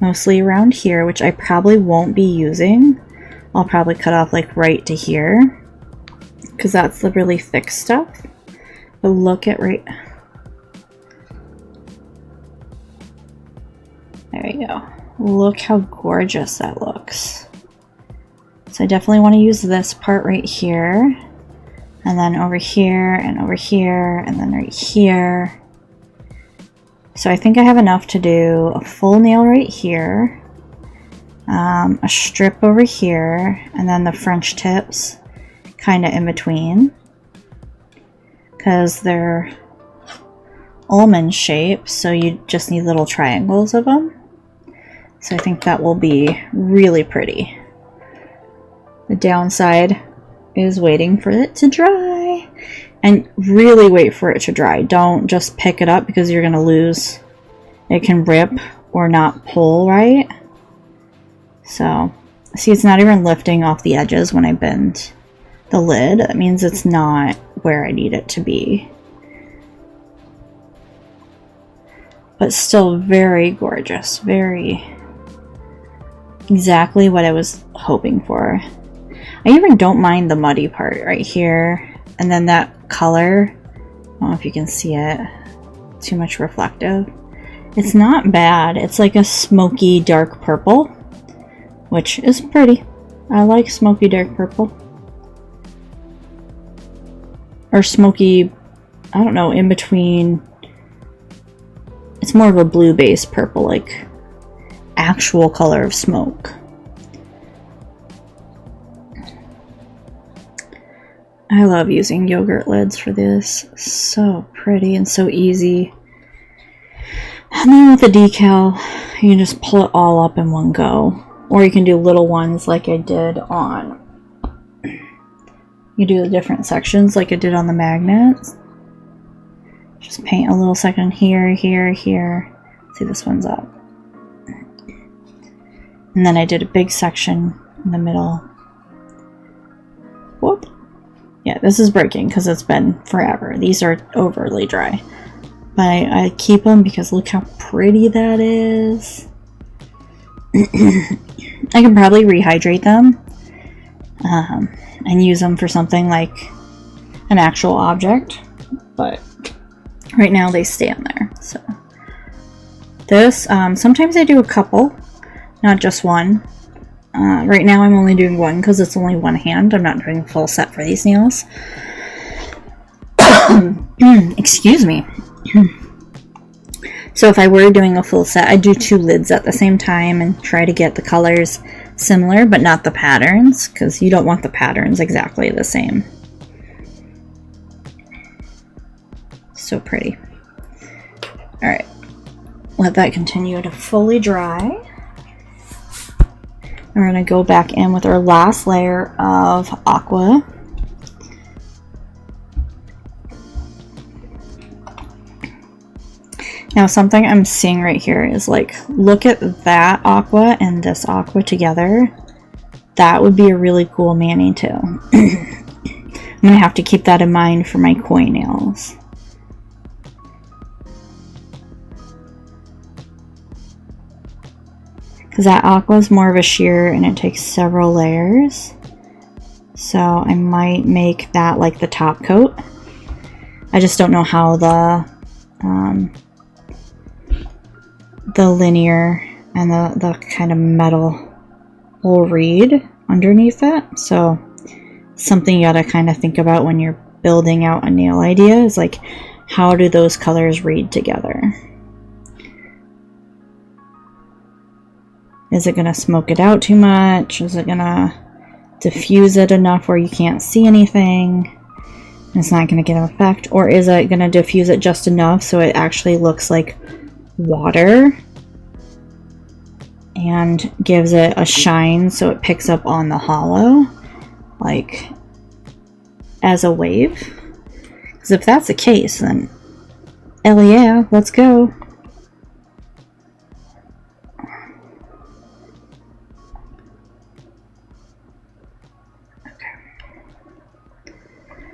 mostly around here, which I probably won't be using. I'll probably cut off like right to here, because that's the really thick stuff. But look at right... There we go. Look how gorgeous that looks. So I definitely want to use this part right here. And then over here, and over here, and then right here. So I think I have enough to do a full nail right here. A strip over here, and then the French tips kind of in between. Because they're almond shaped, so you just need little triangles of them. So I think that will be really pretty. The downside is waiting for it to dry. And really wait for it to dry. Don't just pick it up because you're going to lose. It can rip or not pull right. So, see, it's not even lifting off the edges when I bend the lid. That means it's not where I need it to be. But still very gorgeous. Very exactly what I was hoping for. I even don't mind the muddy part right here. And then that color, I don't know if you can see it, too much reflective. It's not bad. It's like a smoky dark purple, which is pretty. I like smoky dark purple. Or smoky, I don't know, in between. It's more of a blue-based purple, like actual color of smoke. I love using yogurt lids for this. So pretty and so easy. And then with the decal, you can just pull it all up in one go. Or you can do little ones like I did on... You do the different sections like I did on the magnets. Just paint a little section here, here, here. See, this one's up. And then I did a big section in the middle. Whoop. Yeah, this is breaking because it's been forever. These are overly dry. But I keep them because look how pretty that is. I can probably rehydrate them and use them for something like an actual object. But right now they stay on there. So this, sometimes I do a couple, not just one. Right now I'm only doing one because it's only one hand. I'm not doing a full set for these nails. Excuse me. So if I were doing a full set, I'd do 2 lids at the same time and try to get the colors similar, but not the patterns, because you don't want the patterns exactly the same. So pretty. Alright, let that continue to fully dry. We're going to go back in with our last layer of aqua. Now something I'm seeing right here is like, look at that aqua and this aqua together. That would be a really cool mani too. I'm going to have to keep that in mind for my koi nails. Because that aqua is more of a sheer and it takes several layers. So I might make that like the top coat. I just don't know how the linear and the kind of metal will read underneath it. So something you gotta kind of think about when you're building out a nail idea is like, how do those colors read together? Is it gonna smoke it out too much? Is it gonna diffuse it enough where you can't see anything? It's not gonna get an effect? Or is it gonna diffuse it just enough so it actually looks like water and gives it a shine so it picks up on the hollow, like as a wave? Because if that's the case, then hell yeah, let's go.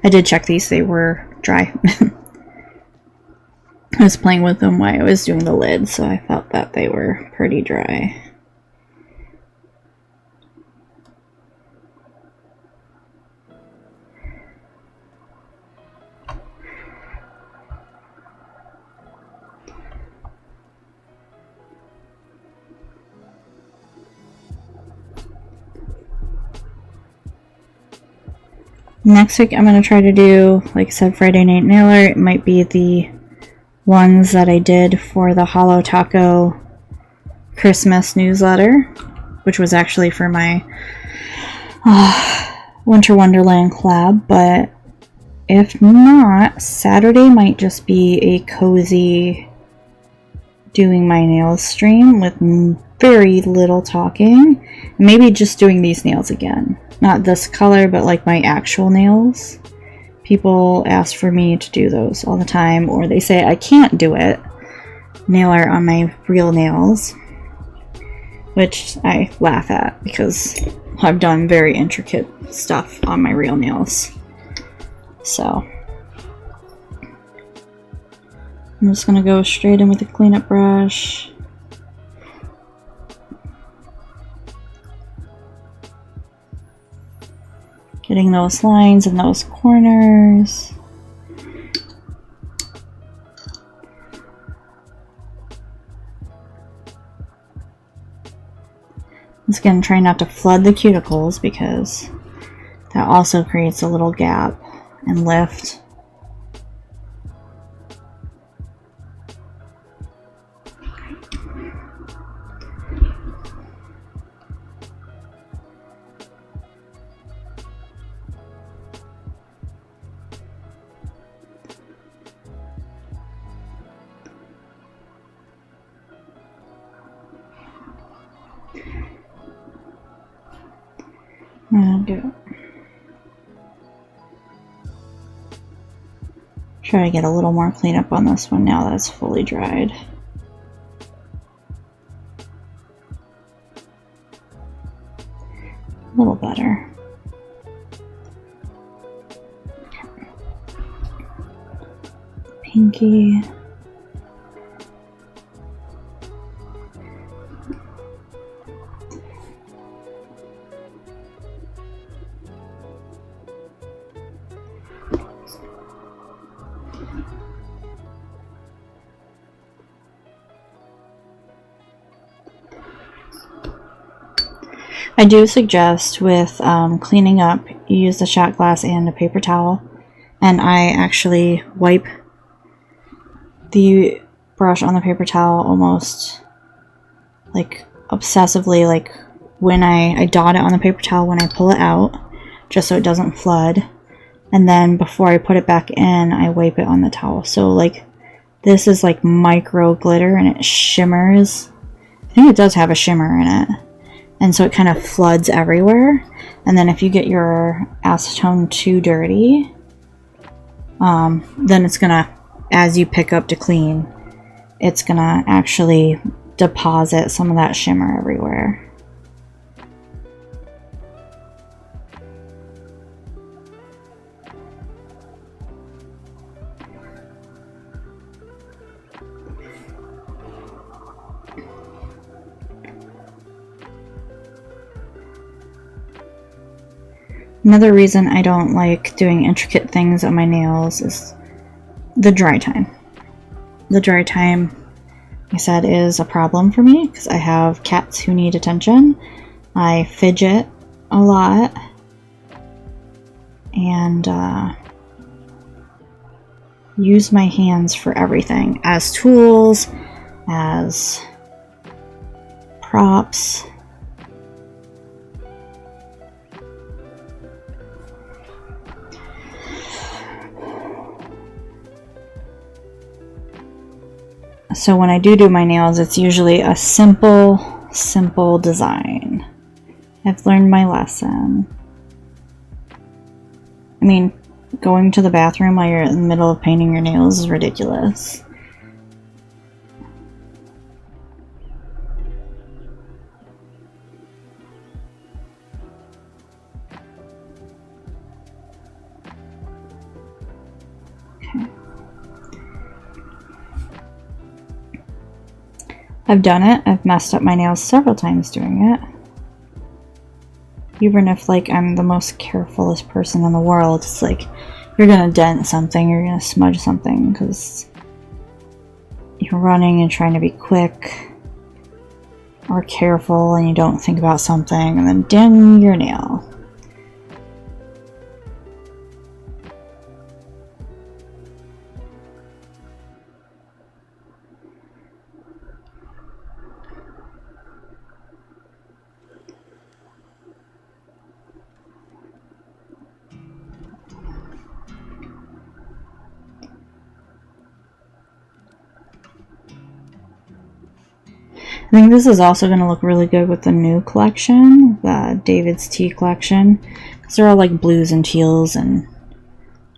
I did check these, they were dry. I was playing with them while I was doing the lid, so I felt that they were pretty dry. Next week I'm going to try to do, like I said, Friday Night Nail Art. It might be the ones that I did for the Hollow Taco Christmas newsletter, which was actually for my Winter Wonderland collab, but if not, Saturday might just be a cozy doing my nails stream with very little talking. Maybe just doing these nails again. Not this color, but like my actual nails. people ask for me to do those all the time, or they say I can't do it. Nail art on my real nails, which I laugh at because I've done very intricate stuff on my real nails. So I'm just gonna go straight in with a cleanup brush. Getting those lines and those corners. Once again, try not to flood the cuticles because that also creates a little gap and lift. Try to get a little more cleanup on this one now that it's fully dried. A little better. Pinky. I do suggest with cleaning up, you use a shot glass and a paper towel, and I actually wipe the brush on the paper towel almost like obsessively, like when I dot it on the paper towel when I pull it out, just so it doesn't flood, and then before I put it back in, I wipe it on the towel. So like this is like micro glitter and it shimmers. I think it does have a shimmer in it. And so it kind of floods everywhere. And then if you get your acetone too dirty, then it's gonna, as you pick up to clean, it's gonna actually deposit some of that shimmer everywhere. Another reason I don't like doing intricate things on my nails is the dry time. The dry time, like I said, is a problem for me because I have cats who need attention. I fidget a lot and use my hands for everything, as tools, as props. So when I do my nails, it's usually a simple design. I've learned my lesson. I mean, going to the bathroom while you're in the middle of painting your nails is ridiculous. I've done it. I've messed up my nails several times doing it. Even if, like, I'm the most carefulest person in the world, it's like, you're gonna dent something, you're gonna smudge something, because you're running and trying to be quick or careful and you don't think about something, and then ding your nail. I think this is also going to look really good with the new collection, the David's Tea collection, because they're all like blues and teals and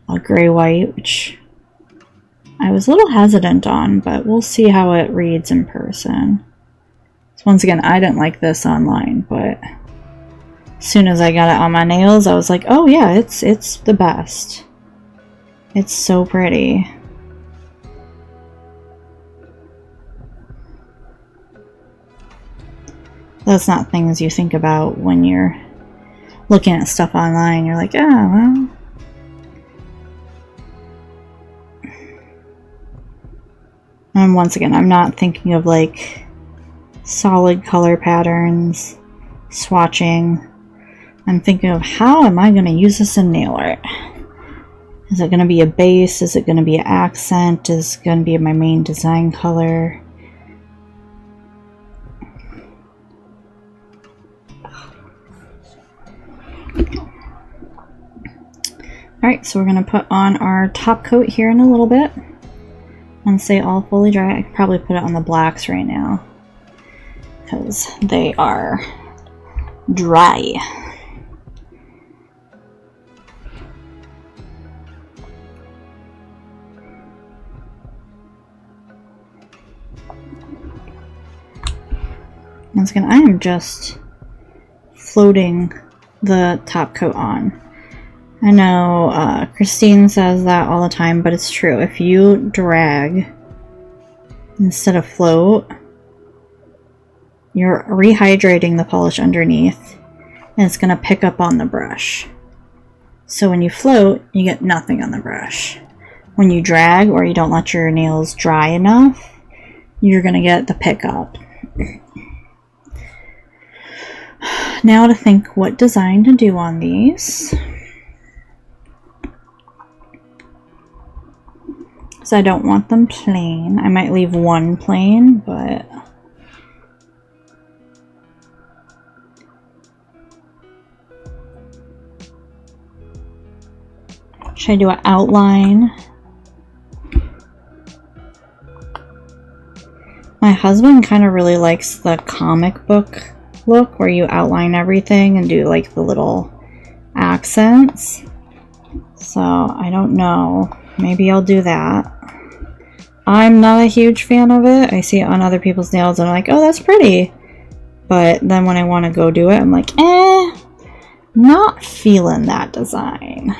a gray white, which I was a little hesitant on, but we'll see how it reads in person. So once again, I didn't like this online, but as soon as I got it on my nails, I was like, oh yeah, it's the best. It's so pretty. That's not things you think about when you're looking at stuff online. You're like, oh, well. And once again, I'm not thinking of like solid color patterns, swatching. I'm thinking of how am I going to use this in nail art? Is it going to be a base? Is it going to be an accent? Is it going to be my main design color? Alright, so we're going to put on our top coat here in a little bit. And say all fully dry. I could probably put it on the blacks right now, because they are dry. Once again, I am just floating the top coat on. I know Christine says that all the time, but it's true. If you drag instead of float, you're rehydrating the polish underneath, and it's going to pick up on the brush. So when you float, you get nothing on the brush. When you drag or you don't let your nails dry enough, you're going to get the pickup. Now to think what design to do on these. So I don't want them plain. I might leave one plain, but should I do an outline? My husband kind of really likes the comic book look where you outline everything and do like the little accents. So I don't know. Maybe I'll do that. I'm not a huge fan of it. I see it on other people's nails and I'm like, oh, that's pretty. But then when I want to go do it, I'm like, not feeling that design.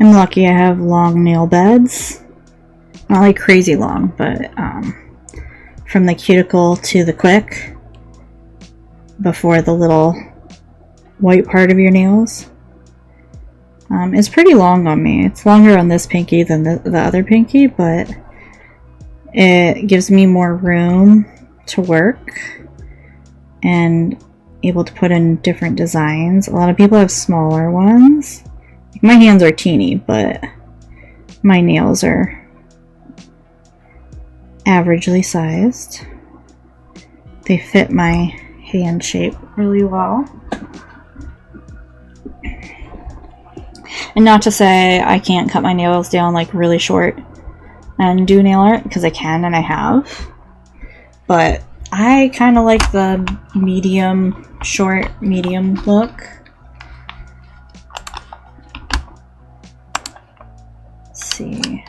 I'm lucky I have long nail beds. Not like crazy long, but from the cuticle to the quick before the little white part of your nails is pretty long on me. It's longer on this pinky than the other pinky, but it gives me more room to work and able to put in different designs. A lot of people have smaller ones. My hands are teeny, but my nails are averagely sized. They fit my hand shape really well. And not to say I can't cut my nails down like really short and do nail art, because I can and I have. But I kind of like the medium, short, medium look. See.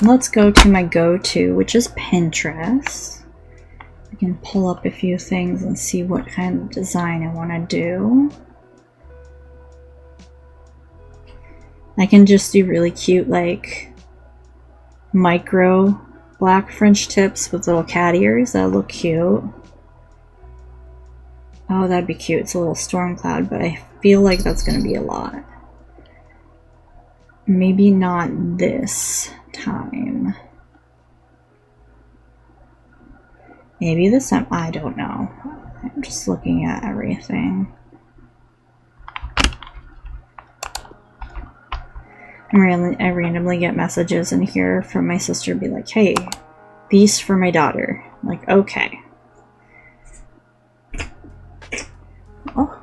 Let's go to my go-to, which is Pinterest. I can pull up a few things and see what kind of design I want to do. I can just do really cute, like, micro black French tips with little cat ears. That look cute. Oh, that'd be cute. It's a little storm cloud, but I feel like that's going to be a lot. maybe not this time. Maybe this time, I don't know. I'm just looking at everything. I randomly get messages in here from my sister be like, hey, these for my daughter. I'm like, okay. Oh,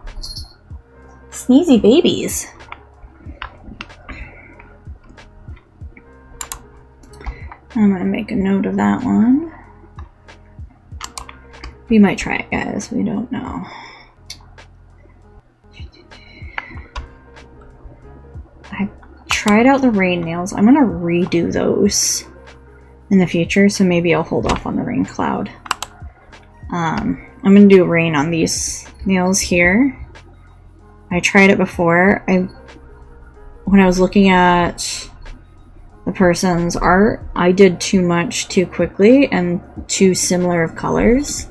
sneezy babies. I'm gonna make a note of that one. We might try it, guys. We don't know. I tried out the rain nails. I'm gonna redo those in the future, so maybe I'll hold off on the rain cloud. I'm gonna do rain on these nails here. I tried it before. When I was looking at the person's art, I did too much too quickly and too similar of colors.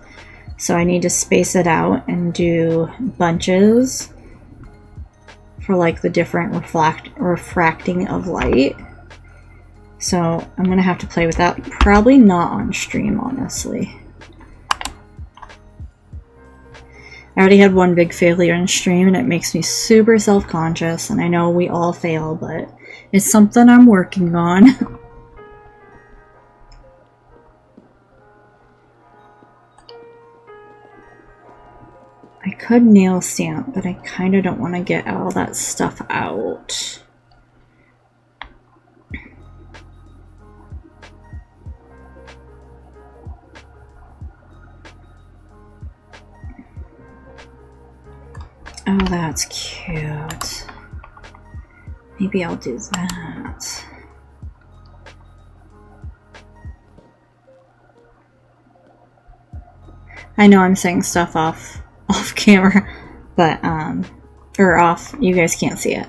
So I need to space it out and do bunches for like the different refracting of light. So I'm gonna have to play with that. Probably not on stream, honestly. I already had one big failure in stream and it makes me super self-conscious, and I know we all fail, but it's something I'm working on. I could nail stamp, but I kind of don't want to get all that stuff out. Oh, that's cute. Maybe I'll do that. I know I'm saying stuff off camera, but or off, you guys can't see it.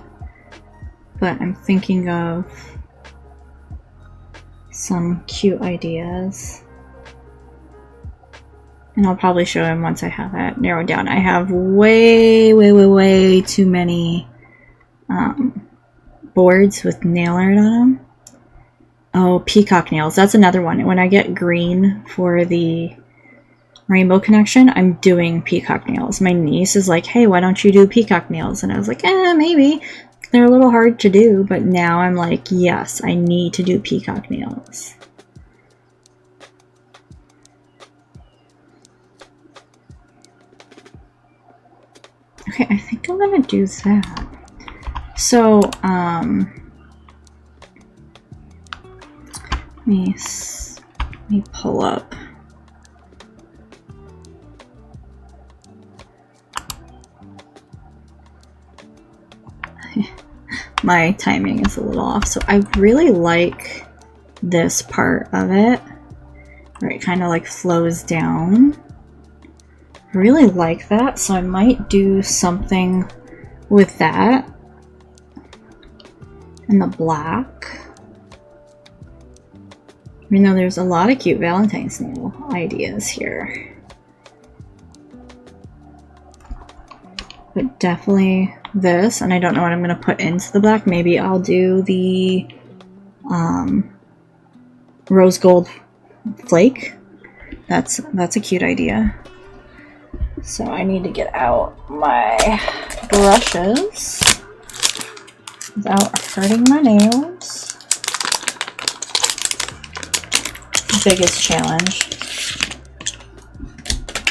But I'm thinking of some cute ideas. And I'll probably show him once I have that narrowed down. I have way too many boards with nail art on them. Oh, peacock nails. That's another one. When I get green for the Rainbow Connection, I'm doing peacock nails. My niece is like, hey, why don't you do peacock nails? And I was like, maybe. They're a little hard to do, but now I'm like, yes, I need to do peacock nails. Okay, I think I'm gonna do that. So, let me pull up. My timing is a little off, so I really like this part of it, where it kind of like flows down. I really like that, so I might do something with that and the black. Even though there's a lot of cute Valentine's nail ideas here. But definitely this, and I don't know what I'm going to put into the black. Maybe I'll do the rose gold flake. That's a cute idea. So I need to get out my brushes without hurting my nails. The biggest challenge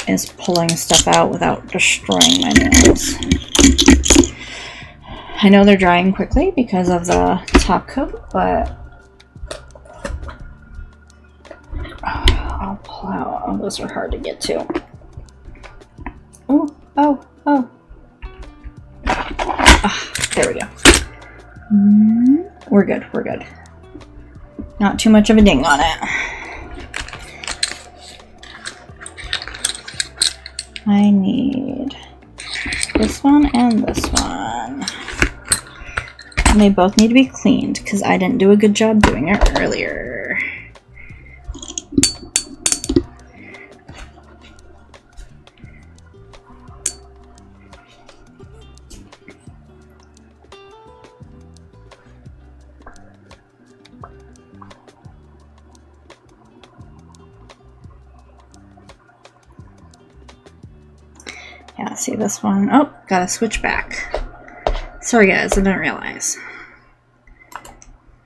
is pulling stuff out without destroying my nails. I know they're drying quickly because of the top coat, but I'll pull out. Oh, those are hard to get to. Oh. There we go. We're good. Not too much of a ding on it. I need this one and this one. And they both need to be cleaned because I didn't do a good job doing it earlier. Yeah, see this one? Oh, gotta switch back. Sorry guys, I didn't realize.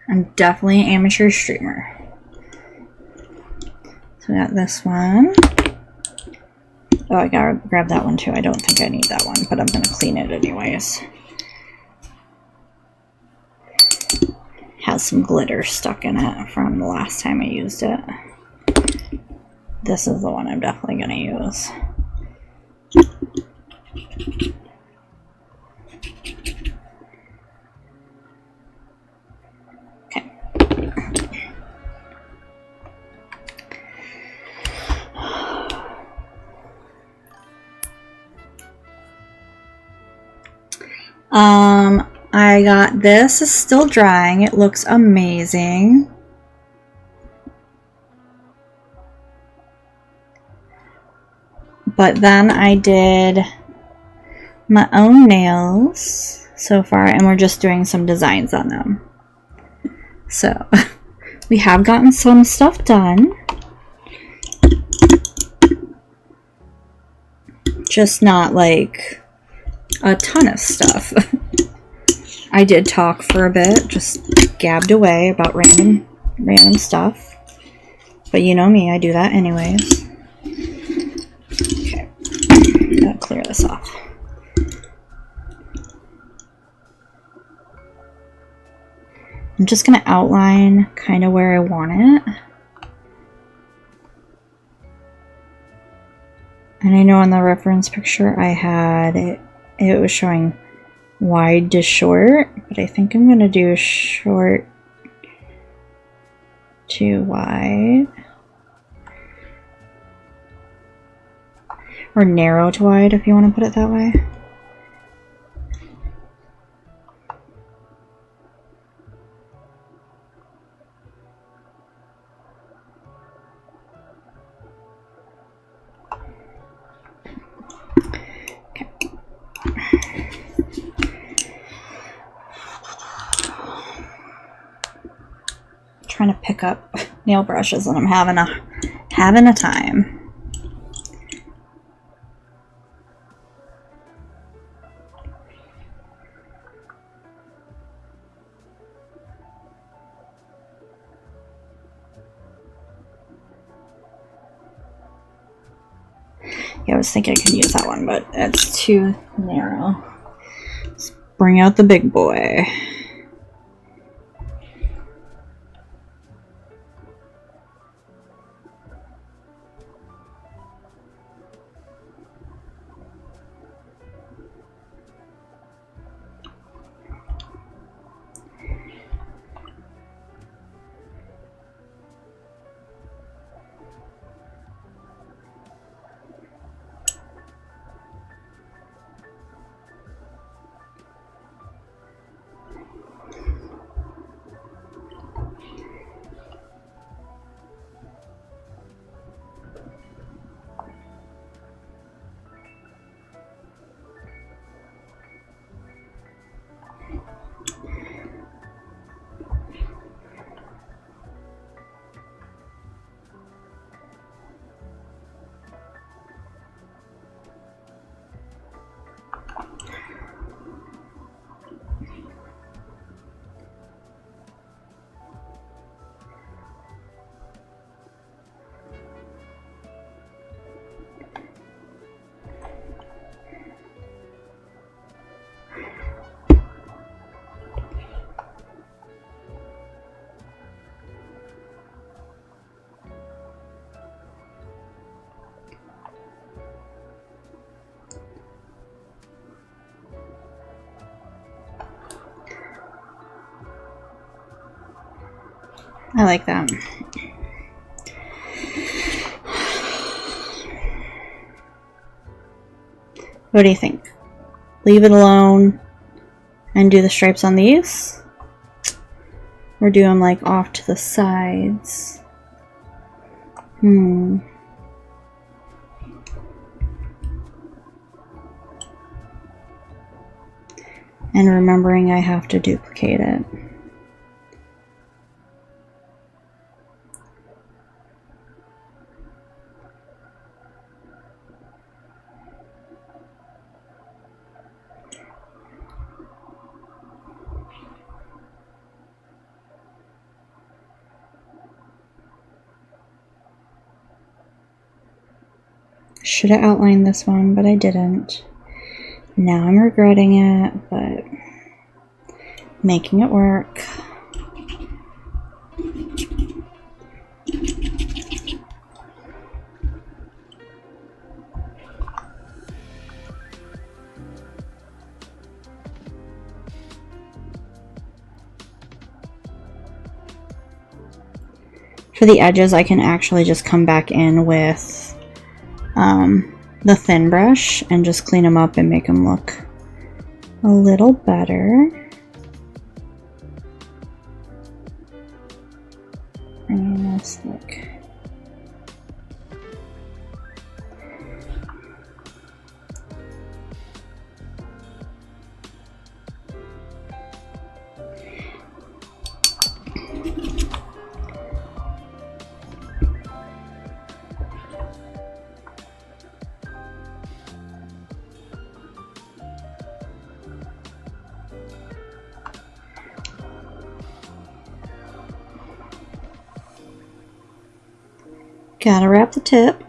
I'm definitely an amateur streamer. So we got this one. Oh, I gotta grab that one too. I don't think I need that one, but I'm gonna clean it anyways. Has some glitter stuck in it from the last time I used it. This is the one I'm definitely gonna use. Okay. I got this. It's still drying. It looks amazing. But then I did my own nails so far, and we're just doing some designs on them. So we have gotten some stuff done. Just not like a ton of stuff. I did talk for a bit, just gabbed away about random stuff. But you know me, I do that anyways. Okay, gotta clear this off. I'm just gonna outline kind of where I want it. And I know in the reference picture I had it was showing wide to short, but I think I'm gonna do short to wide. Or narrow to wide, if you want to put it that way. Okay. Trying to pick up nail brushes and I'm having a time. Yeah, I was thinking I could use that one, but it's too narrow. Let's bring out the big boy. I like that. What do you think? Leave it alone and do the stripes on these? Or do them like off to the sides? And remembering I have to duplicate it. Should have outlined this one, but I didn't. Now I'm regretting it, but making it work. For the edges, I can actually just come back in with the thin brush and just clean them up and make them look a little better. Bringing this look. Gotta wrap the tip.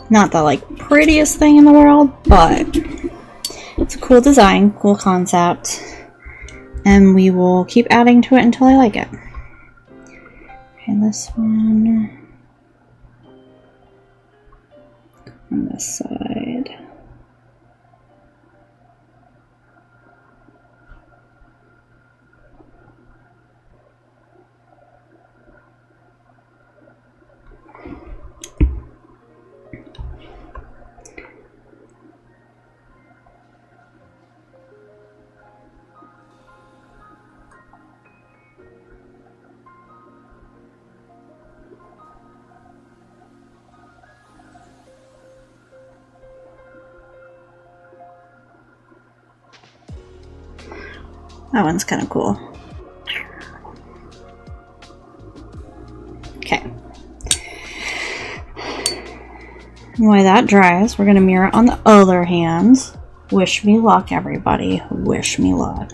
Not the like prettiest thing in the world, but it's a cool design, cool concept, and we will keep adding to it until I like it. And this one on this side. That one's kind of cool. Okay. While that dries, we're going to mirror it on the other hand. Wish me luck, everybody. Wish me luck.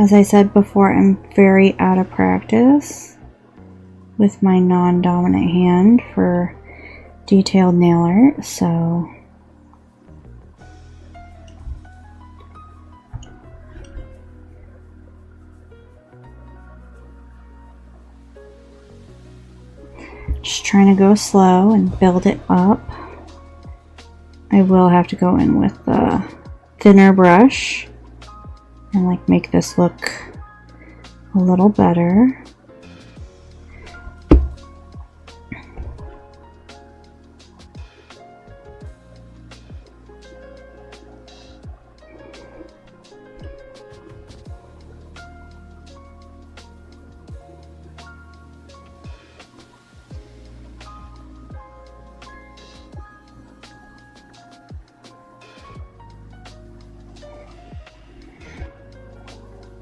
As I said before, I'm very out of practice with my non-dominant hand for detailed nail art, so just trying to go slow and build it up. I will have to go in with the thinner brush and like make this look a little better.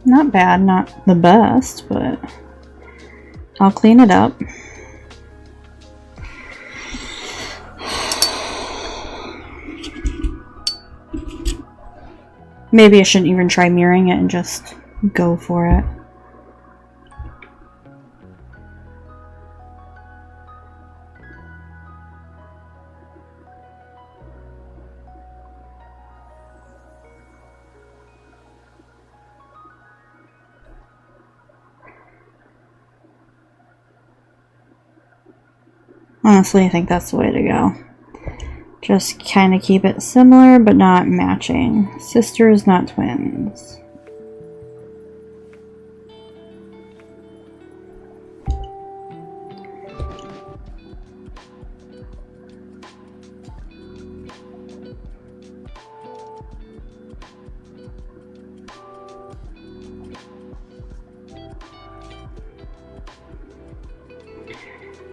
Not bad, not the best, but I'll clean it up. Maybe I shouldn't even try mirroring it and just go for it. Honestly, I think that's the way to go. Just kind of keep it similar, but not matching. Sisters, not twins.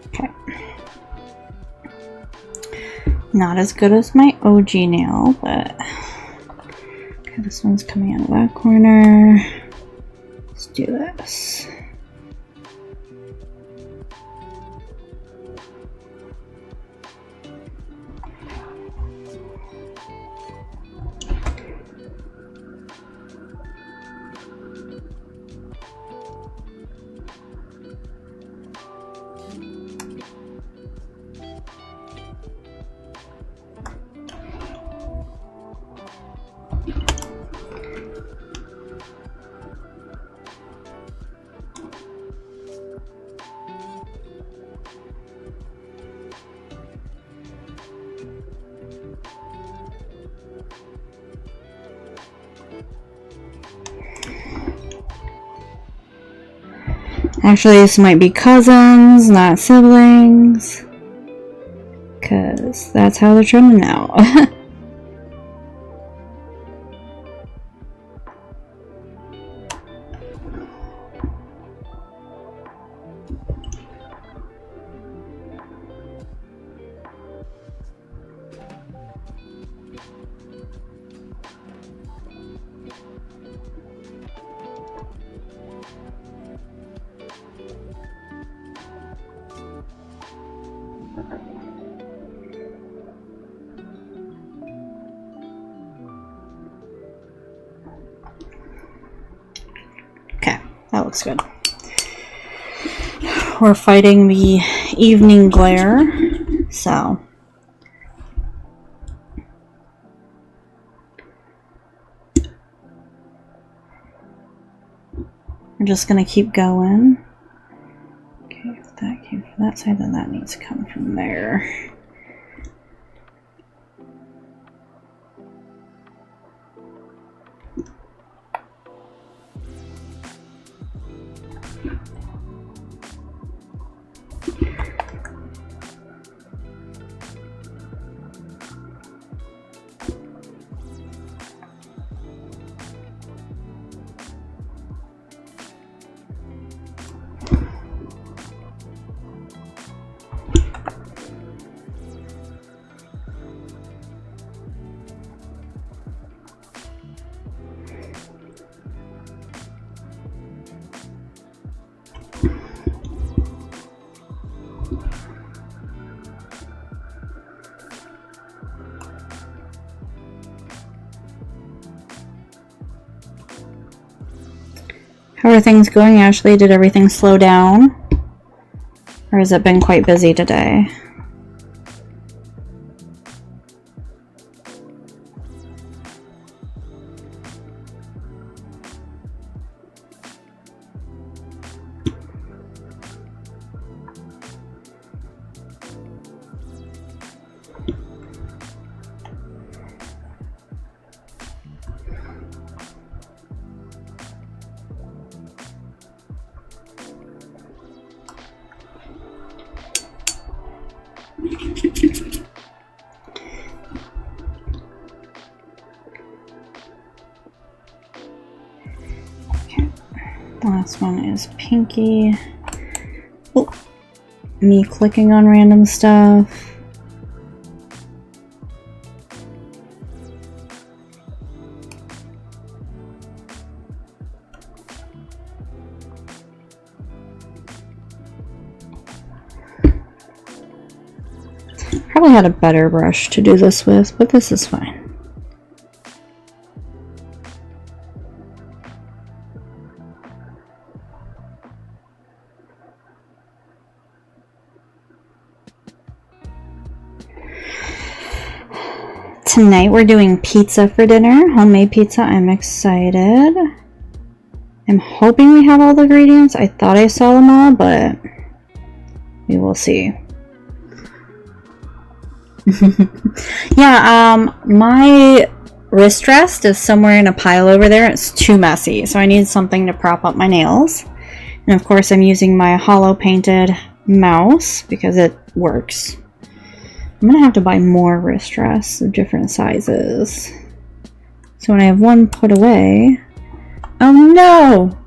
Okay. Not as good as my OG nail, but okay, this one's coming out of that corner. Let's do this. Actually, this might be cousins, not siblings. Because that's how they're trending out. Okay, that looks good. We're fighting the evening glare, so we're just gonna keep going. Okay, if that came from that side, then that needs to come from there. How are things going, Ashley? Did everything slow down? Or has it been quite busy today? Okay, last one is Pinky. Oh, me clicking on random stuff. Probably had a better brush to do this with, but this is fine. Tonight we're doing pizza for dinner. Homemade pizza. I'm excited. I'm hoping we have all the ingredients. I thought I saw them all, but we will see. Yeah, my wrist rest is somewhere in a pile over there. It's too messy, so I need something to prop up my nails. And of course I'm using my hollow painted mouse because it works. I'm gonna have to buy more wrist rests of different sizes. So when I have one put away... Oh no!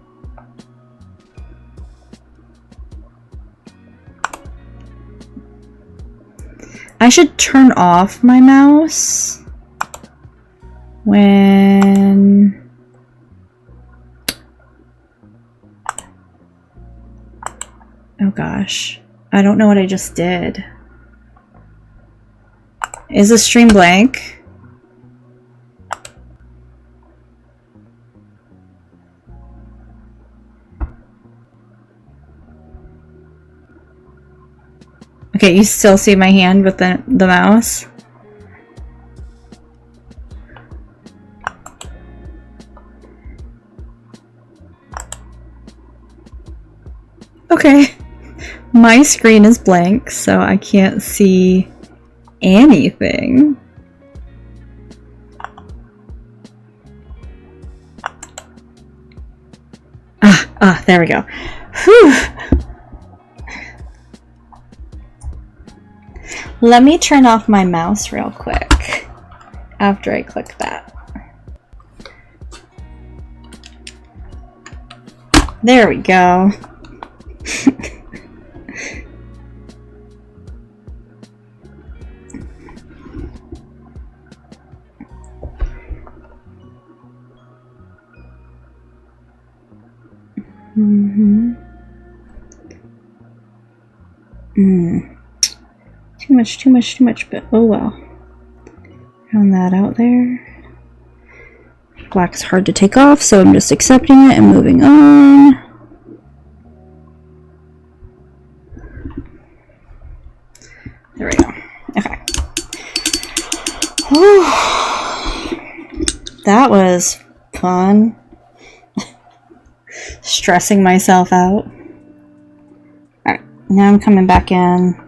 I should turn off my mouse when... Oh gosh. I don't know what I just did. Is the stream blank? Okay, you still see my hand with the mouse? Okay. My screen is blank, so I can't see anything. There we go. Whew. Let me turn off my mouse real quick after I click that. There we go. Too much, but oh well. Round that out there. Black is hard to take off, so I'm just accepting it and moving on. There we go. Okay. Whew. That was fun. Stressing myself out. Alright, now I'm coming back in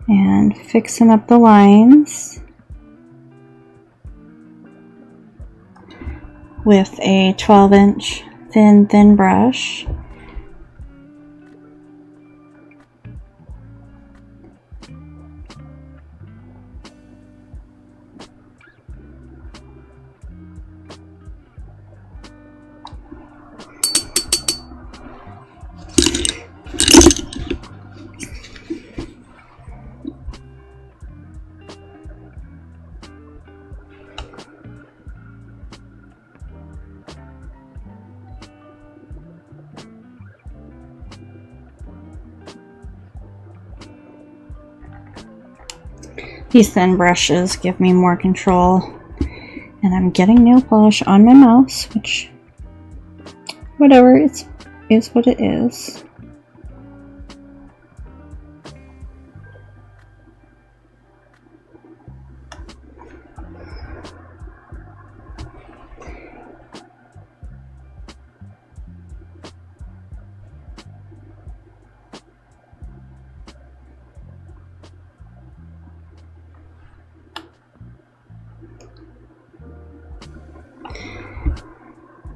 and fixing up the lines with a 12-inch thin brush. These thin brushes give me more control, and I'm getting nail polish on my mouse, which, whatever, it is what it is.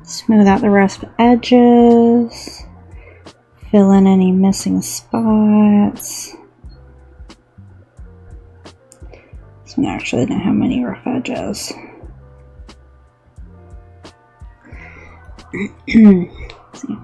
Smooth out the rough edges, fill in any missing spots. This one actually didn't have many rough edges. Let's see.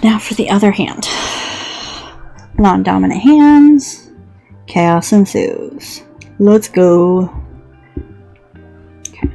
Now for the other hand. Non-dominant hands. Chaos ensues. Let's go. Okay.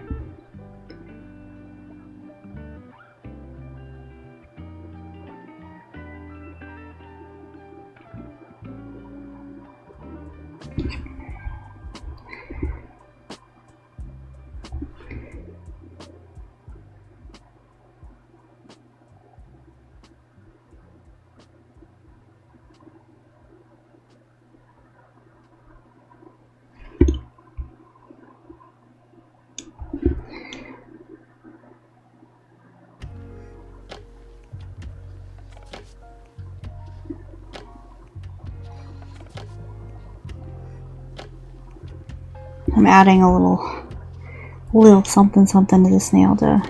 I'm adding a little something something to this nail to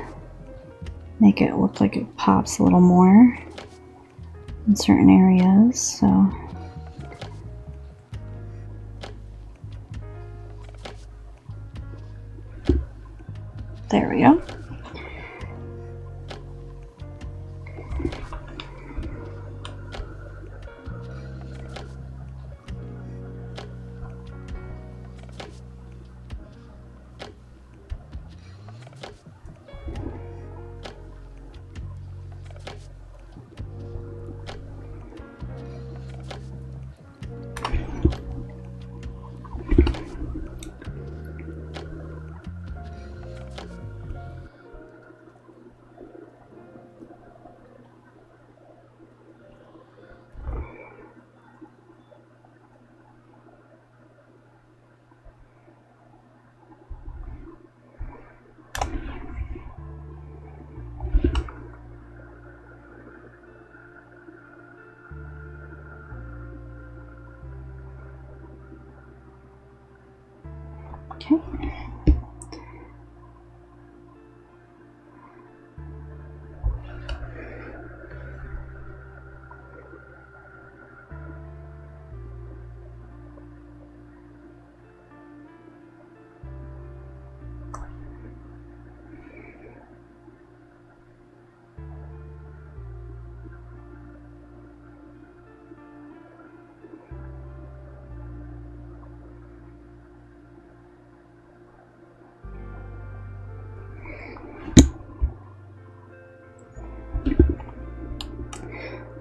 make it look like it pops a little more in certain areas, so there we go. Okay.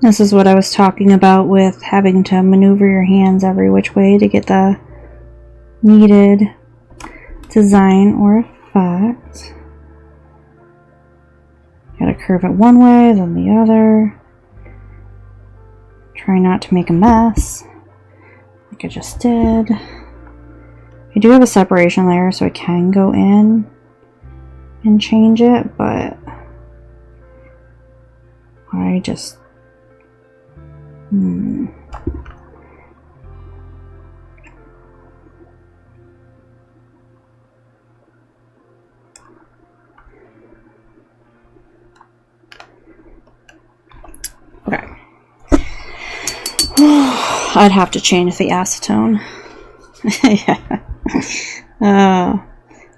This is what I was talking about with having to maneuver your hands every which way to get the needed design or effect. Gotta curve it one way, then the other. Try not to make a mess, like I just did. I do have a separation layer, so I can go in and change it, but I just... Okay. I'd have to change the acetone. Yeah.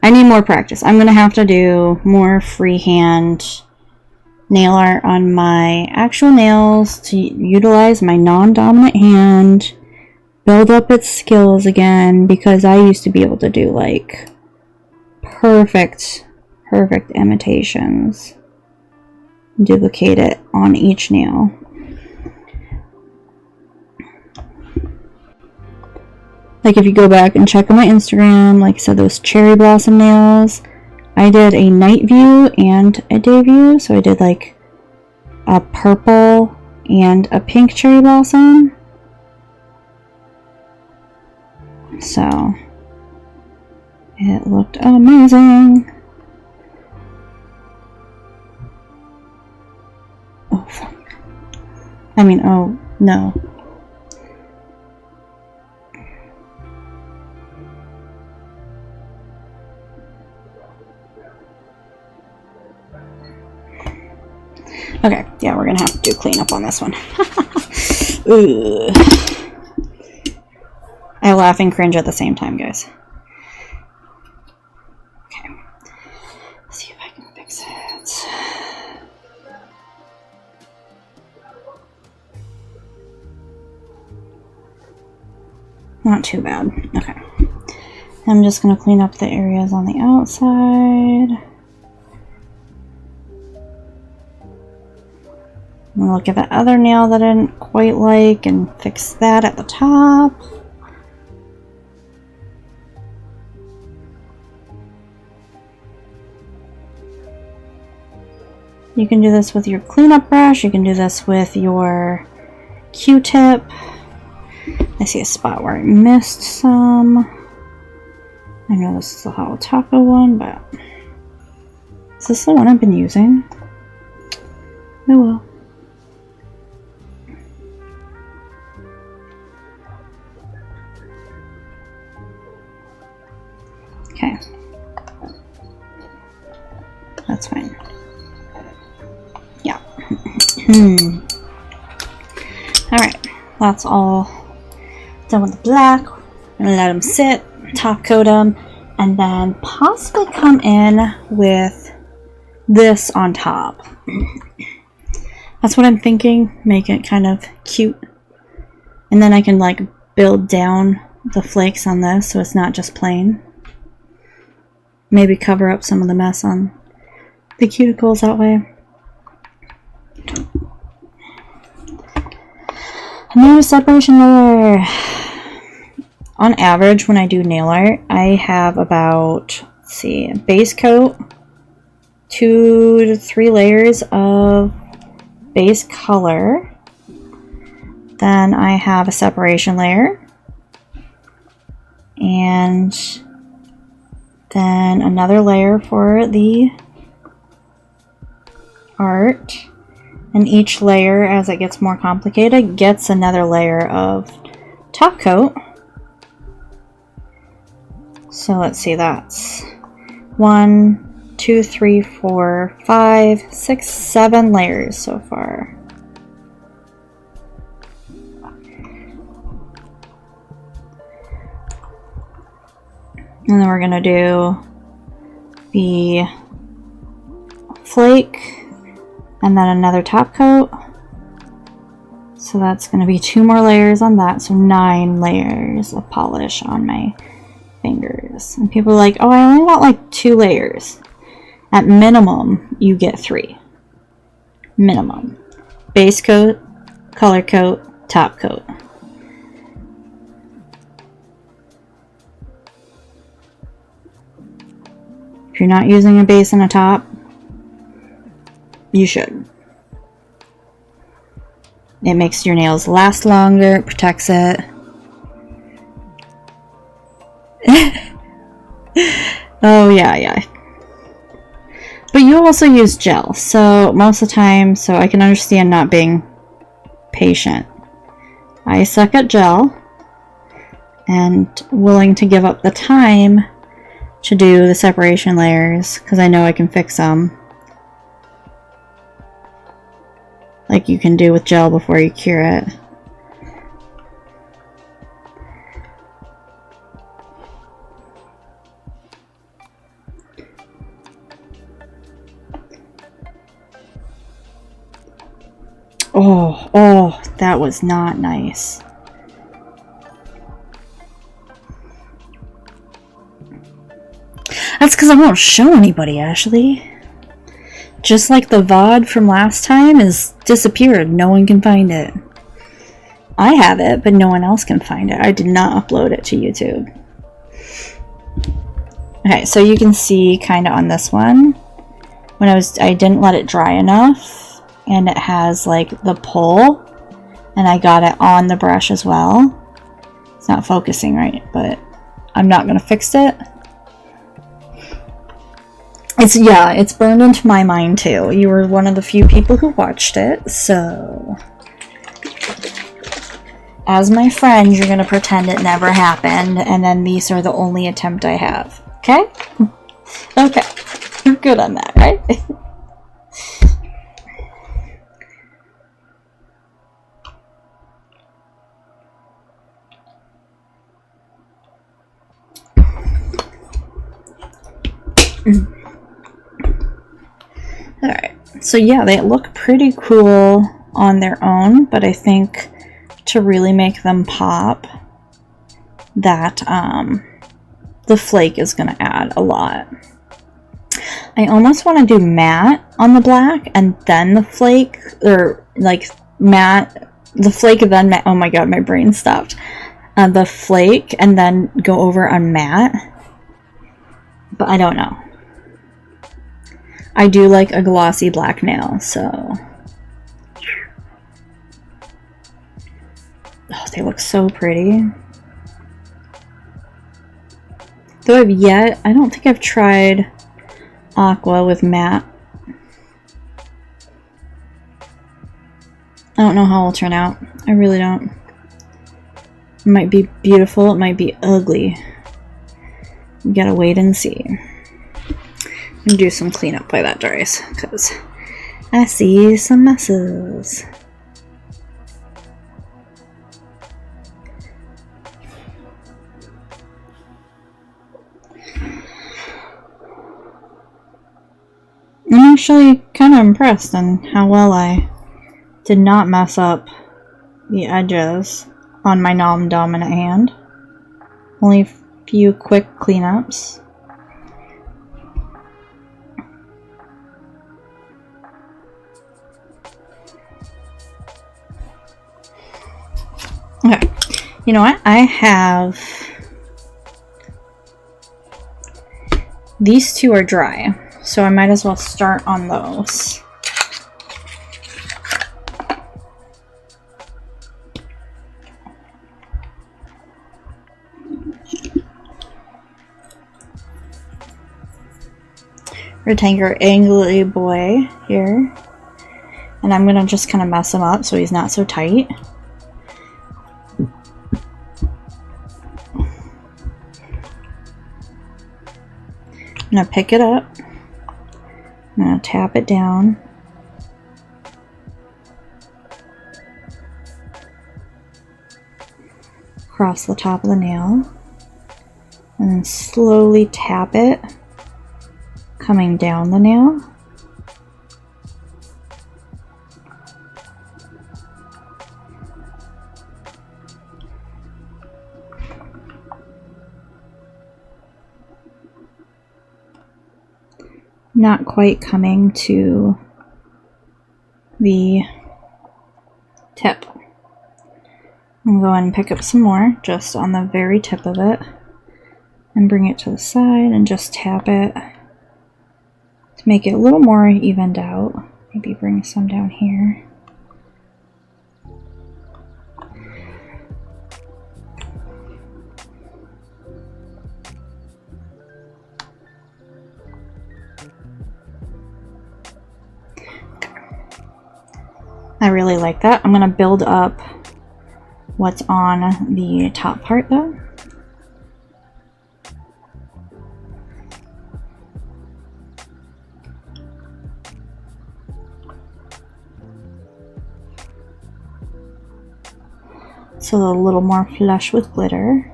I need more practice. I'm gonna have to do more freehand nail art on my actual nails to utilize my non-dominant hand, build up its skills again, because I used to be able to do like perfect imitations, duplicate it on each nail. Like if you go back and check on my Instagram, like I said, those cherry blossom nails, I did a night view and a day view. So I did like a purple and a pink cherry blossom. So it looked amazing. Oh, fuck. I mean, oh, no. Okay, yeah, we're gonna have to do cleanup on this one. I laugh and cringe at the same time, guys. Okay, let's see if I can fix it. Not too bad. Okay. I'm just going to clean up the areas on the outside. I'm going to look at that other nail that I didn't quite like and fix that at the top. You can do this with your cleanup brush. You can do this with your Q-tip. I see a spot where I missed some. I know this is the Hollow Taco one, but is this the one I've been using? Oh well. Okay. That's fine. Yeah. Alright, that's all done with the black. I'm gonna let them sit, top coat them, and then possibly come in with this on top. That's what I'm thinking. Make it kind of cute. And then I can like build down the flakes on this so it's not just plain. Maybe cover up some of the mess on the cuticles that way. Another separation layer. On average, when I do nail art, I have about, let's see, base coat, 2 to 3 layers of base color. Then I have a separation layer. And then another layer for the art. And each layer, as it gets more complicated, gets another layer of top coat. So let's see, that's 1, 2, 3, 4, 5, 6, 7 layers so far. And then we're going to do the flake and then another top coat. So that's going to be 2 more layers on that, so 9 layers of polish on my fingers. And people are like, oh, I only want like 2 layers. At minimum, you get 3. Minimum. Base coat, color coat, top coat. If you're not using a base and a top, you should. It makes your nails last longer, it protects it. Oh yeah. But you also use gel, so most of the time, so I can understand not being patient. I suck at gel and willing to give up the time to do the separation layers because I know I can fix them. Like you can do with gel before you cure it. Oh, that was not nice. That's because I won't show anybody, Ashley. Just like the VOD from last time is disappeared. No one can find it. I have it, but no one else can find it. I did not upload it to YouTube. Okay, so you can see kind of on this one, when I didn't let it dry enough, and it has like the pull, and I got it on the brush as well. It's not focusing right, but I'm not gonna fix it. It's burned into my mind too. You were one of the few people who watched it, so as my friend, you're gonna pretend it never happened, and then these are the only attempt I have. Okay? Okay. You're good on that, right? Alright, so yeah, they look pretty cool on their own, but I think to really make them pop, that the flake is going to add a lot. I almost want to do matte on the black and then the flake, or like matte, the flake and then matte. Oh my god, my brain stopped. The flake and then go over on matte. But I don't know. I do like a glossy black nail, so. Oh, they look so pretty. Though I don't think I've tried Aqua with matte. I don't know how it'll turn out. I really don't. It might be beautiful, it might be ugly. We gotta wait and see. I'm gonna do some cleanup while that dries, because I see some messes. I'm actually kind of impressed on how well I did not mess up the edges on my non-dominant hand. Only a few quick cleanups. Okay, you know what? I have... These two are dry, so I might as well start on those. Rectangular angly boy here, and I'm gonna just kind of mess him up so he's not so tight. I'm gonna pick it up, I'm gonna tap it down, across the top of the nail, and then slowly tap it, coming down the nail. Not quite coming to the tip. I'm going to go ahead and pick up some more just on the very tip of it and bring it to the side and just tap it to make it a little more evened out. Maybe bring some down here. I really like that. I'm going to build up what's on the top part though. So a little more flush with glitter.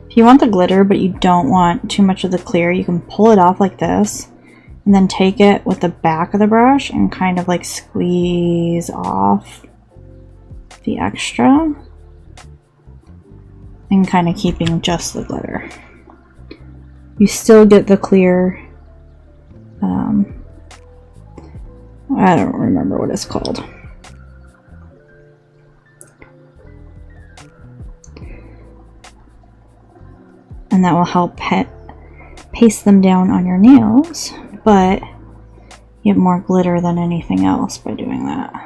If you want the glitter but you don't want too much of the clear, you can pull it off like this and then take it with the back of the brush and kind of like squeeze off the extra and kind of keeping just the glitter. You still get the clear, I don't remember what it's called. And that will help paste them down on your nails, but you get more glitter than anything else by doing that.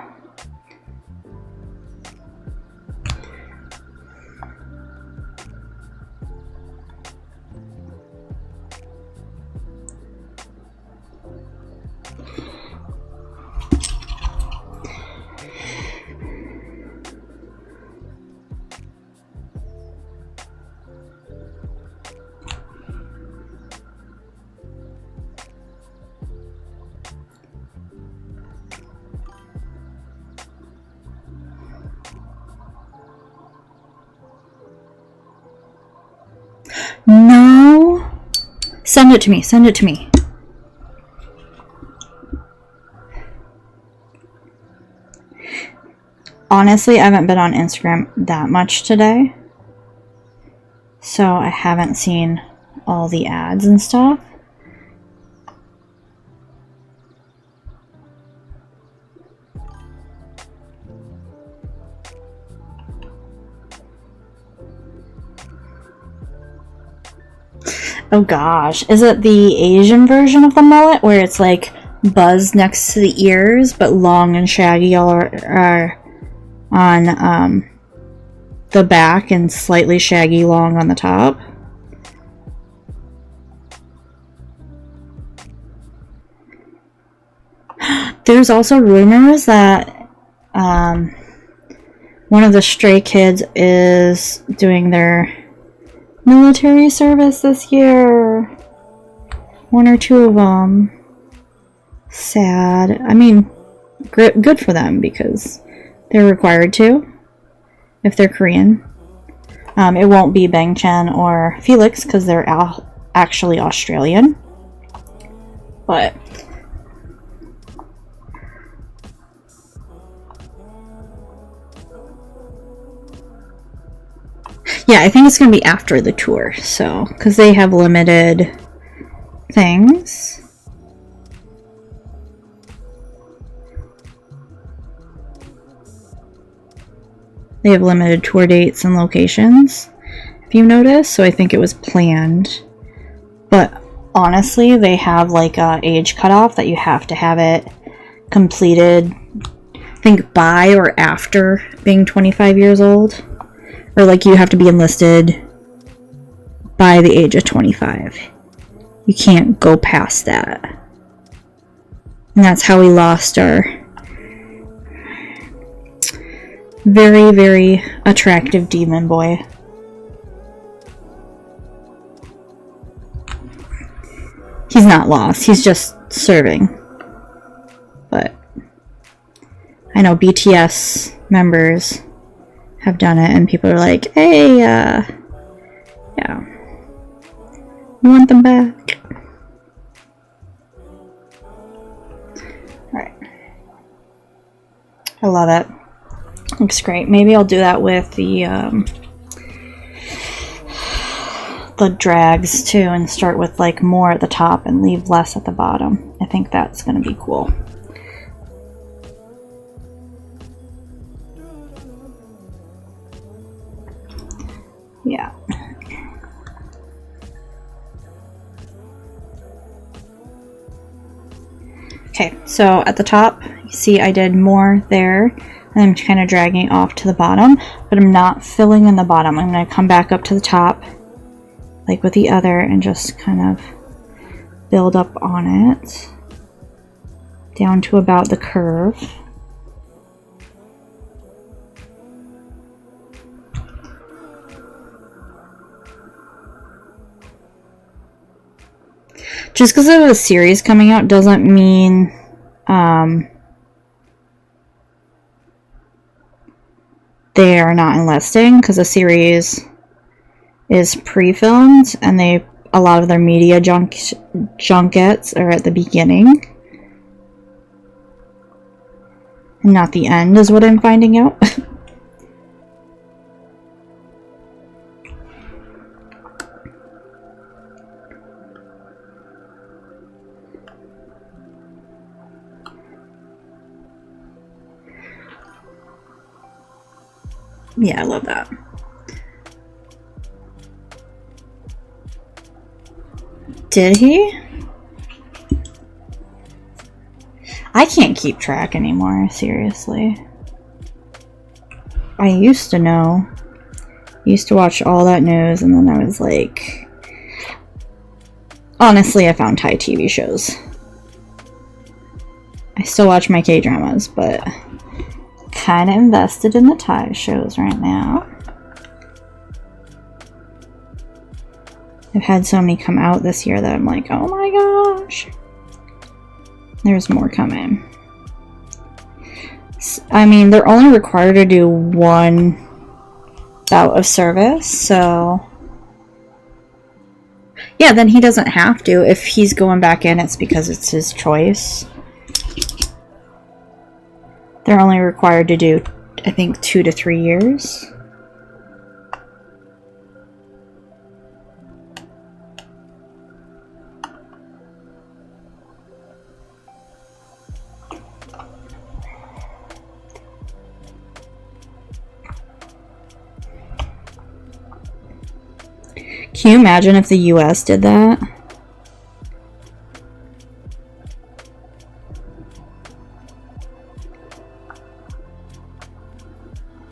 No! Send it to me, send it to me. Honestly, I haven't been on Instagram that much today. so I haven't seen all the ads and stuff. Oh gosh, is it the Asian version of the mullet where it's like buzzed next to the ears but long and shaggy all are on the back and slightly shaggy long on the top? There's also rumors that one of the stray kids is doing their military service this year. One or two of them. Sad. I mean, good for them because they're required to if they're Korean. It won't be Bang Chen or Felix because they're actually Australian. But yeah, I think it's going to be after the tour, so, because they have limited things. They have limited tour dates and locations, if you notice, so I think it was planned. But honestly, they have like a age cutoff that you have to have it completed, I think by or after being 25 years old. Or like you have to be enlisted by the age of 25. You can't go past that. And that's how we lost our very, very attractive demon boy. He's not lost, he's just serving. But I know BTS members have done it, and people are like, hey, yeah, we want them back. Alright. I love it. Looks great. Maybe I'll do that with the drags too, and start with like more at the top and leave less at the bottom. I think that's going to be cool. Yeah. Okay, so at the top, you see I did more there, and I'm kind of dragging it off to the bottom, but I'm not filling in the bottom. I'm going to come back up to the top, like with the other, and just kind of build up on it, down to about the curve. Just because of a series coming out doesn't mean they are not enlisting, because the series is pre-filmed and a lot of their media junkets are at the beginning and not the end, is what I'm finding out. Yeah, I love that. Did he? I can't keep track anymore, seriously. I used to know. I used to watch all that news, and then I was like... Honestly, I found Thai TV shows. I still watch my K-dramas, but... kind of invested in the Thai shows right now. I've had so many come out this year that I'm like, oh my gosh. There's more coming. I mean, they're only required to do one bout of service, so... yeah, then he doesn't have to. If he's going back in, it's because it's his choice. They're only required to do, I think, 2 to 3 years. Can you imagine if the US did that?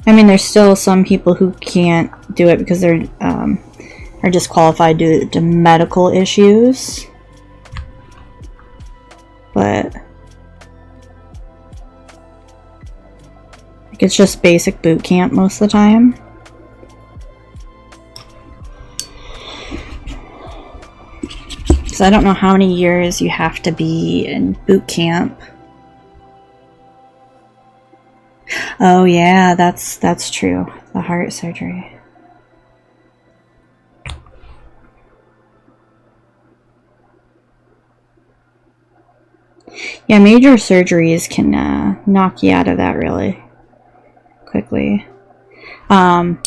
I mean, there's still some people who can't do it because they're are disqualified due to medical issues. But like, it's just basic boot camp most of the time. So I don't know how many years you have to be in boot camp. Oh yeah, that's true. The heart surgery. Yeah, major surgeries can knock you out of that really quickly. One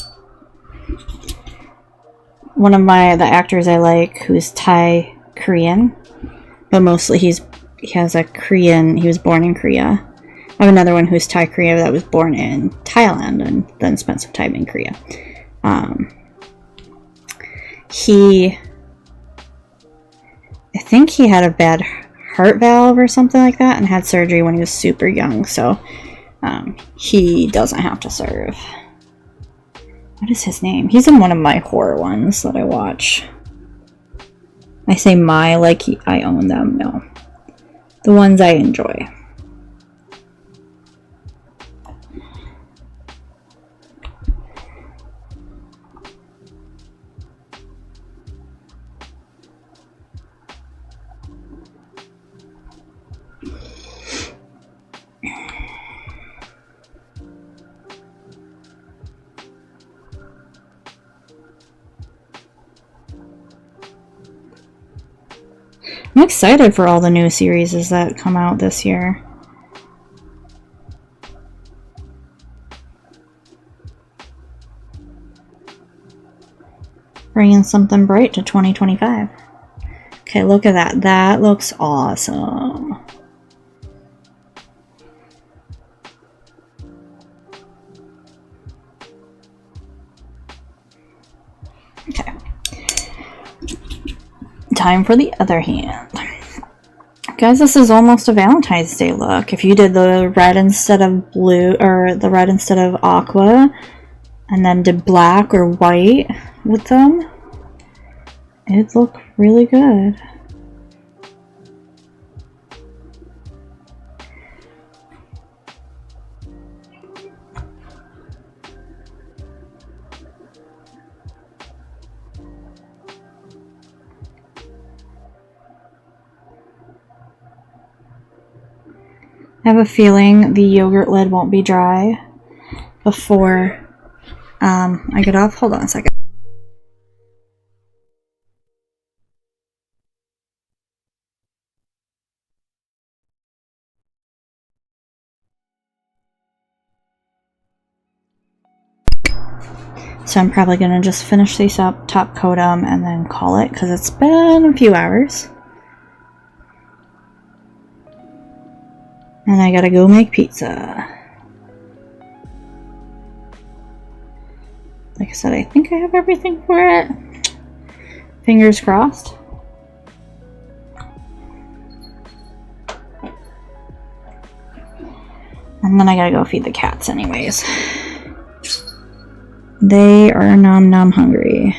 of the actors I like, who's Thai Korean, but mostly he was born in Korea. I have another one who's Thai Korean that was born in Thailand and then spent some time in Korea. I think he had a bad heart valve or something like that and had surgery when he was super young, so he doesn't have to serve. What is his name? He's in one of my horror ones that I watch. I say my like I own them. No. The ones I enjoy. I'm excited for all the new series that come out this year. Bringing something bright to 2025. Okay, look at that. That looks awesome. Okay. Time for the other hand. Guys, this is almost a Valentine's Day look. If you did the red instead of blue, or the red instead of aqua, and then did black or white with them, it'd look really good. I have a feeling the yogurt lid won't be dry before I get off. Hold on a second. So I'm probably going to just finish these up, top coat them, and then call it because it's been a few hours. And I gotta go make pizza. Like I said, I think I have everything for it. Fingers crossed. And then I gotta go feed the cats anyways. They are nom hungry.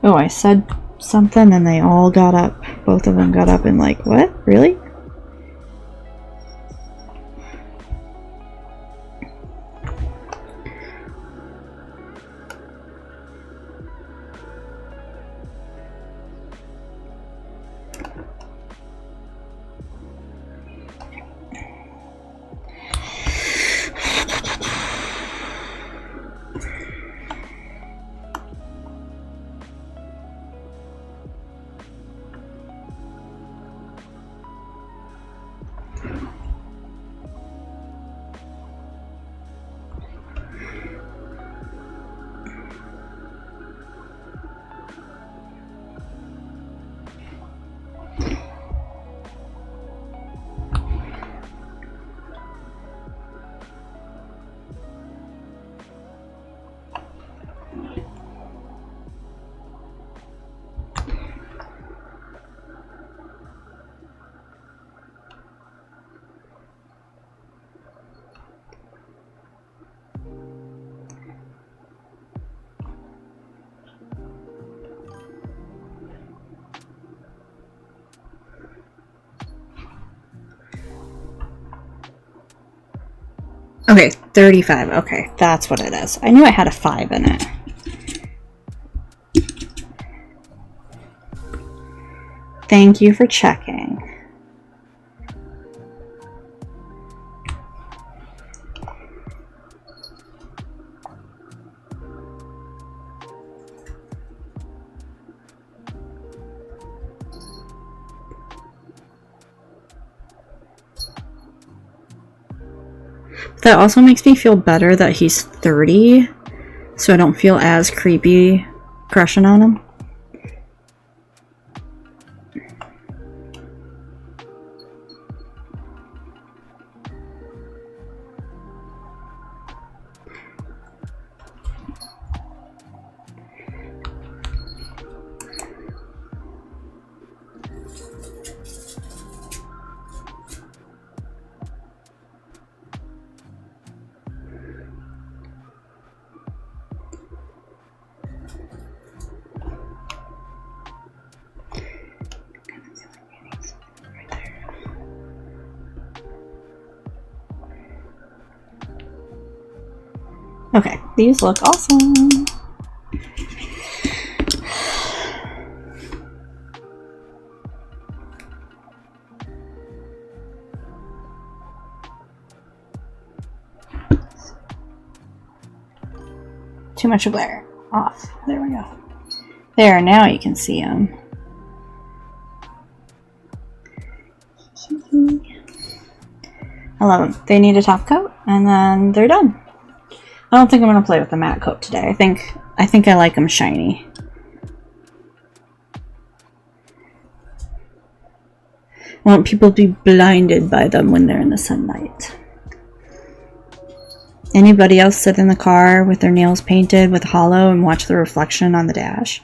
Oh, I said something and they all got up. Both of them got up and like, what? Really? Okay, 35. Okay, that's what it is. I knew I had a 5 in it. Thank you for checking. That also makes me feel better that he's 30, so I don't feel as creepy crushing on him. Okay, these look awesome. Too much glare. Off. There we go. There, now you can see them. I love them. They need a top coat, and then they're done. I don't think I'm going to play with the matte coat today. I think I like them shiny. I want people to be blinded by them when they're in the sunlight. Anybody else sit in the car with their nails painted with hollow and watch the reflection on the dash?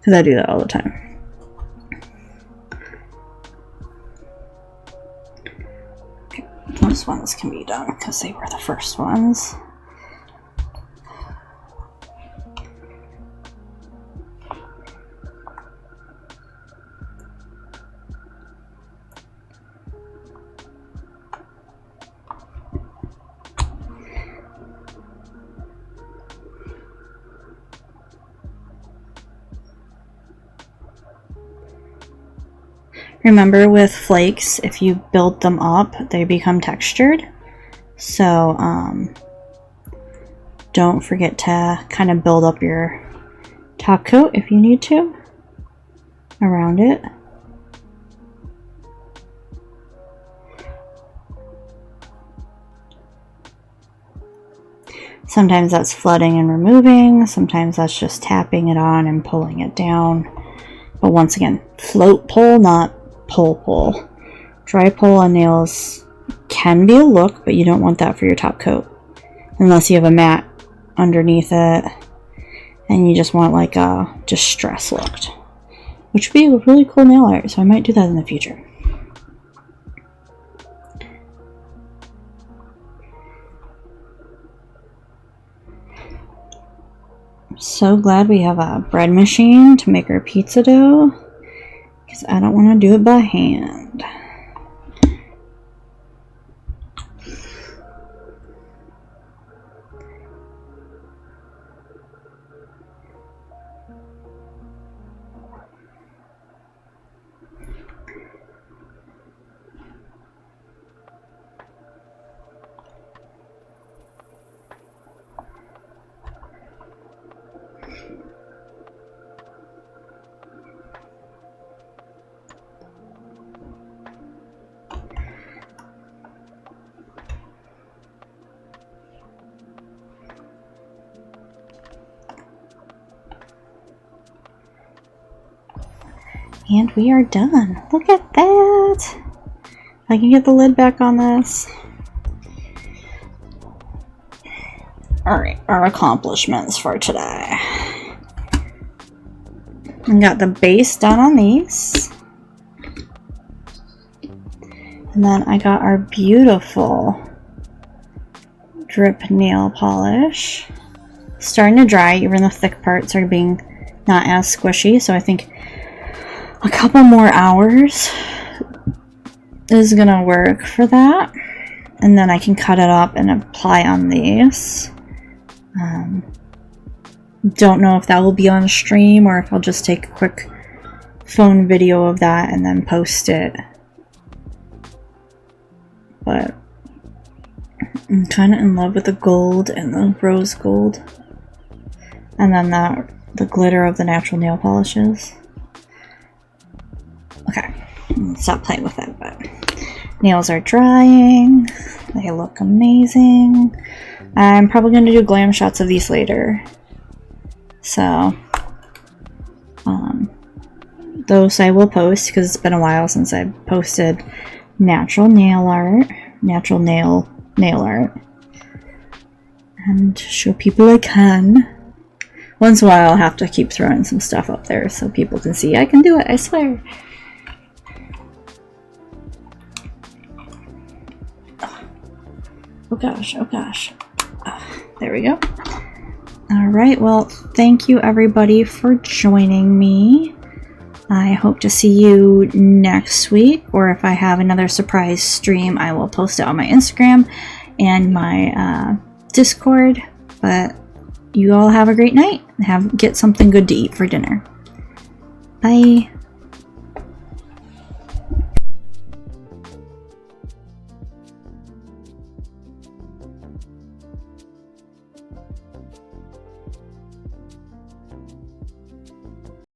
Because I do that all the time. Okay, those ones can be done because they were the first ones. Remember with flakes, if you build them up, they become textured. So don't forget to kind of build up your top coat if you need to around it. Sometimes that's flooding and removing, sometimes that's just tapping it on and pulling it down. But once again, float pull, not pull. Dry pull on nails can be a look, but you don't want that for your top coat. Unless you have a mat underneath it and you just want like a distress look. Which would be a really cool nail art, so I might do that in the future. I'm so glad we have a bread machine to make our pizza dough, because I don't want to do it by hand. And we are done. Look at that! I can get the lid back on this. Alright, our accomplishments for today. I got the base done on these. And then I got our beautiful drip nail polish. Starting to dry, even the thick parts are being not as squishy, so I think a couple more hours is gonna work for that. and then I can cut it up and apply on these. Don't know if that will be on stream or if I'll just take a quick phone video of that and then post it. But I'm kind of in love with the gold and the rose gold. And then the glitter of the natural nail polishes. Okay, stop playing with it, but nails are drying. They look amazing. I'm probably going to do glam shots of these later. So, those I will post because it's been a while since I posted natural nail art, natural nail art, and show people I can. Once in a while I'll have to keep throwing some stuff up there so people can see I can do it, I swear. Oh gosh, oh gosh. There we go. Alright, well, thank you everybody for joining me. I hope to see you next week, or if I have another surprise stream, I will post it on my Instagram and my Discord. But you all have a great night. Get something good to eat for dinner. Bye.